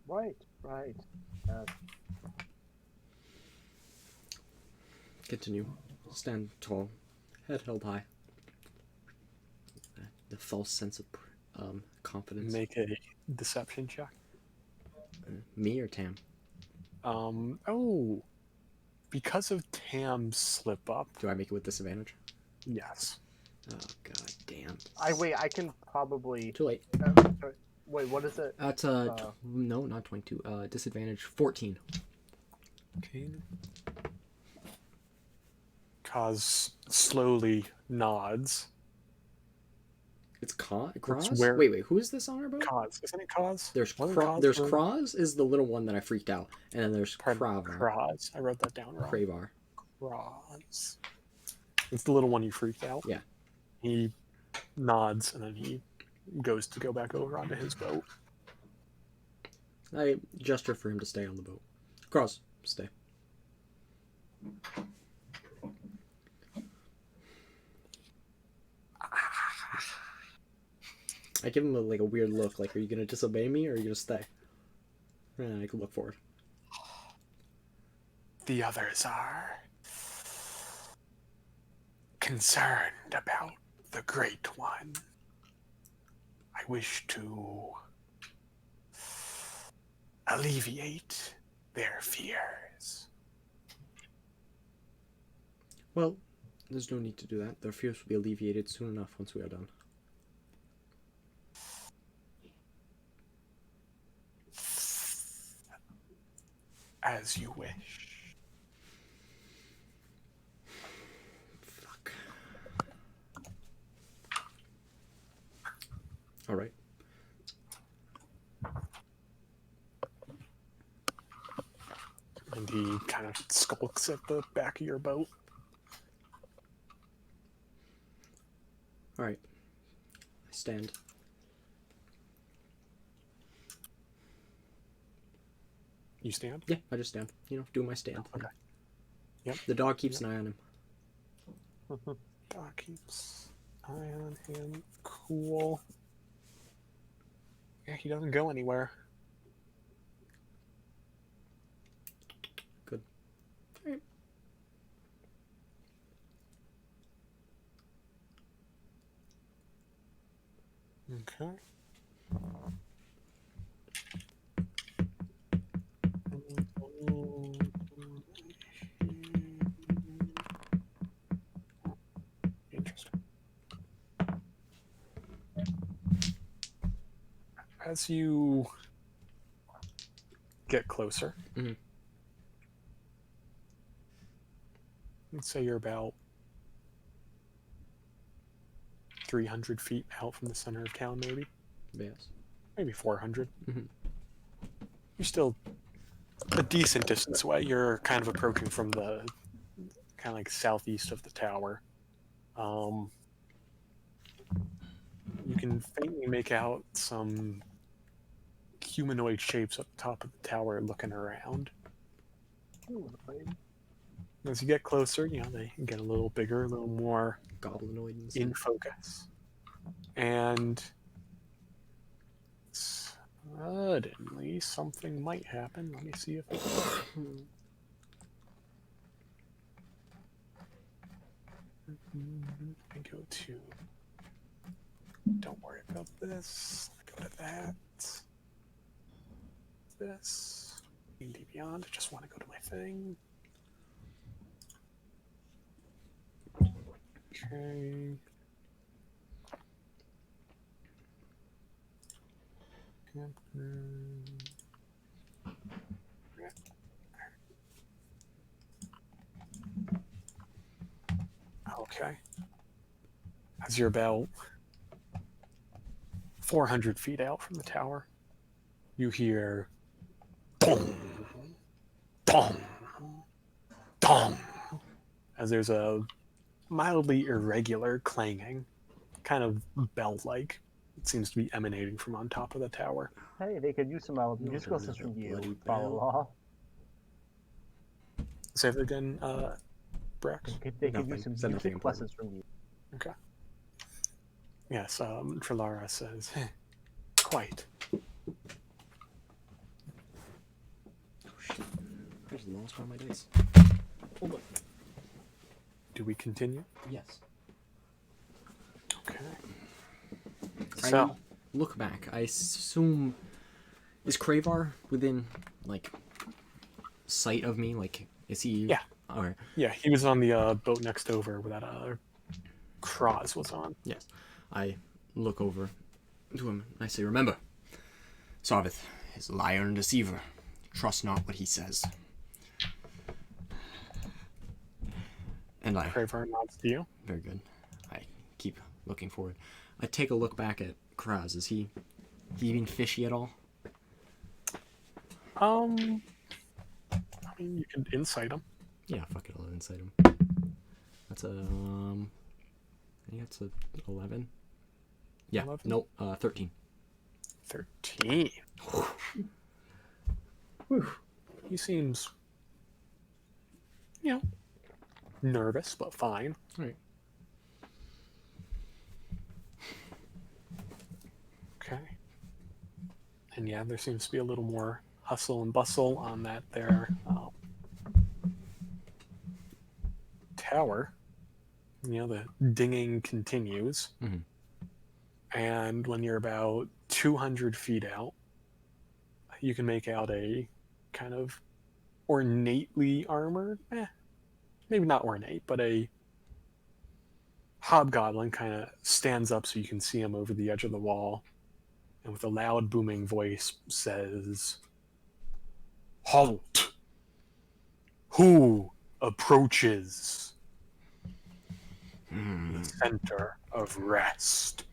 Speaker 5: Right.
Speaker 2: Continue. Stand tall. Head held high. The false sense of confidence.
Speaker 4: Make a deception check.
Speaker 2: Me or Tam?
Speaker 4: Oh, because of Tam's slip up,
Speaker 2: Do I make it with disadvantage?
Speaker 4: yes.
Speaker 2: Oh god damn.
Speaker 5: I can probably.
Speaker 2: Too late.
Speaker 5: Sorry. Wait, what is it?
Speaker 2: That's no, not 22. Disadvantage 14.
Speaker 4: Okay. Kaz slowly nods.
Speaker 2: It's Kraz?
Speaker 4: where-
Speaker 2: Wait, who is this on our boat?
Speaker 4: Kaz, isn't it Kaz?
Speaker 2: There's
Speaker 4: Wasn't Kaz
Speaker 2: there's
Speaker 4: from-
Speaker 2: Kraz is the little one that I freaked out, and then there's
Speaker 4: Pardon,
Speaker 2: Kravar.
Speaker 4: Kraz. I wrote that down wrong.
Speaker 2: Kravar.
Speaker 4: Kraz. It's the little one you freaked out.
Speaker 2: Yeah.
Speaker 4: He nods and then he goes to go back over onto his boat.
Speaker 2: I gesture for him to stay on the boat. Kraz, stay. I give him a weird look, like, are you gonna disobey me or are you gonna stay? And I can look forward.
Speaker 4: The others are concerned about the Great One. I wish to alleviate their fears.
Speaker 2: Well, there's no need to do that. Their fears will be alleviated soon enough once we are done.
Speaker 4: As you wish.
Speaker 2: Fuck. Alright.
Speaker 4: And he kind of skulks at the back of your boat.
Speaker 2: Alright. I stand.
Speaker 4: You stand?
Speaker 2: Yeah, I just stand. Do my stand.
Speaker 4: Okay. Yep.
Speaker 2: The dog keeps an eye on him.
Speaker 4: Doc keeps eye on him. Cool. Yeah, he doesn't go anywhere.
Speaker 2: Good. Alright.
Speaker 4: Okay. Interesting. As you get closer,
Speaker 2: Mhm.
Speaker 4: let's say you're about 300 feet out from the center of town,
Speaker 2: Yes.
Speaker 4: maybe 400.
Speaker 2: Mhm.
Speaker 4: You're still a decent distance away. You're kind of approaching from the kind of like southeast of the tower. You can faintly make out some humanoid shapes at the top of the tower looking around. As you get closer, they get a little bigger, a little more
Speaker 2: Goblinoid and
Speaker 4: in
Speaker 2: stuff.
Speaker 4: focus. And suddenly something might happen. Let me see if I go to. Don't worry about this. Go to that. This. D&D Beyond. I just want to go to my thing. Okay. Okay. As you're about 400 feet out from the tower, you hear dong, dong, dong, as there's a mildly irregular clanging, kind of bell-like. It seems to be emanating from on top of the tower.
Speaker 6: Hey, they could use some musical
Speaker 2: another
Speaker 6: assistance from
Speaker 2: bloody
Speaker 6: you. Follow
Speaker 2: bell.
Speaker 6: law.
Speaker 4: Say that again, Brax.
Speaker 6: They could
Speaker 2: Nothing.
Speaker 6: use some
Speaker 2: Said nothing
Speaker 6: music
Speaker 2: important.
Speaker 6: lessons from you.
Speaker 4: Okay. Yes, Trilara says, quite.
Speaker 2: Oh shit. I just lost one of my dice. Hold on.
Speaker 4: Do we continue?
Speaker 2: Yes.
Speaker 4: Okay.
Speaker 2: I
Speaker 4: So,
Speaker 2: look back. I assume is Kravar within like sight of me? Like, is he?
Speaker 4: Yeah.
Speaker 2: Alright.
Speaker 4: yeah, he was on the boat next over where that Kraz was on.
Speaker 2: Yes. I look over to him and I say, "Remember, Sarvith is a liar and deceiver. Trust not what he says." And I
Speaker 4: Kravar nods to you.
Speaker 2: very good. I keep looking forward. I take a look back at Kraz. Is he being fishy at all?
Speaker 4: I mean, you can insight him.
Speaker 2: Yeah, fuck it, I'll insight him. That's a I think that's a 11. Yeah,
Speaker 4: 11?
Speaker 2: nope, 13.
Speaker 4: 13. He seems, nervous, but fine.
Speaker 2: Alright.
Speaker 4: Okay. And yeah, there seems to be a little more hustle and bustle on that there tower. The dinging continues.
Speaker 2: Mhm.
Speaker 4: And when you're about 200 feet out, you can make out a kind of ornately armored, maybe not ornate, but a hobgoblin kind of stands up so you can see him over the edge of the wall, and with a loud booming voice says, "Halt! Who approaches the center of rest?"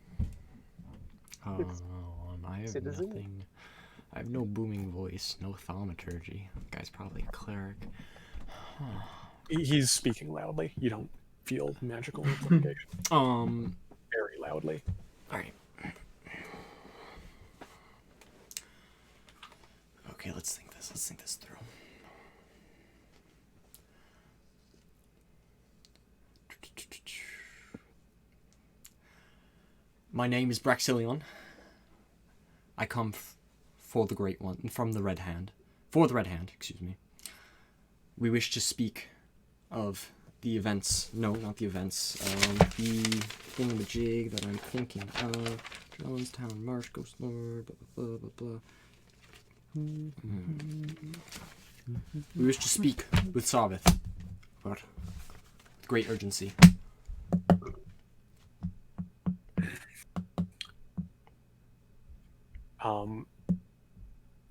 Speaker 2: I have
Speaker 5: Citizen?
Speaker 2: nothing. I have no booming voice, no thaumaturgy. Guy's probably a cleric.
Speaker 4: He's speaking loudly. You don't feel magical implication. Very loudly.
Speaker 2: Alright. Okay, let's think this through. My name is Braxilion. I come for the Great One, from the Red Hand. For the Red Hand, excuse me. We wish to speak of the events. No, not the events. The thingamajig that I'm thinking of. Jonestown, Marsh, Ghost Lord, blah, blah, blah, blah, blah. We wish to speak with Sarvith. But with great urgency.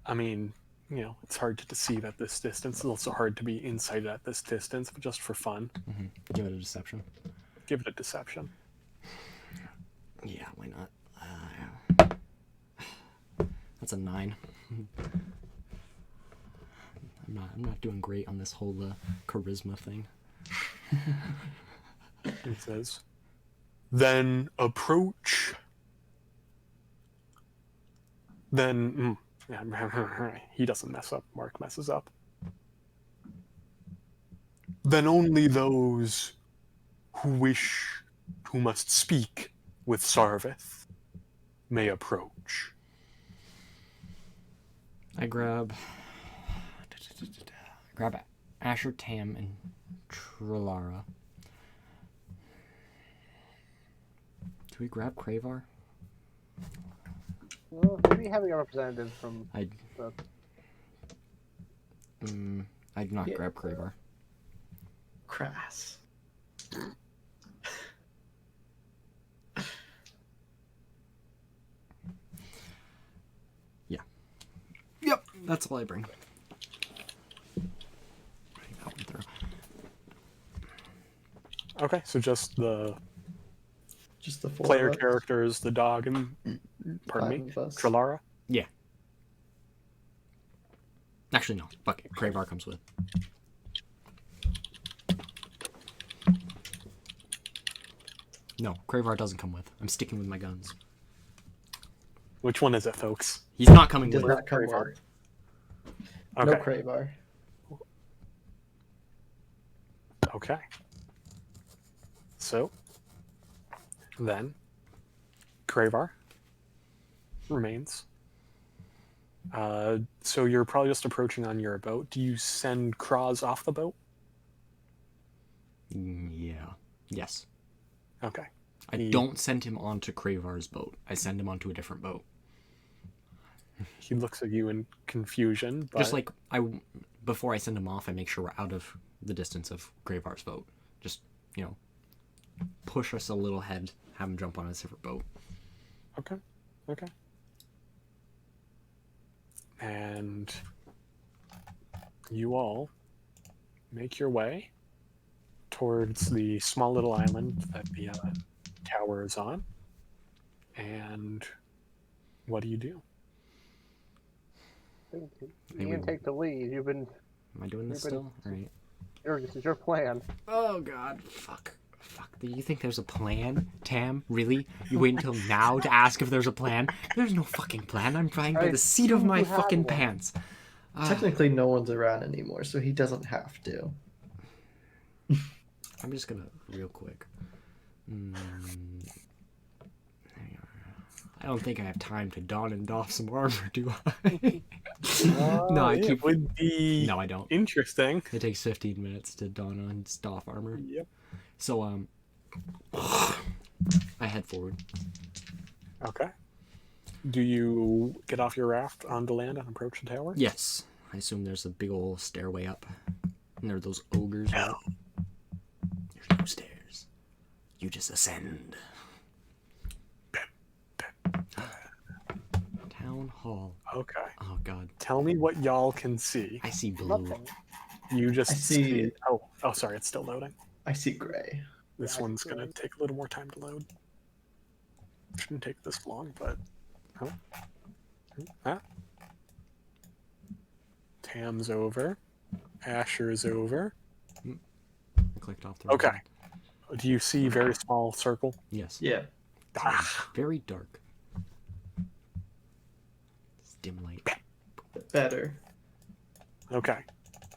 Speaker 4: I mean, it's hard to deceive at this distance. It's also hard to be insighted at this distance, but just for fun,
Speaker 2: Give it a deception.
Speaker 4: give it a deception.
Speaker 2: Yeah, why not? That's a 9. I'm not doing great on this whole charisma thing.
Speaker 4: It says, "Then approach." Then he doesn't mess up. Mark messes up. then only those who must speak with Sarvith may approach.
Speaker 2: I grab Asher, Tam, and Trilara. Do we grab Kravar?
Speaker 5: Well, maybe having a representative from
Speaker 2: I
Speaker 5: the
Speaker 2: I do not
Speaker 3: Yeah.
Speaker 2: grab Kravar.
Speaker 3: Crass.
Speaker 2: Yep, that's all I bring. Bring that one through.
Speaker 4: Okay, so just the
Speaker 3: Just the four
Speaker 4: player
Speaker 3: of us.
Speaker 4: characters, the dog, and pardon me,
Speaker 3: Five of us.
Speaker 4: Trilara.
Speaker 2: Actually, no. Fuck it. Kravar comes with. No, Kravar doesn't come with. I'm sticking with my guns.
Speaker 4: Which one is it, folks?
Speaker 2: He's not coming
Speaker 3: Does
Speaker 2: with.
Speaker 3: not come
Speaker 4: Kravar.
Speaker 3: with.
Speaker 4: Okay.
Speaker 3: No Kravar.
Speaker 4: Okay. So, then, Kravar remains. So you're probably just approaching on your boat. Do you send Kraz off the boat?
Speaker 2: Yeah. Yes.
Speaker 4: Okay.
Speaker 2: I
Speaker 4: He-
Speaker 2: don't send him onto Kravar's boat. I send him onto a different boat.
Speaker 4: He looks at you in confusion. But...
Speaker 2: Just like before I send him off, I make sure we're out of the distance of Kravar's boat. Just, push us a little ahead, have him jump on a separate boat.
Speaker 4: Okay. Okay. And you all make your way towards the small little island that the tower is on. And what do you do?
Speaker 5: You
Speaker 2: Maybe
Speaker 5: can take the lead. You've been.
Speaker 2: Am I doing this
Speaker 5: Everybody-
Speaker 2: still? All right.
Speaker 5: This is your plan.
Speaker 2: Oh God! Fuck! Do you think there's a plan, Tam? Really? You wait until now to ask if there's a plan? There's no fucking plan. I'm flying by
Speaker 5: I
Speaker 2: the seat of
Speaker 5: assumed
Speaker 2: my
Speaker 5: you had
Speaker 2: fucking
Speaker 5: one.
Speaker 2: pants.
Speaker 3: Technically, no one's around anymore, so he doesn't have to.
Speaker 2: I'm just gonna real quick. I don't think I have time to don and doff some armor, do I? No, I
Speaker 4: It
Speaker 2: keep.
Speaker 4: would be
Speaker 2: No, I don't.
Speaker 4: interesting.
Speaker 2: It takes 15 minutes to don and doff armor.
Speaker 4: Yep.
Speaker 2: So I head forward.
Speaker 4: Okay. Do you get off your raft onto land and approach the tower?
Speaker 2: Yes, I assume there's a big old stairway up, and there are those ogres.
Speaker 4: No.
Speaker 2: There's no stairs. You just ascend. Town hall.
Speaker 4: Okay.
Speaker 2: Oh God,
Speaker 4: Tell me what y'all can see.
Speaker 2: I see blue.
Speaker 5: Nothing.
Speaker 4: You just
Speaker 3: I see-
Speaker 4: Oh, sorry, it's still loading.
Speaker 3: I see gray.
Speaker 4: This
Speaker 5: Yeah, I
Speaker 4: one's
Speaker 5: see
Speaker 4: gonna
Speaker 5: it.
Speaker 4: take a little more time to load. Shouldn't take this long, but Tam's over. Asher's over.
Speaker 2: I clicked off the.
Speaker 4: Okay.
Speaker 2: result.
Speaker 4: Do you see very small circle?
Speaker 2: Yes.
Speaker 3: Yeah.
Speaker 4: Ah,
Speaker 2: Very dark. It's dim light.
Speaker 3: Better.
Speaker 4: okay.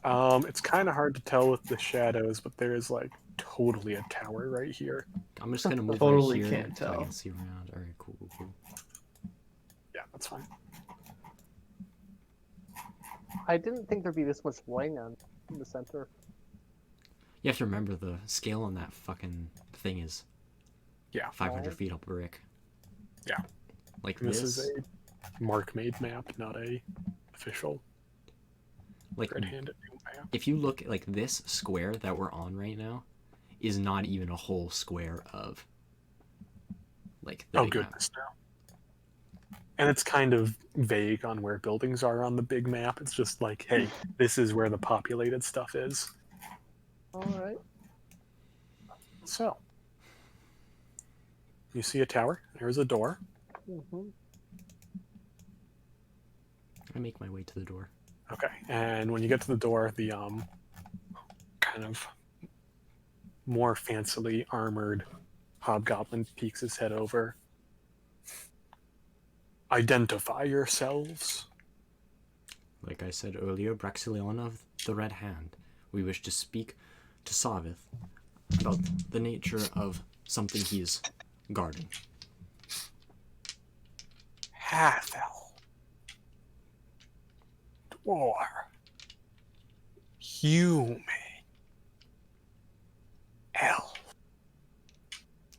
Speaker 4: It's kind of hard to tell with the shadows, but there is like totally a tower right here.
Speaker 2: I'm just gonna move
Speaker 3: Totally
Speaker 2: right here
Speaker 3: can't
Speaker 2: so I
Speaker 3: tell.
Speaker 2: can see around. All right, cool.
Speaker 4: Yeah, that's fine.
Speaker 5: I didn't think there'd be this much land in the center.
Speaker 2: You have to remember the scale on that fucking thing is
Speaker 4: Yeah.
Speaker 2: 500 feet up a brick.
Speaker 4: Yeah.
Speaker 2: Like
Speaker 4: This
Speaker 2: this.
Speaker 4: is a mark-made map, not a official
Speaker 2: Like
Speaker 4: red-handed map.
Speaker 2: if you look like this square that we're on right now is not even a whole square of like the
Speaker 4: Oh
Speaker 2: big map.
Speaker 4: goodness, no. And it's kind of vague on where buildings are on the big map. It's just like, hey, this is where the populated stuff is.
Speaker 5: All right.
Speaker 4: So, you see a tower. There's a door.
Speaker 5: Mm-hmm.
Speaker 2: I make my way to the door.
Speaker 4: Okay, and when you get to the door, the kind of more fancily armored hobgoblin peeks his head over. Identify yourselves.
Speaker 2: Like I said earlier, Braxilion of the Red Hand. We wish to speak to Savith about the nature of something he's guarding.
Speaker 4: Half-elf. Dwarf. Human. Elf.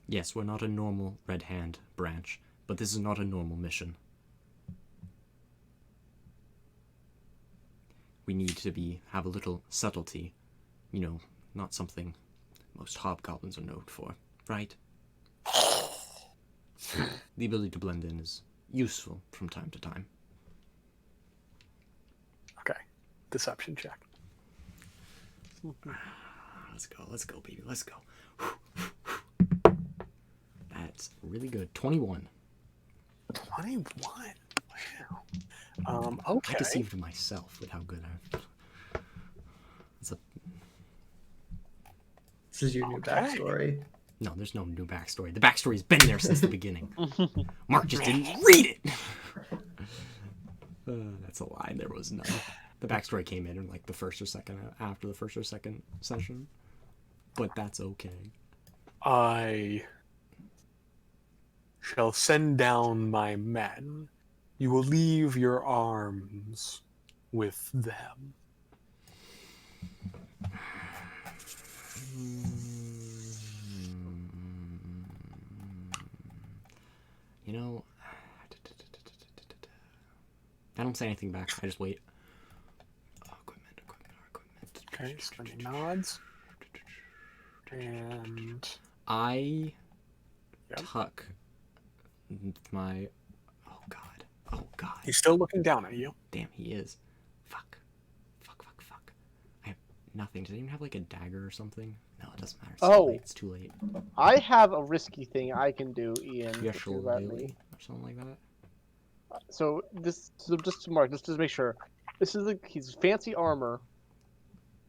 Speaker 2: Yes, we're not a normal Red Hand branch, but this is not a normal mission. We need to have a little subtlety, you know, not something most hobgoblins are known for, right? The ability to blend in is useful from time to time.
Speaker 4: Okay. Deception check.
Speaker 2: Let's go, baby, let's go. That's really good. 21.
Speaker 4: 21. Wow. Okay.
Speaker 2: I deceived myself with how good I've...
Speaker 3: This is your new
Speaker 4: Okay.
Speaker 3: backstory.
Speaker 2: No, there's no new backstory. The backstory's been there since the beginning. Mark just didn't read it! That's a lie. There was none. The backstory came in like the first or second, after the first or second session. But that's okay.
Speaker 4: I shall send down my men. You will leave your arms with them.
Speaker 2: You know, I don't say anything back. I just wait. Equipment.
Speaker 4: Okay, so he nods. And
Speaker 2: I
Speaker 4: Yep.
Speaker 2: tuck my... Oh God.
Speaker 4: he's still looking down at you.
Speaker 2: Damn, he is. Fuck. I have nothing. Does he even have like a dagger or something? No, it doesn't matter. It's too late.
Speaker 5: I have a risky thing I can do, Ian.
Speaker 2: Yeah,
Speaker 5: if you
Speaker 2: sure,
Speaker 5: let
Speaker 2: really.
Speaker 5: me.
Speaker 2: Or something like that.
Speaker 5: So just to mark, just to make sure, this is he's fancy armor,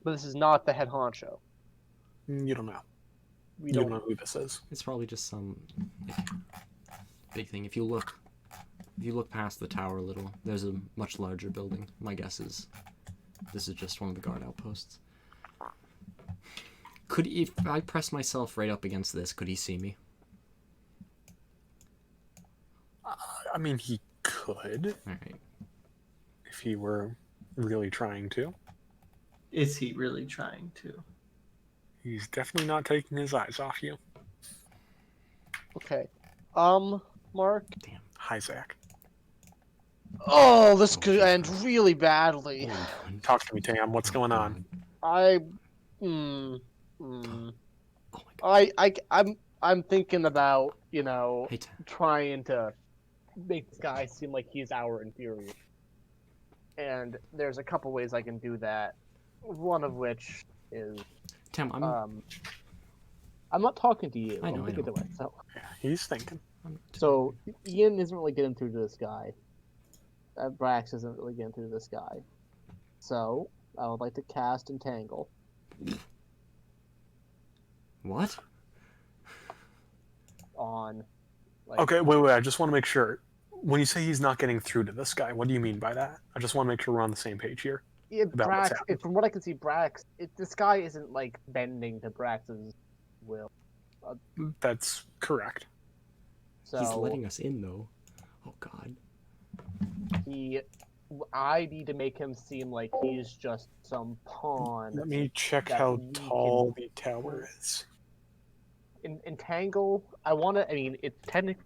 Speaker 5: but this is not the head honcho.
Speaker 4: You don't know.
Speaker 5: We
Speaker 4: You don't know who this is.
Speaker 2: It's probably just some big thing. If you look past the tower a little, there's a much larger building. My guess is this is just one of the guard outposts. If I press myself right up against this, could he see me?
Speaker 4: I mean, he could
Speaker 2: Alright.
Speaker 4: if he were really trying to.
Speaker 3: Is he really trying to?
Speaker 4: He's definitely not taking his eyes off you.
Speaker 5: Okay. Mark.
Speaker 4: Hi, Zach.
Speaker 5: Oh, this could end really badly.
Speaker 4: Talk to me, Tam. What's going on?
Speaker 2: Oh my god.
Speaker 5: I'm thinking about, you know,
Speaker 2: Hey, Tam.
Speaker 5: trying to make this guy seem like he's our inferior. And there's a couple ways I can do that. One of which is
Speaker 2: Tam,
Speaker 5: I'm not talking to you.
Speaker 2: I know,
Speaker 5: I'm
Speaker 2: I
Speaker 5: thinking
Speaker 2: know.
Speaker 5: to myself.
Speaker 4: Yeah, he's thinking.
Speaker 5: So Ian isn't really getting through to this guy. Brax isn't really getting through to this guy. So I would like to cast Entangle.
Speaker 2: What?
Speaker 5: On. Like,
Speaker 4: Okay, wait. I just want to make sure. When you say he's not getting through to this guy, what do you mean by that? I just want to make sure we're on the same page here.
Speaker 5: Yeah,
Speaker 4: about what's
Speaker 5: Brax.
Speaker 4: happening.
Speaker 5: From what I can see, Brax. This guy isn't like bending to Brax's will.
Speaker 4: That's correct.
Speaker 5: So
Speaker 2: He's letting us in, though. Oh god.
Speaker 5: I need to make him seem like he's just some pawn.
Speaker 4: Let me check
Speaker 5: that
Speaker 4: how
Speaker 5: we
Speaker 4: tall the tower is.
Speaker 5: Entangle. I want to. I mean, it's technically.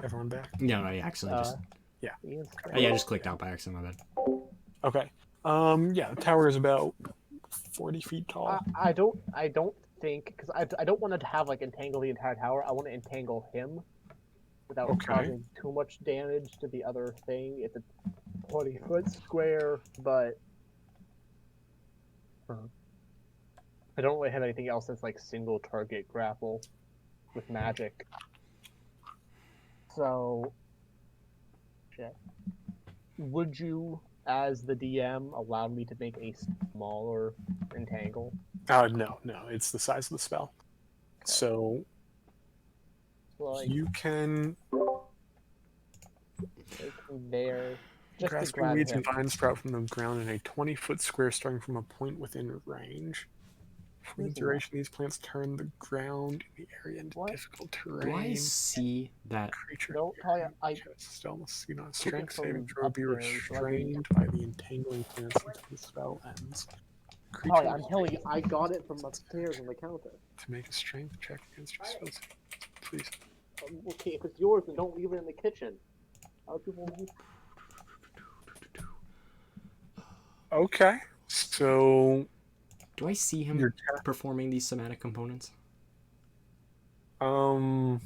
Speaker 4: Everyone back?
Speaker 2: No, I accidentally just...
Speaker 5: Ian's
Speaker 2: yeah, I just clicked out by accident, my bad.
Speaker 4: Okay. Yeah, the tower is about 40 feet tall.
Speaker 5: I don't think because I don't want to have like entangle the entire tower. I want to entangle him without
Speaker 4: Okay.
Speaker 5: causing too much damage to the other thing. It's a 20-foot square, but I don't really have anything else that's like single target grapple with magic. So, shit. Would you, as the DM, allow me to make a smaller entangle?
Speaker 4: No, it's the size of the spell. So
Speaker 5: Like,
Speaker 4: you can
Speaker 6: there just to
Speaker 4: Grasping
Speaker 6: grab
Speaker 4: weeds
Speaker 6: him.
Speaker 4: and vines sprout from the ground in a 20-foot square starting from a point within range. For the
Speaker 6: Where's the
Speaker 4: duration, these plants turn the ground in the area into
Speaker 6: What?
Speaker 4: difficult
Speaker 2: Do I
Speaker 4: terrain.
Speaker 2: see that?
Speaker 4: Creature
Speaker 6: No, Talia, I
Speaker 4: still must see not
Speaker 6: took it
Speaker 4: strength saving
Speaker 6: from
Speaker 4: throw be
Speaker 6: upstairs, so I didn't-
Speaker 4: restrained by the entangling plants until the spell ends. Creature
Speaker 5: Talia, I'm
Speaker 4: must
Speaker 5: telling you, I got it from upstairs on the counter.
Speaker 4: to make a strength check against your spells. Please.
Speaker 5: Okay, if it's yours, then don't leave it in the kitchen. Other people will
Speaker 4: Okay. So
Speaker 2: Do I see him
Speaker 4: Your
Speaker 2: performing these somatic components?
Speaker 4: I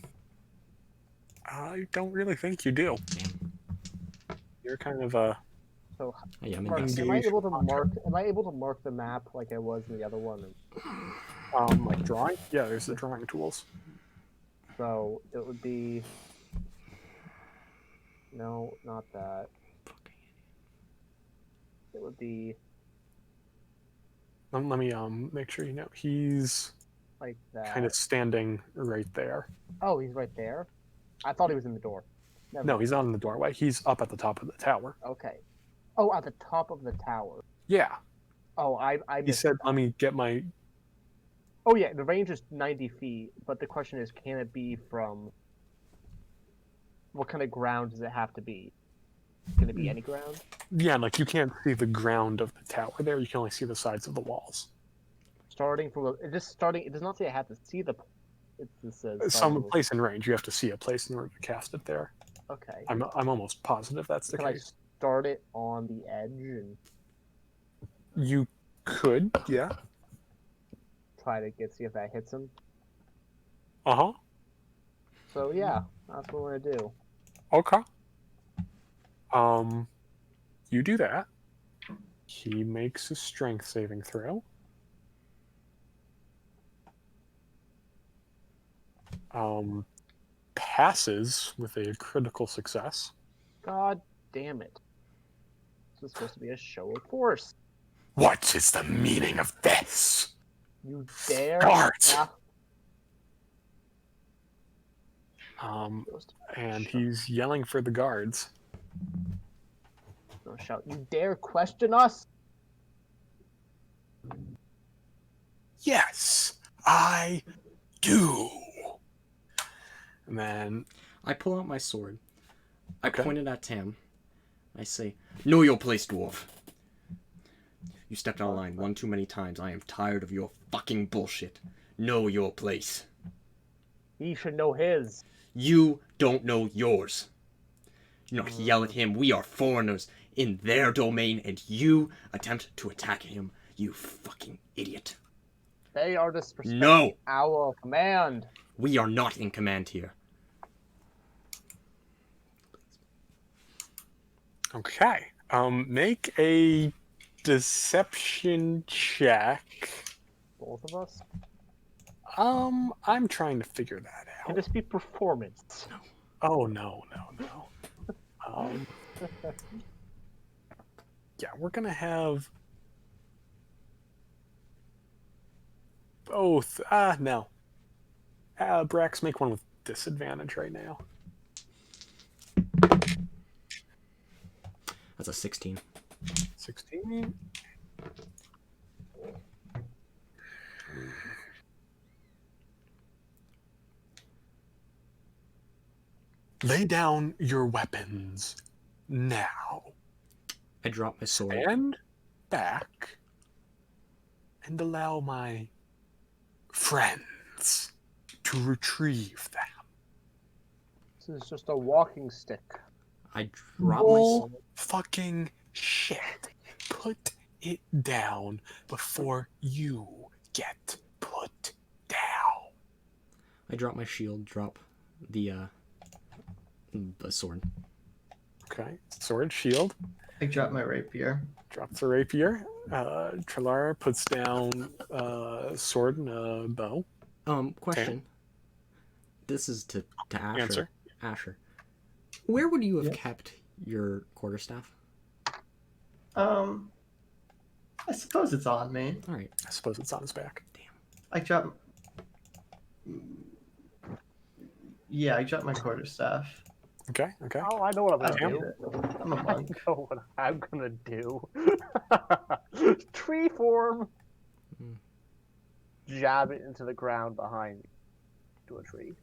Speaker 4: don't really think you do.
Speaker 2: Damn.
Speaker 4: You're kind of
Speaker 6: so
Speaker 2: Oh, yeah, I'm
Speaker 6: Mark,
Speaker 2: in
Speaker 6: am I
Speaker 4: Engage.
Speaker 6: able to mark? Am I able to mark the map like I was in the other one?
Speaker 4: like drawing. Yeah, there's the drawing tools.
Speaker 6: So it would be. No, not that. It would be
Speaker 4: Let me make sure you know he's
Speaker 6: like that.
Speaker 4: kind of standing right there.
Speaker 6: Oh, he's right there. I thought he was in the door. Never
Speaker 4: No,
Speaker 6: mind.
Speaker 4: he's not in the doorway. He's up at the top of the tower.
Speaker 6: Okay. Oh, at the top of the tower.
Speaker 4: Yeah.
Speaker 6: Oh, I
Speaker 4: He
Speaker 6: missed.
Speaker 4: said, "Let me get my."
Speaker 6: Oh yeah, the range is 90 feet, but the question is, can it be from? What kind of ground does it have to be? Can it be any ground?
Speaker 4: Yeah, like you can't see the ground of the tower there. You can only see the sides of the walls.
Speaker 6: Starting from it just starting. It does not say I have to see the. It just says
Speaker 4: Some
Speaker 6: starting with-
Speaker 4: place in range. You have to see a place in order to cast it there.
Speaker 6: Okay.
Speaker 4: I'm almost positive that's the
Speaker 6: Can I
Speaker 4: case.
Speaker 6: start it on the edge and
Speaker 4: You could, yeah.
Speaker 6: try to see if that hits him?
Speaker 4: Uh huh.
Speaker 6: So yeah, that's what we're gonna do.
Speaker 4: Okay. You do that. He makes a strength saving throw. Passes with a critical success.
Speaker 6: God damn it! This is supposed to be a show of force.
Speaker 4: What is the meaning of this?
Speaker 6: You dare?
Speaker 4: Guards!
Speaker 6: Yeah.
Speaker 4: And he's yelling for the guards.
Speaker 6: No shout. You dare question us?
Speaker 4: Yes, I do. And then
Speaker 2: I pull out my sword. I
Speaker 4: Okay.
Speaker 2: point it at Tam. I say, "Know your place, dwarf. You stepped out of line one too many times. I am tired of your fucking bullshit. Know your place.
Speaker 6: He should know his.
Speaker 2: You don't know yours. Do not yell at him. We are foreigners in their domain, and you attempt to attack him. You fucking idiot.
Speaker 6: They are disrespecting
Speaker 2: No!
Speaker 6: our command.
Speaker 2: We are not in command here."
Speaker 4: okay. Make a deception check.
Speaker 6: Both of us.
Speaker 4: I'm trying to figure that
Speaker 6: Can
Speaker 4: out.
Speaker 6: this be performance?
Speaker 4: Oh no. Yeah, we're gonna have both. No. Brax, make one with disadvantage right now.
Speaker 2: That's a 16.
Speaker 4: 16. Lay down your weapons now.
Speaker 2: I drop my sword.
Speaker 4: Stand back and allow my friends to retrieve them.
Speaker 6: This is just a walking stick.
Speaker 2: I drop my sword.
Speaker 4: Fucking shit. Put it down before you get put down.
Speaker 2: I drop my shield, drop the sword.
Speaker 4: Okay. Sword, shield.
Speaker 3: I dropped my rapier.
Speaker 4: Drops the rapier. Trilara puts down sword and a bow.
Speaker 2: Question. This is to Asher.
Speaker 4: Answer.
Speaker 2: Asher. Where would you have kept your quarterstaff?
Speaker 3: I suppose it's on me.
Speaker 2: All right.
Speaker 4: I suppose it's on his back.
Speaker 3: I dropped. Yeah, I dropped my quarterstaff.
Speaker 4: Okay. Okay.
Speaker 5: Oh, I know what I'm
Speaker 3: I
Speaker 5: gonna
Speaker 3: get
Speaker 5: do.
Speaker 3: it. I'm a
Speaker 5: I
Speaker 3: monk.
Speaker 5: know what I'm gonna do. Tree form.
Speaker 2: Hmm.
Speaker 5: Jab it into the ground behind me. To a tree.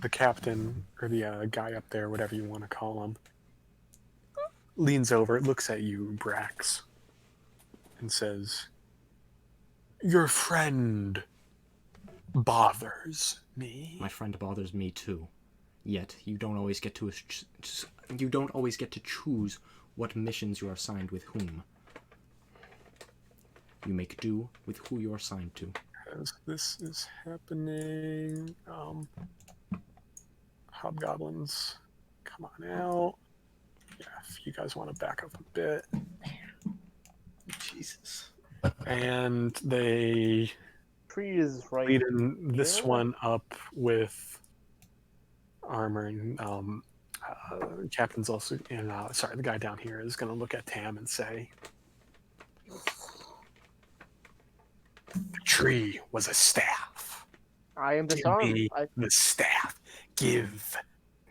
Speaker 4: The captain, or the guy up there, whatever you want to call him, leans over, looks at you, Brax, and says, "Your friend bothers me."
Speaker 2: My friend bothers me too. Yet you don't always get to choose what missions you are assigned with whom. You make do with who you're assigned to.
Speaker 4: As this is happening, hobgoblins, come on out. Yeah, if you guys want to back up a bit.
Speaker 3: Jesus.
Speaker 4: And they
Speaker 5: Tree is right.
Speaker 4: lead in this
Speaker 5: here?
Speaker 4: one up with armor, and captain's also, and sorry, the guy down here is going to look at Tam and say, "The tree was a staff.
Speaker 5: I am
Speaker 4: Give
Speaker 5: disarmed.
Speaker 4: me the staff. Give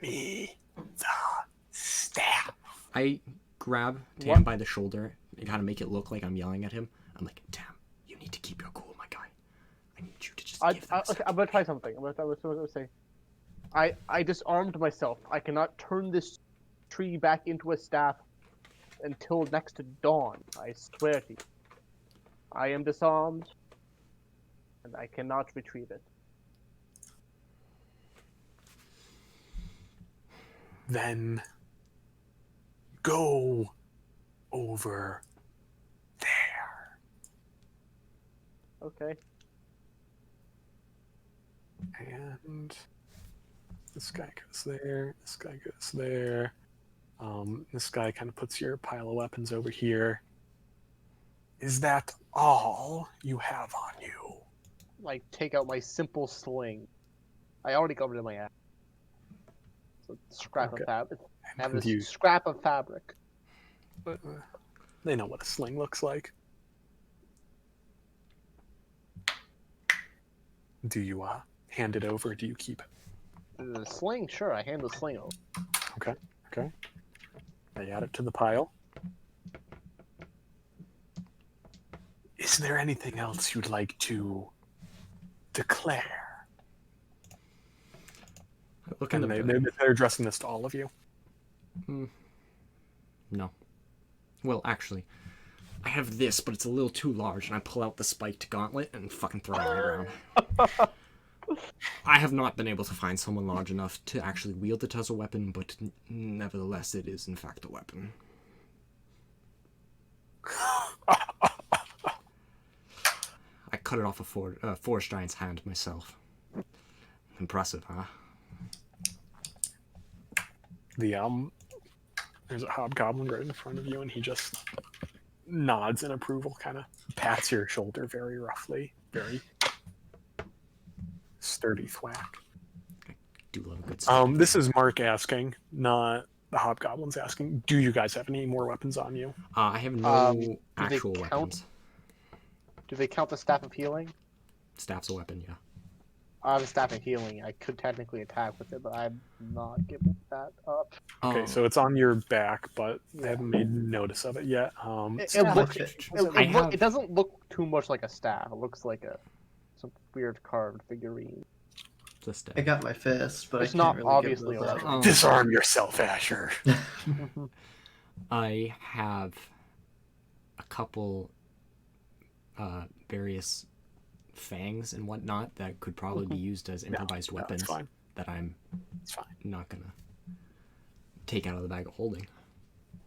Speaker 4: me the staff."
Speaker 2: I grab Tam
Speaker 5: What?
Speaker 2: by the shoulder and kind of make it look like I'm yelling at him. I'm like, Tam, you need to keep your cool, my guy. I need you to just give them
Speaker 5: Okay, I'm gonna try something. I'm gonna say. I disarmed myself. I cannot turn this tree back into a staff until next to dawn. I swear to you. I am disarmed, and I cannot retrieve it.
Speaker 4: Then go over there.
Speaker 5: Okay.
Speaker 4: And this guy goes there. This guy goes there. This guy kind of puts your pile of weapons over here. Is that all you have on you?
Speaker 5: Like, take out my simple sling. I already covered it in my ass. So, scrap
Speaker 4: Okay.
Speaker 5: of fabric. I have this
Speaker 4: Confused.
Speaker 5: scrap of fabric.
Speaker 4: But, they know what a sling looks like. Do you hand it over, or do you keep it?
Speaker 5: The sling, sure, I hand the sling over.
Speaker 4: Okay. I add it to the pile. Is there anything else you'd like to declare?
Speaker 2: Look in
Speaker 4: And
Speaker 2: the
Speaker 4: they're addressing this to all of you.
Speaker 2: No. Well, actually, I have this, but it's a little too large, and I pull out the spiked gauntlet and fucking throw it on the ground. I have not been able to find someone large enough to actually wield it as a weapon, but nevertheless, it is in fact a weapon. I cut it off a forest giant's hand myself. Impressive, huh?
Speaker 4: There's a hobgoblin right in front of you, and he just nods in approval, kind of pats your shoulder very roughly, very sturdy thwack.
Speaker 2: Do love a good spike.
Speaker 4: This is Mark asking, not the hobgoblin's asking. Do you guys have any more weapons on you?
Speaker 2: I have no
Speaker 5: they
Speaker 2: actual
Speaker 5: count?
Speaker 2: weapons.
Speaker 5: Do they count the staff of healing?
Speaker 2: Staff's a weapon, yeah.
Speaker 5: I have a staff of healing. I could technically attack with it, but I'm not giving that up.
Speaker 4: Okay, so it's on your back, but I haven't made notice of it yet.
Speaker 5: It,
Speaker 3: staff
Speaker 5: look,
Speaker 3: it.
Speaker 5: it doesn't look too much like a staff. It looks like some weird carved figurine.
Speaker 2: it's a staff.
Speaker 3: I got my fist, but
Speaker 5: It's
Speaker 3: I
Speaker 5: not
Speaker 3: can't really
Speaker 5: obviously
Speaker 3: give those
Speaker 5: like-
Speaker 3: up.
Speaker 4: Disarm yourself, Asher.
Speaker 2: I have a couple various fangs and whatnot that could probably be used as improvised
Speaker 4: No,
Speaker 2: weapons
Speaker 4: it's fine.
Speaker 2: that I'm
Speaker 4: It's fine.
Speaker 2: not gonna take out of the bag of holding.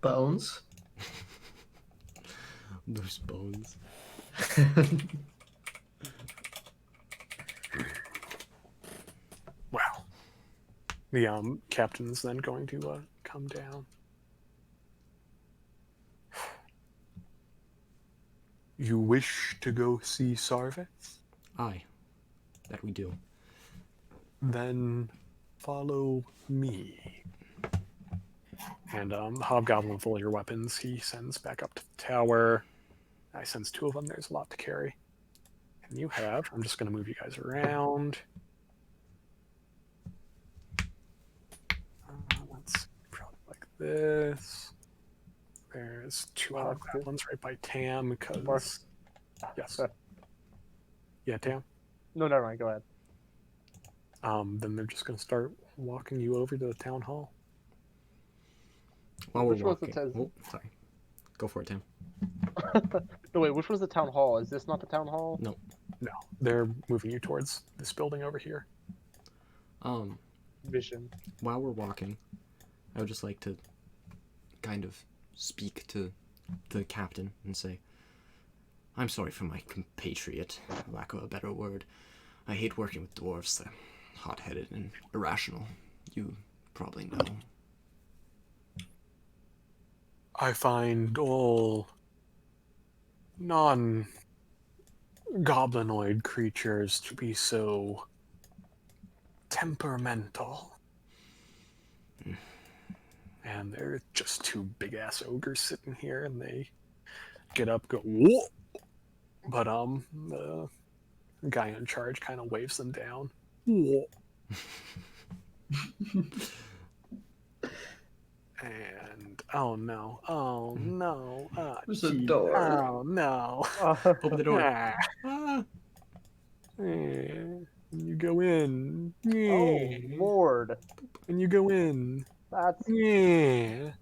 Speaker 3: Bones.
Speaker 2: Those bones.
Speaker 4: Well, the captain's then going to come down. You wish to go see Sarvis?
Speaker 2: Aye, that we do.
Speaker 4: Then follow me. And the hobgoblin full of your weapons, he sends back up to the tower. I sense 2 of them. There's a lot to carry. And you have. I'm just going to move you guys around. Let's probably like this. There's 2 hobgoblins right by Tam because. Yes. Yeah, Tam.
Speaker 5: No, never mind. Go ahead.
Speaker 4: Then they're just going to start walking you over to the town hall.
Speaker 2: While we're
Speaker 5: Which one's the
Speaker 2: walking.
Speaker 5: ten-
Speaker 2: Oh, sorry. Go for it, Tim.
Speaker 5: No, wait. Which one's the town hall? Is this not the town hall?
Speaker 2: No.
Speaker 4: No, they're moving you towards this building over here.
Speaker 5: Vision.
Speaker 2: While we're walking, I would just like to kind of speak to the captain and say, I'm sorry for my compatriot, lack of a better word. I hate working with dwarves. They're hot-headed and irrational. You probably know.
Speaker 4: I find all non-goblinoid creatures to be so temperamental. And they're just 2 big-ass ogres sitting here, and they get up, go, whoa! But, the guy in charge kind of waves them down. Whoa! And oh no,
Speaker 3: There's a door.
Speaker 4: oh no.
Speaker 2: Open the door.
Speaker 4: Ah.
Speaker 2: Ah.
Speaker 4: And you go in.
Speaker 5: Oh
Speaker 4: Yeah.
Speaker 5: Lord,
Speaker 4: And you go in.
Speaker 5: that's
Speaker 4: Yeah.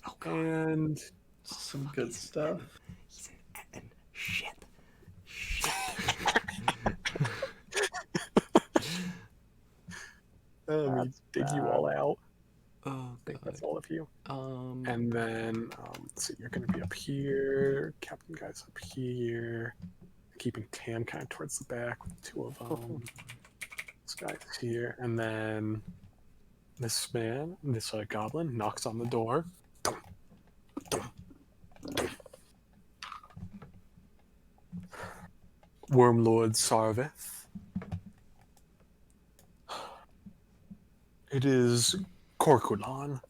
Speaker 2: Oh, God.
Speaker 4: And
Speaker 3: Some good stuff.
Speaker 2: He's an shit.
Speaker 4: we
Speaker 5: That's
Speaker 4: dig you
Speaker 5: bad.
Speaker 4: all out.
Speaker 2: Oh,
Speaker 4: I think
Speaker 2: God.
Speaker 4: that's all of you.
Speaker 2: And
Speaker 4: And then, let's see, you're going to be up here. Captain guy's up here. Keeping Tam kind of towards the back with 2 of them. This guy's here. And then this man, this goblin, knocks on the door. Wormlord Sarveth. It is Corculan.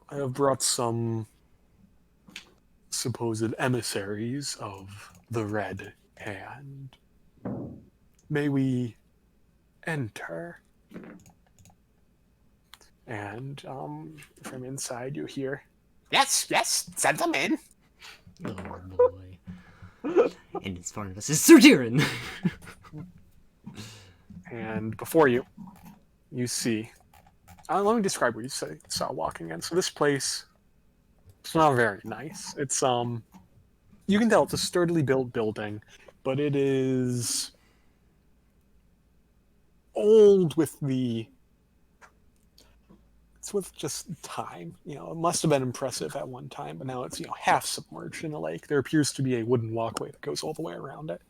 Speaker 4: I have brought some supposed emissaries of the Red Hand. May we enter? And from inside you hear, yes, send them in.
Speaker 2: oh boy. And in front of us is Sir Jiren.
Speaker 4: And before you, you see. Let me describe what you saw walking in. So this place, it's not very nice. It's you can tell it's a sturdily built building, but it is old with it's with just time. You know, it must have been impressive at one time, but now it's, you know, half submerged in a lake. There appears to be a wooden walkway that goes all the way around it.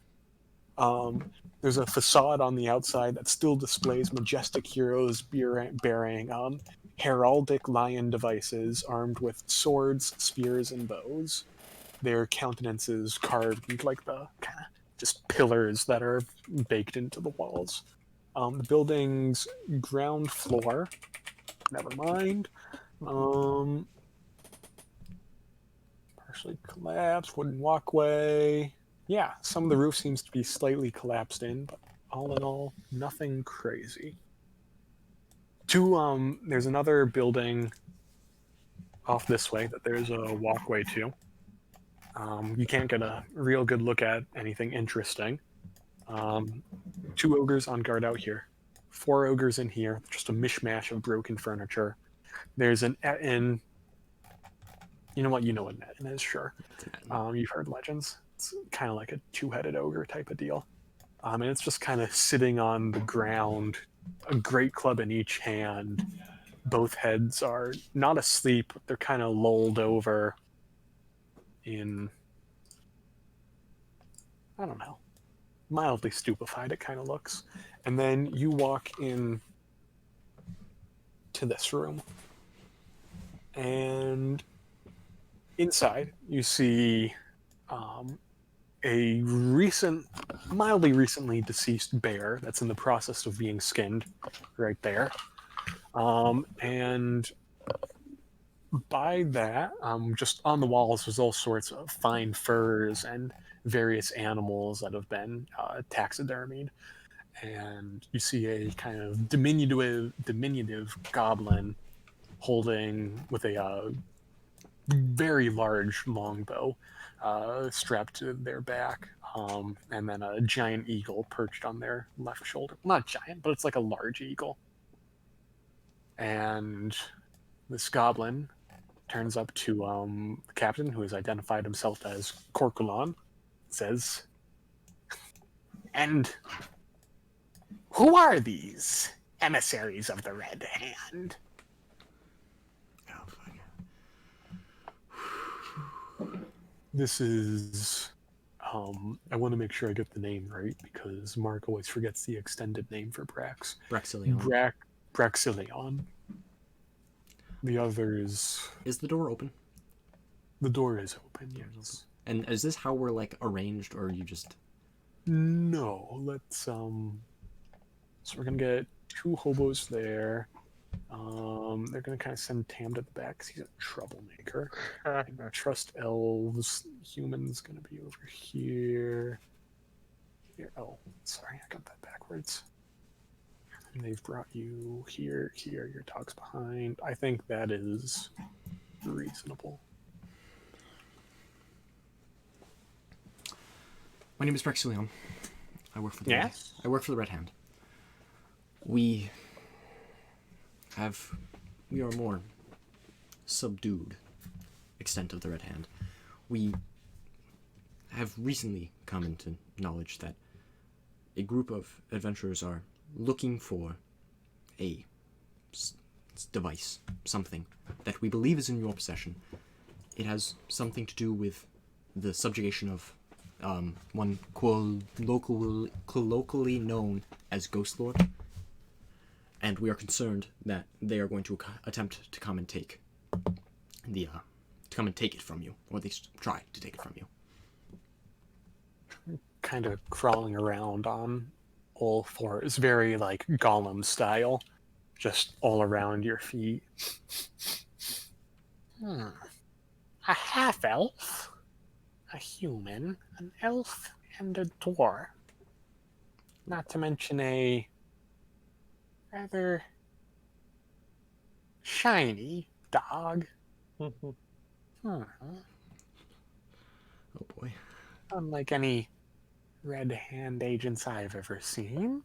Speaker 4: There's a facade on the outside that still displays majestic heroes bearing heraldic lion devices armed with swords, spears, and bows. Their countenances carved into like the kind of just pillars that are baked into the walls. The building's ground floor, never mind, partially collapsed, wooden walkway. Yeah, some of the roof seems to be slightly collapsed in, but all in all, nothing crazy. There's another building off this way that there's a walkway to. You can't get a real good look at anything interesting. 2 ogres on guard out here. 4 ogres in here, just a mishmash of broken furniture. There's an inn. You know what? You know what an inn is, sure. You've heard legends. It's kind of like a 2-headed ogre type of deal. And it's just kind of sitting on the ground, a great club in each hand. Both heads are not asleep, they're kind of lulled over in, I don't know, mildly stupefied it kind of looks. And then you walk in to this room. And inside you see a mildly recently deceased bear that's in the process of being skinned right there. And by that, just on the walls, there's all sorts of fine furs and various animals that have been taxidermied. And you see a kind of diminutive goblin holding with a very large longbow strapped to their back, and then a giant eagle perched on their left shoulder. Not giant, but it's like a large eagle. And this goblin turns up to the captain, who has identified himself as Corculon, says, "And who are these emissaries of the Red Hand?"
Speaker 2: Oh, fuck.
Speaker 4: This is... I want to make sure I get the name right, because Mark always forgets the extended name for Brax.
Speaker 2: Brexilion.
Speaker 4: Braxilion. The others...
Speaker 2: Is the door open?
Speaker 4: The door is open, yes.
Speaker 2: And is this how we're like arranged, or are you just?
Speaker 4: No, let's So we're gonna get 2 hobos there. They're gonna kind of send Tam to the back because he's a troublemaker. Trust elves. Human's gonna be over here. Here. Oh, sorry, I got that backwards. And they've brought you here. Your dog's behind. I think that is reasonable.
Speaker 2: My name is Brexilion. I work for the
Speaker 4: Yes?
Speaker 2: I work for the Red Hand. We are more subdued extent of the Red Hand. We have recently come into knowledge that a group of adventurers are looking for a device, something that we believe is in your possession. It has something to do with the subjugation of one colloquially known as Ghost Lord, and we are concerned that they are going to attempt to come and take it from you, or at least try to take it from you.
Speaker 4: Kind of crawling around on all fours, very like Gollum style, just all around your feet. A half-elf, a human, an elf, and a dwarf. Not to mention a rather shiny dog.
Speaker 2: Oh boy.
Speaker 4: Unlike any Red Hand agents I've ever seen.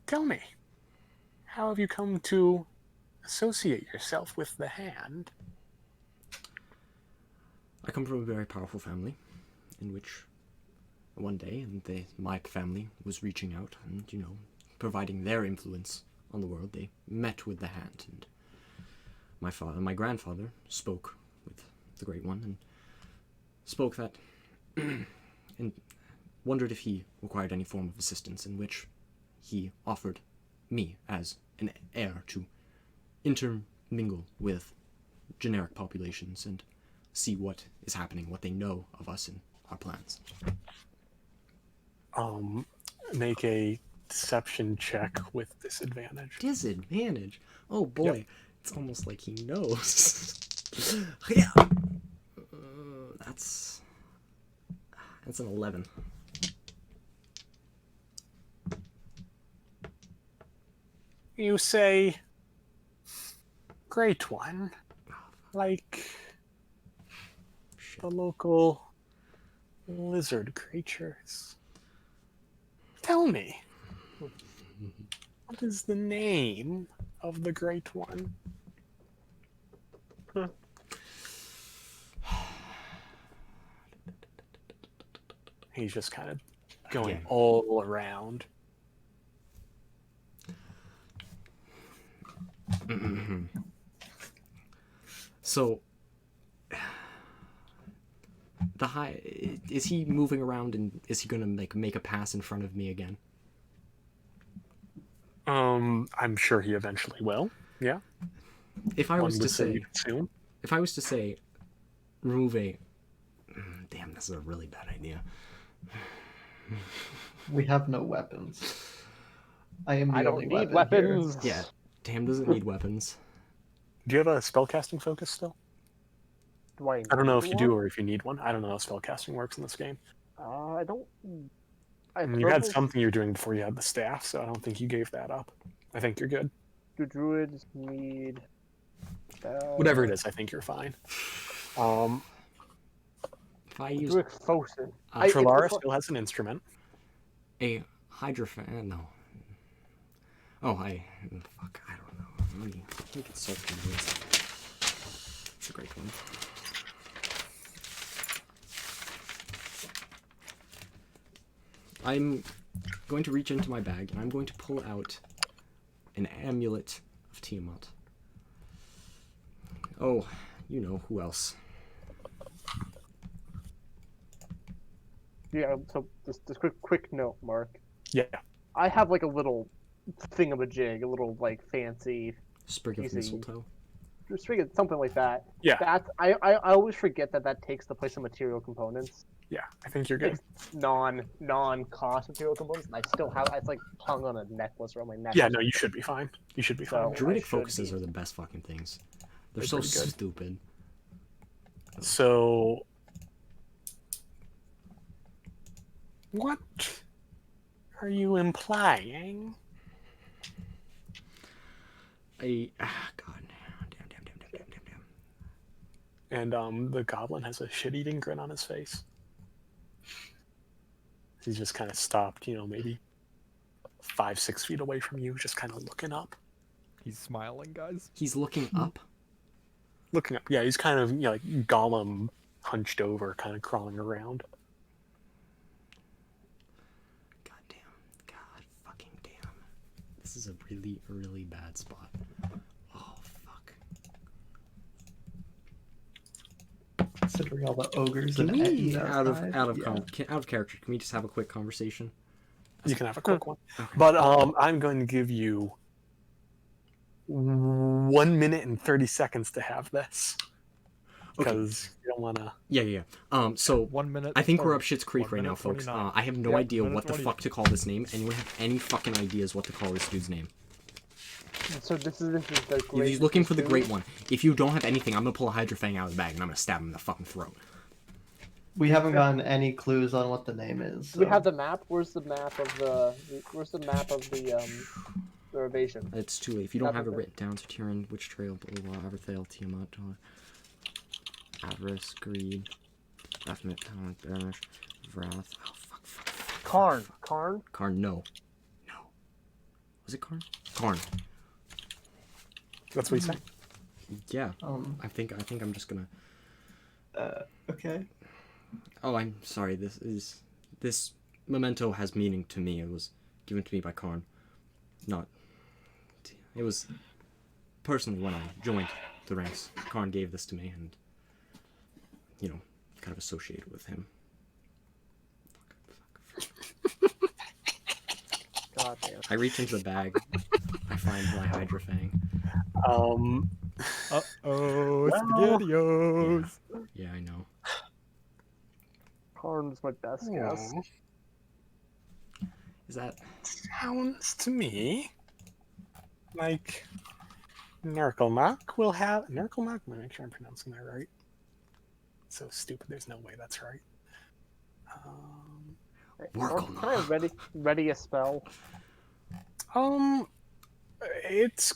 Speaker 4: Tell me, how have you come to associate yourself with the Hand?
Speaker 2: I come from a very powerful family, in which one day, my family was reaching out and, providing their influence on the world. They met with the Hand, and my grandfather spoke with the Great One, and spoke that, and wondered if he required any form of assistance, in which he offered me as an heir to intermingle with generic populations and see what is happening, what they know of us and our plans.
Speaker 4: Make a deception check with disadvantage.
Speaker 2: Disadvantage? Oh boy,
Speaker 4: Yep.
Speaker 2: It's almost like he knows. Yeah. That's an 11.
Speaker 4: You say, Great One, like the local lizard creatures. Tell me, what is the name of the Great One? He's just kind of going
Speaker 2: Yeah.
Speaker 4: all around.
Speaker 2: So, is he moving around, and is he gonna make a pass in front of me again?
Speaker 4: I'm sure he eventually will. Yeah.
Speaker 2: If I was
Speaker 4: One
Speaker 2: to
Speaker 4: would
Speaker 2: say,
Speaker 4: soon.
Speaker 2: remove a, damn, this is a really bad idea.
Speaker 3: We have no weapons. I am the
Speaker 5: I don't
Speaker 3: only
Speaker 5: need
Speaker 3: weapon here.
Speaker 5: weapons.
Speaker 2: Yeah, Tam doesn't need weapons.
Speaker 4: Do you have a spellcasting focus still?
Speaker 5: Do I?
Speaker 4: I don't know
Speaker 5: need
Speaker 4: if you do
Speaker 5: one?
Speaker 4: or if you need one. I don't know how spellcasting works in this game.
Speaker 5: I don't.
Speaker 4: I mean, you had something you were doing before you had the staff, so I don't think you gave that up. I think you're good.
Speaker 5: Do druids need?
Speaker 4: Whatever it is, I think you're fine.
Speaker 2: If I use
Speaker 5: Druid Fosun.
Speaker 4: Trelara
Speaker 5: it's-
Speaker 4: still has an instrument.
Speaker 2: a hydrophane, no. Oh, fuck, I don't know. Let me consult this. It's a great one. I'm going to reach into my bag and I'm going to pull out an amulet of Tiamat. Oh, you know who else?
Speaker 5: Yeah. So this quick note, Mark.
Speaker 4: Yeah.
Speaker 5: I have like a little thingamajig, a little like fancy,
Speaker 2: Sprig of
Speaker 5: Easy.
Speaker 2: mistletoe.
Speaker 5: something like that.
Speaker 4: Yeah.
Speaker 5: That's I always forget that takes the place of material components.
Speaker 4: Yeah, I think you're good.
Speaker 5: Non-cost material components. And I still have it's like hung on a necklace around my neck.
Speaker 4: Yeah, no, you should be fine. You should be fine.
Speaker 5: So-
Speaker 2: Druidic
Speaker 5: should
Speaker 2: focuses
Speaker 5: be.
Speaker 2: are the best fucking things. They're
Speaker 4: They're
Speaker 2: so
Speaker 4: pretty good.
Speaker 2: stupid.
Speaker 4: So, what are you implying?
Speaker 2: God. Damn.
Speaker 4: And the goblin has a shit-eating grin on his face. He's just kind of stopped, maybe 5-6 feet away from you, just kind of looking up.
Speaker 1: He's smiling, guys.
Speaker 2: He's looking up.
Speaker 4: Looking up. Yeah, he's kind of, like Gollum hunched over, kind of crawling around.
Speaker 2: God damn. God fucking damn. This is a really, really bad spot. Oh, fuck.
Speaker 3: Considering all the ogres
Speaker 2: Can
Speaker 3: and
Speaker 2: we,
Speaker 3: Ettins
Speaker 2: out of
Speaker 3: outside,
Speaker 2: out of character, can we just have a quick conversation?
Speaker 4: You can have a quick one.
Speaker 2: Okay.
Speaker 4: But I'm going to give you 1 minute and 30 seconds to have this.
Speaker 2: Okay.
Speaker 4: Because you don't want to...
Speaker 2: Yeah. So
Speaker 1: 1 minute.
Speaker 2: I think we're
Speaker 1: 30.
Speaker 2: up Shit's Creek
Speaker 1: 1
Speaker 2: right now,
Speaker 1: minute
Speaker 2: folks.
Speaker 1: 29.
Speaker 2: I have no
Speaker 1: Yeah,
Speaker 2: idea
Speaker 1: minute
Speaker 2: what the
Speaker 1: 20.
Speaker 2: fuck to call this name. Anyone have any fucking ideas what to call this dude's name?
Speaker 5: So this is the
Speaker 2: If
Speaker 5: great.
Speaker 2: he's looking for the
Speaker 5: dude.
Speaker 2: great one. If you don't have anything, I'm gonna pull a Hydrofang out of the bag and I'm gonna stab him in the fucking throat.
Speaker 3: we haven't gotten any clues on what the name is.
Speaker 5: Do we
Speaker 3: so-
Speaker 5: have the map? Where's the map of the? Where's the map of the renovation?
Speaker 2: It's too late. If you don't have it
Speaker 5: Okay.
Speaker 2: written down, to Tyrion, Witch Trail, blah blah blah, Everthale, Tiamat, Avarice, Greed, Baphomet, Talent, Banish, Wrath. Oh fuck.
Speaker 6: Karn.
Speaker 2: Karn, no. Was it Karn? Karn.
Speaker 4: That's what he's saying.
Speaker 2: Yeah.
Speaker 3: Um.
Speaker 2: I think I'm just gonna.
Speaker 3: Okay.
Speaker 2: Oh, I'm sorry. This memento has meaning to me. It was given to me by Karn. It was personally when I joined the ranks. Karn gave this to me, and kind of associated with him.
Speaker 5: God damn.
Speaker 2: I reach into the bag. I find my Hydrofang.
Speaker 1: Uh-oh,
Speaker 4: Well-
Speaker 1: SpaghettiOs.
Speaker 2: Yeah, I know.
Speaker 5: Karn's my best guess.
Speaker 2: Is that?
Speaker 4: Sounds to me like Nurklemock will have... Nurklemock? Let me make sure I'm pronouncing that right. So stupid, there's no way that's right.
Speaker 2: Wargle
Speaker 5: Can I ready a spell?
Speaker 4: It's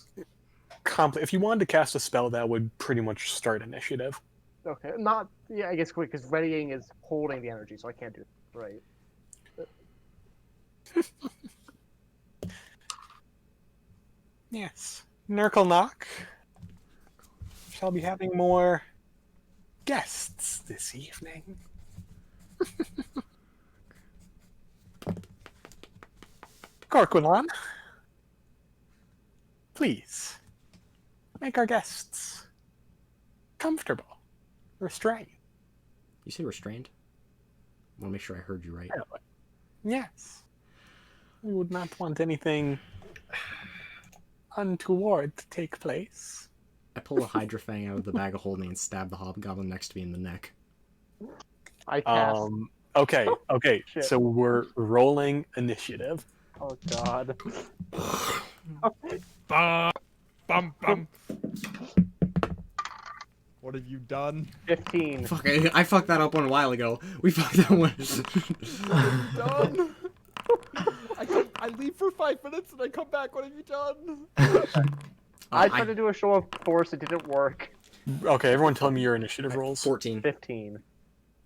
Speaker 4: if you wanted to cast a spell, that would pretty much start initiative.
Speaker 5: Okay, not yeah. I guess quick because readying is holding the energy, so I can't do it. Right.
Speaker 4: Yes. Nurklemock shall be having more guests this evening. Gorquilon, please make our guests comfortable, restrained.
Speaker 2: You say restrained? I want to make sure I heard you right.
Speaker 4: Yes. We would not want anything untoward to take place.
Speaker 2: I pull a Hydrofang out of the bag of holding and stab the hobgoblin next to me in the neck.
Speaker 5: I cast.
Speaker 4: Okay.
Speaker 5: Shit.
Speaker 4: So we're rolling initiative.
Speaker 5: Oh God.
Speaker 1: Bum, bum. What have you done?
Speaker 5: 15.
Speaker 2: Fuck, I fucked that up one a while ago. We fucked that one.
Speaker 1: Done. I leave for 5 minutes and I come back. What have you done?
Speaker 5: I tried to do a show of force, it didn't work.
Speaker 4: Okay, everyone tell me your initiative rolls.
Speaker 2: 14.
Speaker 5: 15.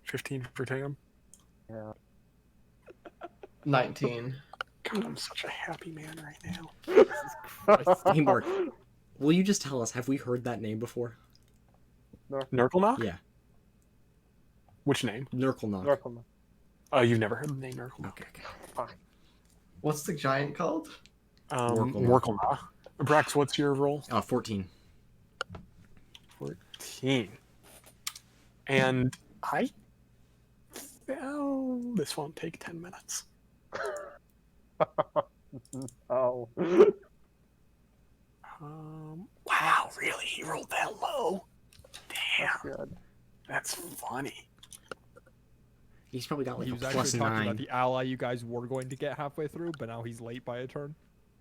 Speaker 4: 15 for Tam.
Speaker 5: Yeah.
Speaker 3: 19.
Speaker 4: God, I'm such a happy man right now.
Speaker 2: Hey, Mark. Will you just tell us, have we heard that name before?
Speaker 4: Nurklenok?
Speaker 2: Yeah.
Speaker 4: Which name?
Speaker 2: Nurklenok.
Speaker 5: Norcom.
Speaker 4: Oh, you've never heard the name Nurklenok?
Speaker 2: Okay.
Speaker 3: What's the giant called?
Speaker 4: Nurklenok. Brax, what's your roll?
Speaker 2: 14.
Speaker 4: 14. And this won't take 10 minutes.
Speaker 5: Oh.
Speaker 4: Wow, really? He rolled that low? Damn,
Speaker 5: That's good.
Speaker 4: that's funny.
Speaker 2: He's probably got like
Speaker 1: He
Speaker 2: a
Speaker 1: was actually
Speaker 2: plus
Speaker 1: talking
Speaker 2: 9.
Speaker 1: about the ally you guys were going to get halfway through, but now he's late by a turn.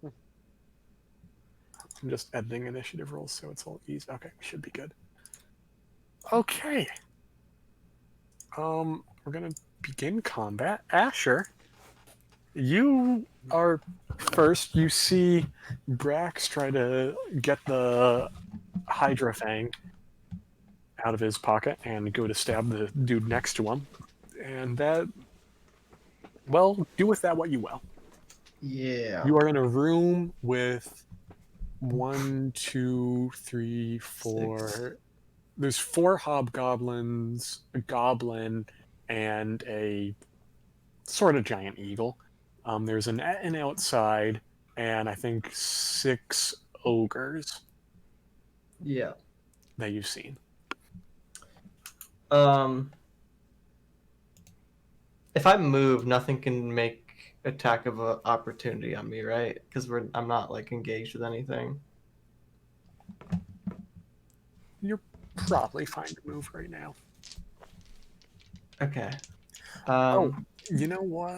Speaker 4: I'm just editing initiative rolls so it's all easy. Okay, we should be good. Okay. We're gonna begin combat. Asher, you are first. You see Brax try to get the Hydra Fang out of his pocket and go to stab the dude next to him. And that, well, do with that what you will.
Speaker 3: Yeah.
Speaker 4: You are in a room with 1, 2, 3, 4.
Speaker 3: 6.
Speaker 4: There's 4 hobgoblins, a goblin, and a sort of giant eagle. There's an outside, and I think 6 ogres
Speaker 3: Yeah.
Speaker 4: that you've seen.
Speaker 3: If I move, nothing can make attack of opportunity on me, right? Because I'm not like engaged with anything.
Speaker 4: You're probably fine to move right now.
Speaker 3: Okay.
Speaker 4: You know what?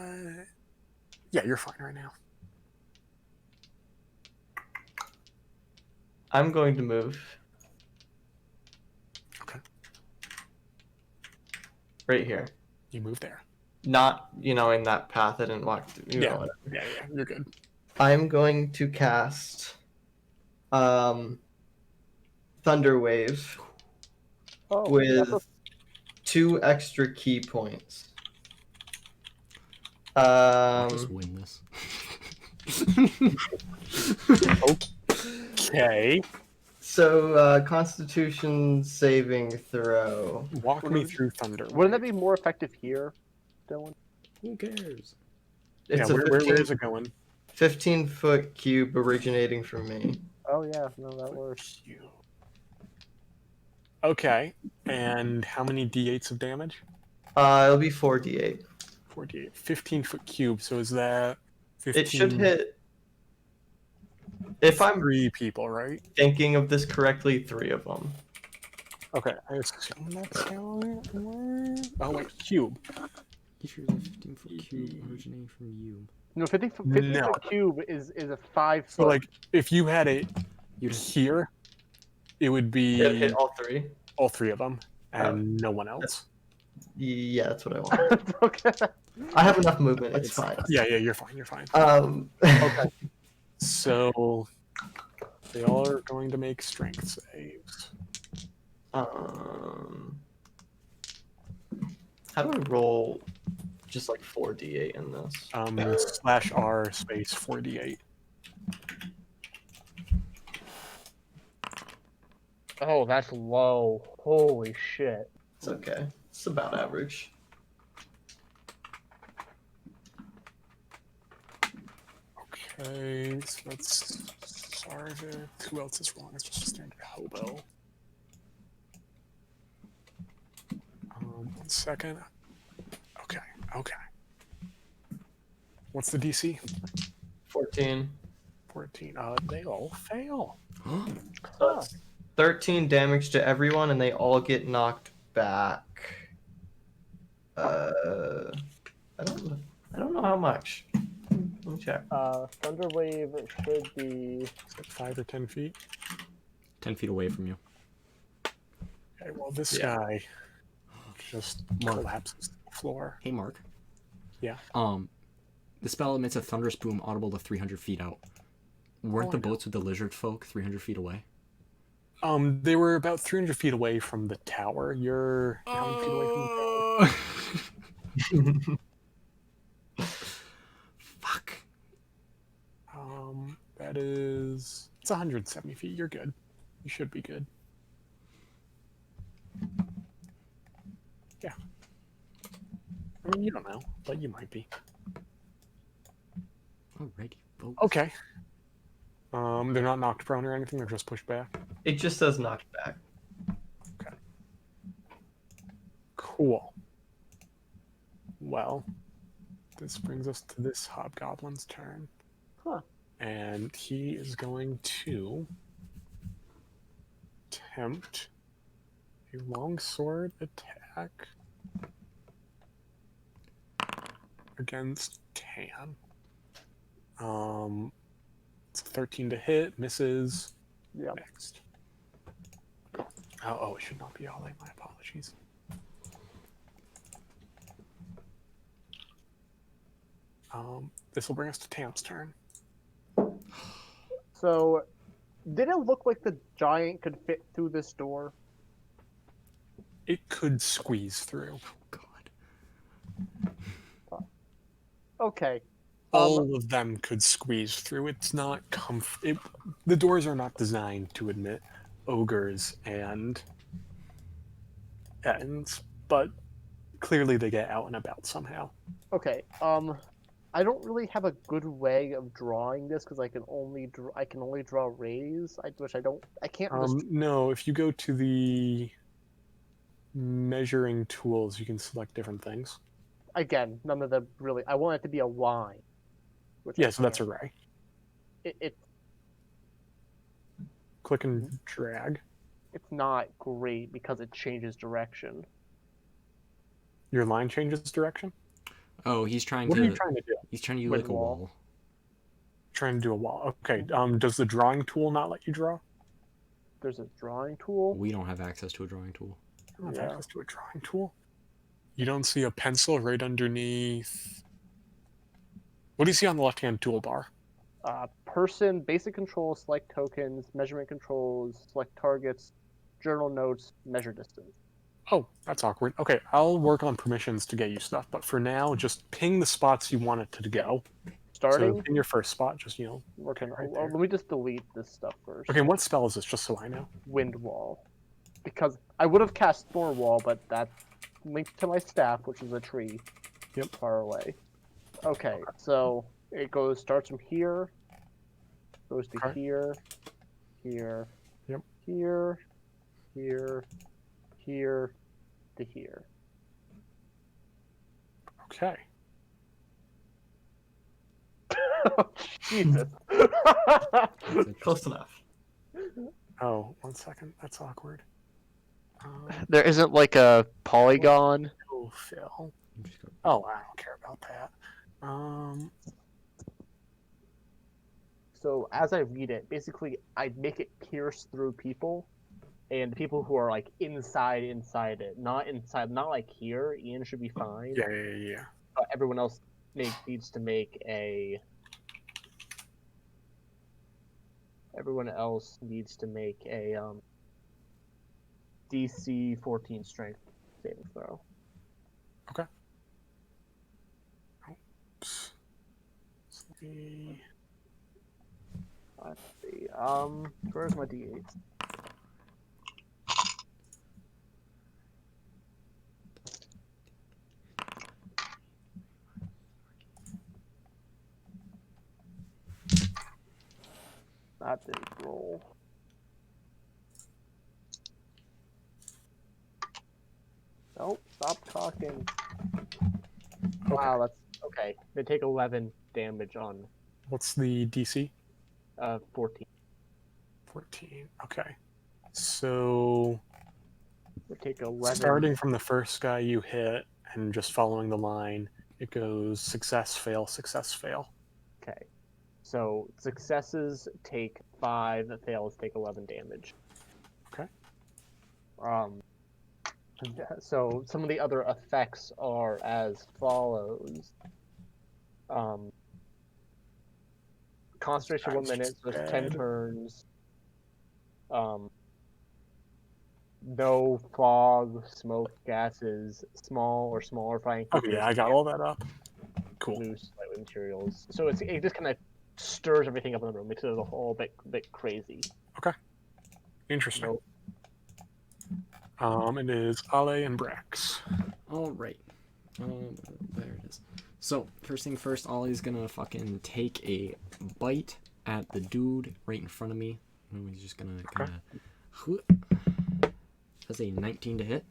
Speaker 4: Yeah, you're fine right now.
Speaker 3: I'm going to move.
Speaker 4: Okay.
Speaker 3: Right here.
Speaker 4: You move there.
Speaker 3: Not, in that path I didn't walk through.
Speaker 4: Yeah.
Speaker 3: Whatever.
Speaker 4: Yeah, you're good.
Speaker 3: I'm going to cast Thunder Wave
Speaker 5: Oh,
Speaker 3: with
Speaker 5: that's
Speaker 3: 2 extra key points.
Speaker 2: I'll just win this.
Speaker 4: Okay.
Speaker 3: So Constitution saving throw.
Speaker 4: Walk me through Thunder.
Speaker 5: Wouldn't that be more effective here, Dylan?
Speaker 2: Who cares?
Speaker 3: It's
Speaker 4: Yeah,
Speaker 3: a
Speaker 4: where is it going?
Speaker 3: 15-foot cube originating from me.
Speaker 5: Oh yeah, no, that works.
Speaker 4: Okay. And how many d8s of damage?
Speaker 3: It'll be 4d8.
Speaker 4: 48. 15-foot cube. So is that 15?
Speaker 3: It should hit. If I'm
Speaker 4: 3 people, right?
Speaker 3: thinking of this correctly, 3 of them.
Speaker 4: Okay. I assume that's how it works. Oh, wait. Cube.
Speaker 2: You sure the 15-foot cube originating from you?
Speaker 5: No, 50 foot
Speaker 4: No.
Speaker 5: cube is a 5 foot.
Speaker 4: So, like, if you had it
Speaker 2: You'd
Speaker 4: here, it would be
Speaker 3: It hit all 3.
Speaker 4: all 3 of them and no one else.
Speaker 3: Yeah, that's what I want.
Speaker 5: Okay.
Speaker 3: I have enough movement. It's fine.
Speaker 4: Yeah, you're fine. You're fine.
Speaker 3: Okay.
Speaker 4: So they all are going to make strength saves.
Speaker 3: How do I roll just like 4d8 in this?
Speaker 4: /R space 4d8.
Speaker 6: Oh, that's low. Holy shit.
Speaker 3: It's okay. It's about average.
Speaker 4: Okay, so that's Sarvik. Who else is wrong? It's just a standard hobo. 1 second. Okay. What's the DC?
Speaker 3: 14.
Speaker 4: 14. They all fail.
Speaker 3: So that's 13 damage to everyone, and they all get knocked back. I don't know how much. Let me check.
Speaker 6: Thunder Wave should be.
Speaker 4: Is it 5 or 10 feet?
Speaker 2: 10 feet away from you.
Speaker 4: Okay, well, this
Speaker 3: Yeah.
Speaker 4: guy just
Speaker 2: Mark.
Speaker 4: collapses to the floor.
Speaker 2: Hey, Mark.
Speaker 4: Yeah.
Speaker 2: The spell emits a thunderous boom audible to 300 feet out. Weren't
Speaker 4: Oh,
Speaker 2: the
Speaker 4: I know.
Speaker 2: boats with the lizard folk 300 feet away?
Speaker 4: They were about 300 feet away from the tower. You're how many feet away from the tower?
Speaker 2: Fuck.
Speaker 4: That is... It's 170 feet. You're good. You should be good. Yeah. I mean, you don't know, but you might be.
Speaker 2: Alrighty, folks.
Speaker 4: Okay. They're not knocked prone or anything. They're just pushed back.
Speaker 3: It just says knocked back.
Speaker 4: Cool. Well, this brings us to this hobgoblin's turn.
Speaker 6: Huh.
Speaker 4: And he is going to attempt a longsword attack against Tan. It's a 13 to hit, misses.
Speaker 5: Yeah.
Speaker 4: Next. Oh, it should not be Ollie. My apologies. This will bring us to Tam's turn.
Speaker 5: So, did it look like the giant could fit througthis door?
Speaker 4: It could squeeze through.
Speaker 2: God.
Speaker 5: Okay.
Speaker 4: All of them could squeeze through. It's not the doors are not designed to admit ogres and ends, but clearly they get out and about somehow.
Speaker 5: Okay. I don't really have a good way of drawing this because I can only draw rays, which I can't.
Speaker 4: No, if you go to the measuring tools, you can select different things.
Speaker 5: Again, none of them really. I want it to be a line. Which I
Speaker 4: Yeah, so that's a
Speaker 5: can't.
Speaker 4: ray.
Speaker 5: It
Speaker 4: Click and drag.
Speaker 5: it's not great because it changes direction.
Speaker 4: Your line changes direction.
Speaker 2: Oh, he's trying
Speaker 4: What
Speaker 2: to.
Speaker 4: are you trying to do?
Speaker 2: He's trying to do
Speaker 5: With
Speaker 2: like a
Speaker 5: wall.
Speaker 2: wall.
Speaker 4: Trying to do a wall. Okay. Does the drawing tool not let you draw?
Speaker 5: There's a drawing tool.
Speaker 2: We don't have access to a drawing tool.
Speaker 4: I don't have
Speaker 5: Yeah.
Speaker 4: access to a drawing tool. You don't see a pencil right underneath. What do you see on the left-hand toolbar?
Speaker 5: Person, basic controls, select tokens, measurement controls, select targets, journal notes, measure distance.
Speaker 4: Oh, that's awkward. Okay, I'll work on permissions to get you stuff, but for now, just ping the spots you want it to go.
Speaker 5: Starting.
Speaker 4: So in your first spot, just,
Speaker 5: Okay,
Speaker 4: right
Speaker 5: well,
Speaker 4: there.
Speaker 5: let me just delete this stuff first.
Speaker 4: Okay, what spell is this, just so I know?
Speaker 5: Wind wall. Because I would have cast Thorn Wall, but that's linked to my staff, which is a tree.
Speaker 4: Yep.
Speaker 5: Far away. Okay, so it starts from here, goes to
Speaker 4: Okay.
Speaker 5: here, here,
Speaker 4: Yep.
Speaker 5: here, here, here, to here.
Speaker 4: Okay.
Speaker 5: Jesus.
Speaker 3: Close enough.
Speaker 4: Oh, 1 second. That's awkward.
Speaker 5: There isn't like a polygon.
Speaker 4: Oh, Phil.
Speaker 2: Just go-
Speaker 4: Oh, I don't care about that.
Speaker 5: So as I read it, basically I make it pierce through people, and people who are like inside it, not inside, not like here. Ian should be fine.
Speaker 4: Yeah.
Speaker 5: But everyone else needs to make a. Everyone else needs to make a DC 14 strength saving throw.
Speaker 4: Oops.
Speaker 5: Let's see. Where's my D8? That didn't roll. Nope, stop talking. Wow, that's okay. They take 11 damage on
Speaker 4: What's the DC?
Speaker 5: 14.
Speaker 4: 14. Okay. So
Speaker 5: They take 11.
Speaker 4: starting from the first guy you hit and just following the line, it goes success, fail, success, fail.
Speaker 5: Okay. So successes take 5, fails take 11 damage.
Speaker 4: Okay.
Speaker 6: So some of the other effects are as follows. Concentration 1 minute, so it's 10
Speaker 4: Dead.
Speaker 6: turns. No fog, smoke, gases, small or smaller flying
Speaker 4: Okay,
Speaker 6: creatures,
Speaker 4: yeah, I got all that up. Cool.
Speaker 6: loose lightweight materials. So it just kind of stirs everything up in the room, makes it a whole bit crazy.
Speaker 4: Interesting.
Speaker 6: Nope.
Speaker 4: It is Ale and Brax.
Speaker 2: All right. There it is. So first thing first, Ollie's gonna fucking take a bite at the dude right in front of me. And he's just gonna kind of. That's a 19 to hit.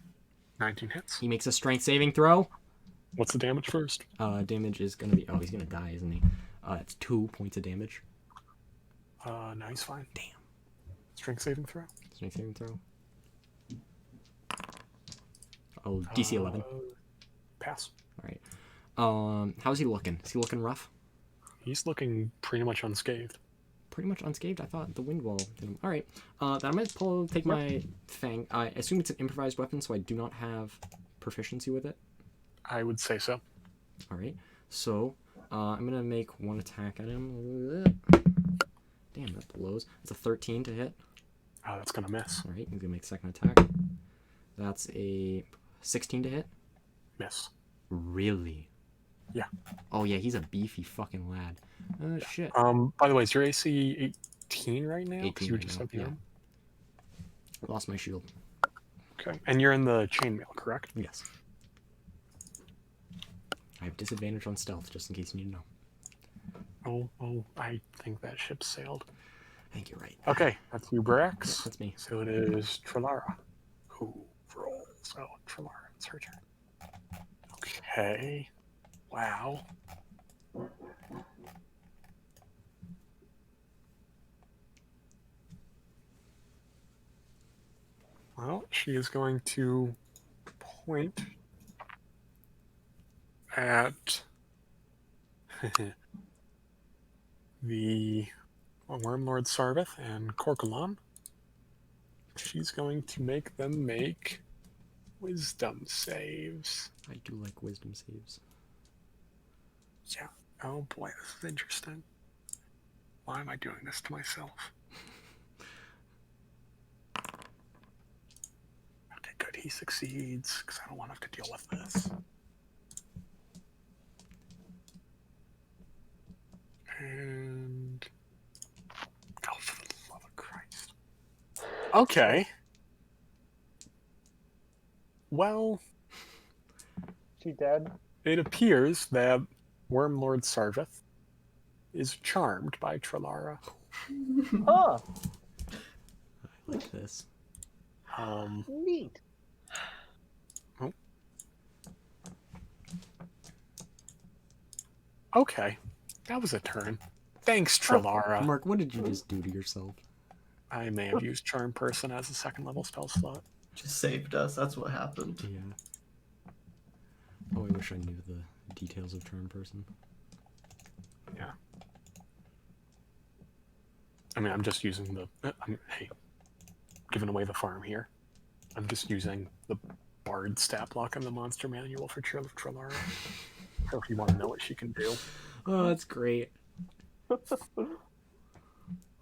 Speaker 4: 19 hits.
Speaker 2: He makes a strength saving throw.
Speaker 4: What's the damage first?
Speaker 2: Damage is gonna be. Oh, he's gonna die, isn't he? It's 2 points of damage.
Speaker 4: No, he's fine.
Speaker 2: Damn.
Speaker 4: Strength saving throw.
Speaker 2: Strength saving throw. Oh, DC 11.
Speaker 4: Pass.
Speaker 2: All right. How's he looking? Is he looking rough?
Speaker 4: He's looking pretty much unscathed.
Speaker 2: Pretty much unscathed. I thought the wind wall did him. All right. Then I'm gonna take my fang. I assume it's an improvised weapon, so I do not have proficiency with it.
Speaker 4: I would say so.
Speaker 2: All right. So I'm gonna make one attack at him. Damn, that blows. It's a 13 to hit.
Speaker 4: Oh, that's gonna miss.
Speaker 2: All right. He's gonna make a second attack. That's a 16 to hit.
Speaker 4: Miss.
Speaker 2: Really?
Speaker 4: Yeah.
Speaker 2: Oh yeah, he's a beefy fucking lad. Shit.
Speaker 4: By the way, is your AC 18 right now?
Speaker 2: 18
Speaker 4: you
Speaker 2: right
Speaker 4: just
Speaker 2: now,
Speaker 4: have the
Speaker 2: yeah.
Speaker 4: arm?
Speaker 2: Lost my shield.
Speaker 4: Okay. And you're in the chainmail, correct?
Speaker 2: Yes. I have disadvantage on stealth, just in case you need to know.
Speaker 4: Oh, I think that ship sailed.
Speaker 2: I think you're right.
Speaker 4: Okay, that's you,
Speaker 2: Yeah,
Speaker 4: Brax.
Speaker 2: that's me.
Speaker 4: So it is Trilara who rolls. Oh, Trilara, it's her turn. Okay. Wow. Well, she is going to point at the Wormlord Sarvith and Corcolan. She's going to make them make wisdom saves.
Speaker 2: I do like wisdom saves.
Speaker 4: Yeah. Oh boy, this is interesting. Why am I doing this to myself? Okay, good. He succeeds, because I don't want to have to deal with this. And... oh, for the love of Christ. Okay. Well,
Speaker 5: She dead?
Speaker 4: it appears that Wormlord Sarvith is charmed by Trilara.
Speaker 5: Huh.
Speaker 2: I like this.
Speaker 5: Neat.
Speaker 4: Okay, that was a turn. Thanks, Trilara.
Speaker 2: Mark, what did you just do to yourself?
Speaker 4: I may have used Charm Person as a second level spell slot.
Speaker 3: Just saved us. That's what happened.
Speaker 2: Yeah. Oh, I wish I knew the details of Charm Person.
Speaker 4: Yeah. I mean, I'm just using the... hey, giving away the farm here. I'm just using the Bard stat block in the monster manual for Trilara. So if you want to know what she can do.
Speaker 2: Oh, that's great.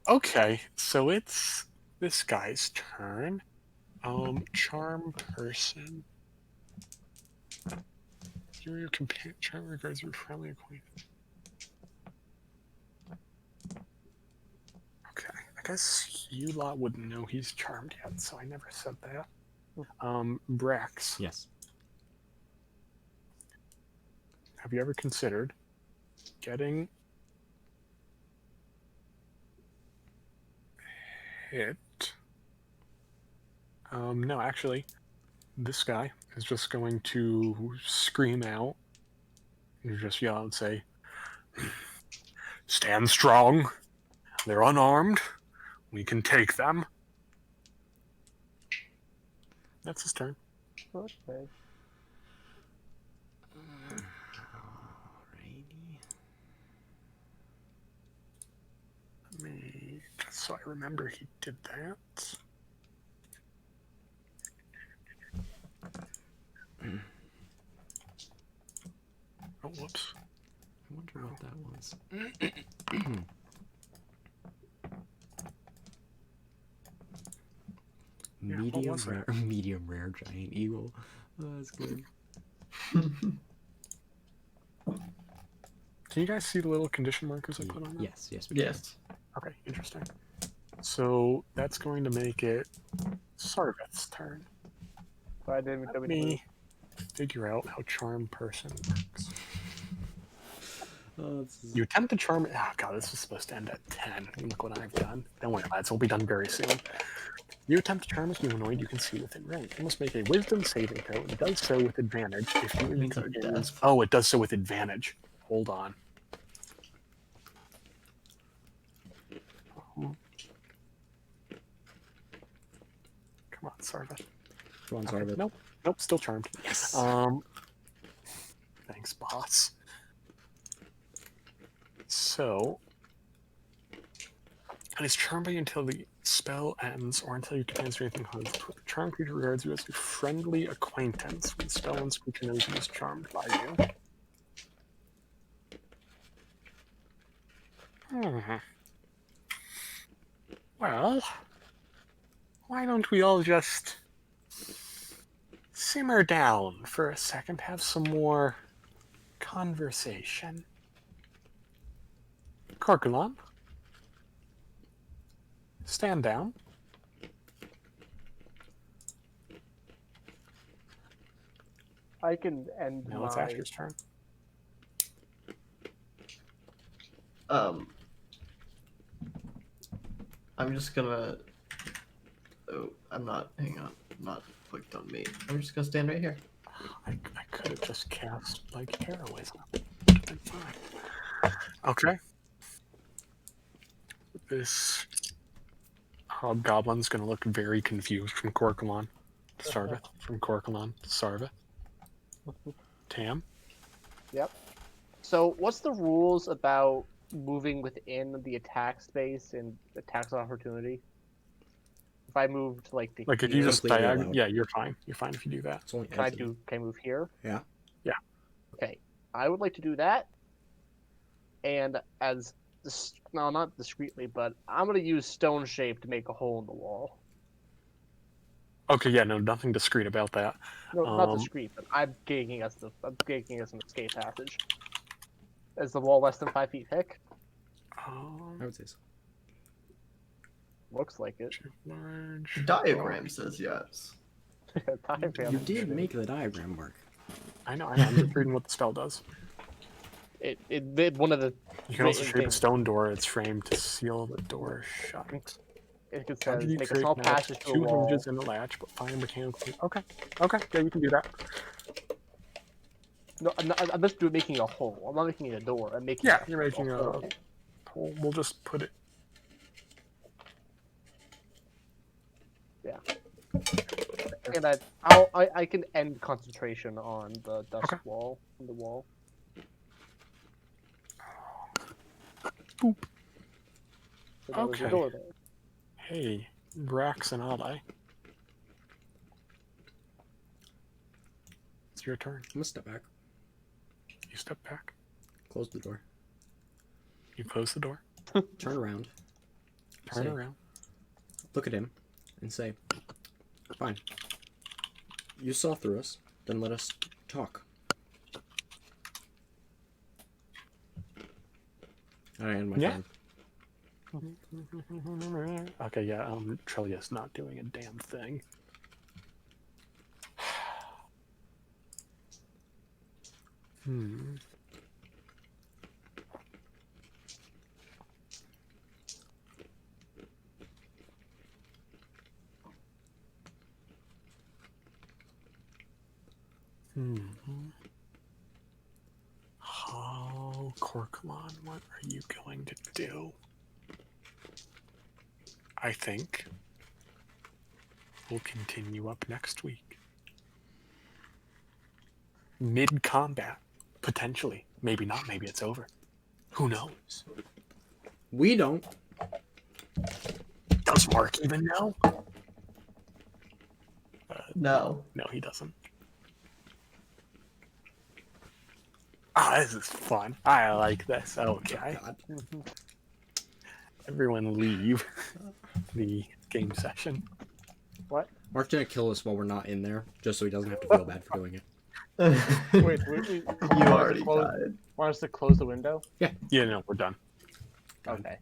Speaker 4: Okay, so it's this guy's turn. Charm Person. Your companion charm regards your friendly acquaintance. Okay, I guess you lot wouldn't know he's charmed yet, so I never said that. Brax,
Speaker 2: Yes.
Speaker 4: have you ever considered getting hit? No, actually, this guy is just going to scream out and just yell and say, "Stand strong. They're unarmed. We can take them." That's his turn.
Speaker 5: Okay.
Speaker 2: Alrighty.
Speaker 4: Let me, just so I remember he did that. Oh, whoops.
Speaker 2: I wonder what that was.
Speaker 4: Yeah, what
Speaker 2: medium
Speaker 4: was
Speaker 2: rare, medium rare giant eagle. Oh, that's good.
Speaker 4: Can you guys see the little condition markers I put on there?
Speaker 2: Yes, yes, we can.
Speaker 3: Yes.
Speaker 4: Okay, interesting. So that's going to make it Sarveth's turn.
Speaker 5: So I didn't
Speaker 4: Let me figure out how charm person works.
Speaker 2: Oh, this is...
Speaker 4: You attempt to charm. Oh god, this was supposed to end at 10. Look what I've done. Don't worry, lads. It'll be done very soon. You attempt to charm a humanoid you can see within range. You must make a Wisdom saving throw. It does so with advantage if you
Speaker 3: Means our
Speaker 4: introduce.
Speaker 3: death.
Speaker 4: Oh, it does so with advantage. Hold on. Come on, Sarveth.
Speaker 2: Come on,
Speaker 4: Okay,
Speaker 2: Sarveth.
Speaker 4: Nope. Nope. Still charmed.
Speaker 2: Yes.
Speaker 4: Thanks, boss. So, it is charmed by you until the spell ends, or until you can answer anything harms. The charmed creature regards you as a friendly acquaintance. When the spell ends, the creature knows it is charmed by you. Well, why don't we all just simmer down for a second, have some more conversation? Corkulon, stand down.
Speaker 5: I can end
Speaker 4: Now it's
Speaker 5: my.
Speaker 4: Asher's turn.
Speaker 3: I'm just gonna. Oh, I'm not. Hang on. I'm not clicked on me. I'm just gonna stand right here.
Speaker 4: I could have just cast like heroism. Been fine. Okay. This hobgoblin's gonna look very confused from Corkulon to Sarveth. From Corkulon to Sarveth. Tam.
Speaker 5: Yep. So, what's the rules about moving within the attack space and attacks of opportunity? If I move to like the
Speaker 4: Like if
Speaker 5: here,
Speaker 4: you just
Speaker 2: Completely
Speaker 4: diag,
Speaker 2: allowed.
Speaker 4: yeah, you're fine. You're fine if you do that.
Speaker 2: It's only
Speaker 5: can I
Speaker 2: editing.
Speaker 5: move here?
Speaker 2: Yeah.
Speaker 4: Yeah.
Speaker 5: Okay, I would like to do that. And no, not discreetly, but I'm gonna use stone shape to make a hole in the wall.
Speaker 4: Okay, yeah, no, nothing discreet about that.
Speaker 5: No, not
Speaker 4: Um,
Speaker 5: discreet, but I'm giving us an escape passage. Is the wall less than 5 feet thick?
Speaker 2: I would say so.
Speaker 5: Looks like it.
Speaker 4: large.
Speaker 3: The diagram says yes.
Speaker 5: Diagram.
Speaker 2: You did make the diagram work.
Speaker 4: I know. I'm just reading what the spell does.
Speaker 5: It one of the
Speaker 4: You can also
Speaker 5: Written
Speaker 4: shape a
Speaker 5: thing.
Speaker 4: stone door. It's framed to seal the door shut.
Speaker 5: it says
Speaker 4: Conjure you
Speaker 5: make a
Speaker 4: create
Speaker 5: small
Speaker 4: now
Speaker 5: passage to a
Speaker 4: 2
Speaker 5: wall.
Speaker 4: hinges in the latch, but find mechanical. Okay. Okay. Yeah, you can do that.
Speaker 5: No, I'm just making a hole. I'm not making it a door. I'm making
Speaker 4: Yeah,
Speaker 5: a
Speaker 4: you're making a
Speaker 5: hole.
Speaker 4: hole. We'll just put it.
Speaker 5: And I can end concentration on the dust
Speaker 4: Okay.
Speaker 5: wall in the wall.
Speaker 4: Boop.
Speaker 5: So there was a
Speaker 4: Okay.
Speaker 5: door there.
Speaker 4: Hey, Brax and ally. It's your turn.
Speaker 2: I'm gonna step back.
Speaker 4: You step back.
Speaker 2: Close the door.
Speaker 4: You close the door.
Speaker 2: Turn around.
Speaker 4: Turn
Speaker 2: Say-
Speaker 4: around.
Speaker 2: Look at him and say, "Fine. You saw through us. Then let us talk." I end my
Speaker 4: Yeah.
Speaker 2: turn.
Speaker 4: Okay, yeah. Trelia's not doing a damn thing. Hmm. Oh, Corkulon, what are you going to do? I think we'll continue up next week. Mid-combat, potentially. Maybe not, maybe it's over. Who knows?
Speaker 2: We don't.
Speaker 4: Does Mark even know?
Speaker 3: No.
Speaker 4: No, he doesn't. Ah, this is fun. I like this. Okay.
Speaker 2: God.
Speaker 4: Everyone leave the game session.
Speaker 2: Mark's gonna kill us while we're not in there, just so he doesn't have to feel bad for doing it.
Speaker 6: Wait,
Speaker 3: You already
Speaker 6: close,
Speaker 3: died.
Speaker 6: want us to close the window?
Speaker 4: Yeah, no, we're done.
Speaker 6: Okay.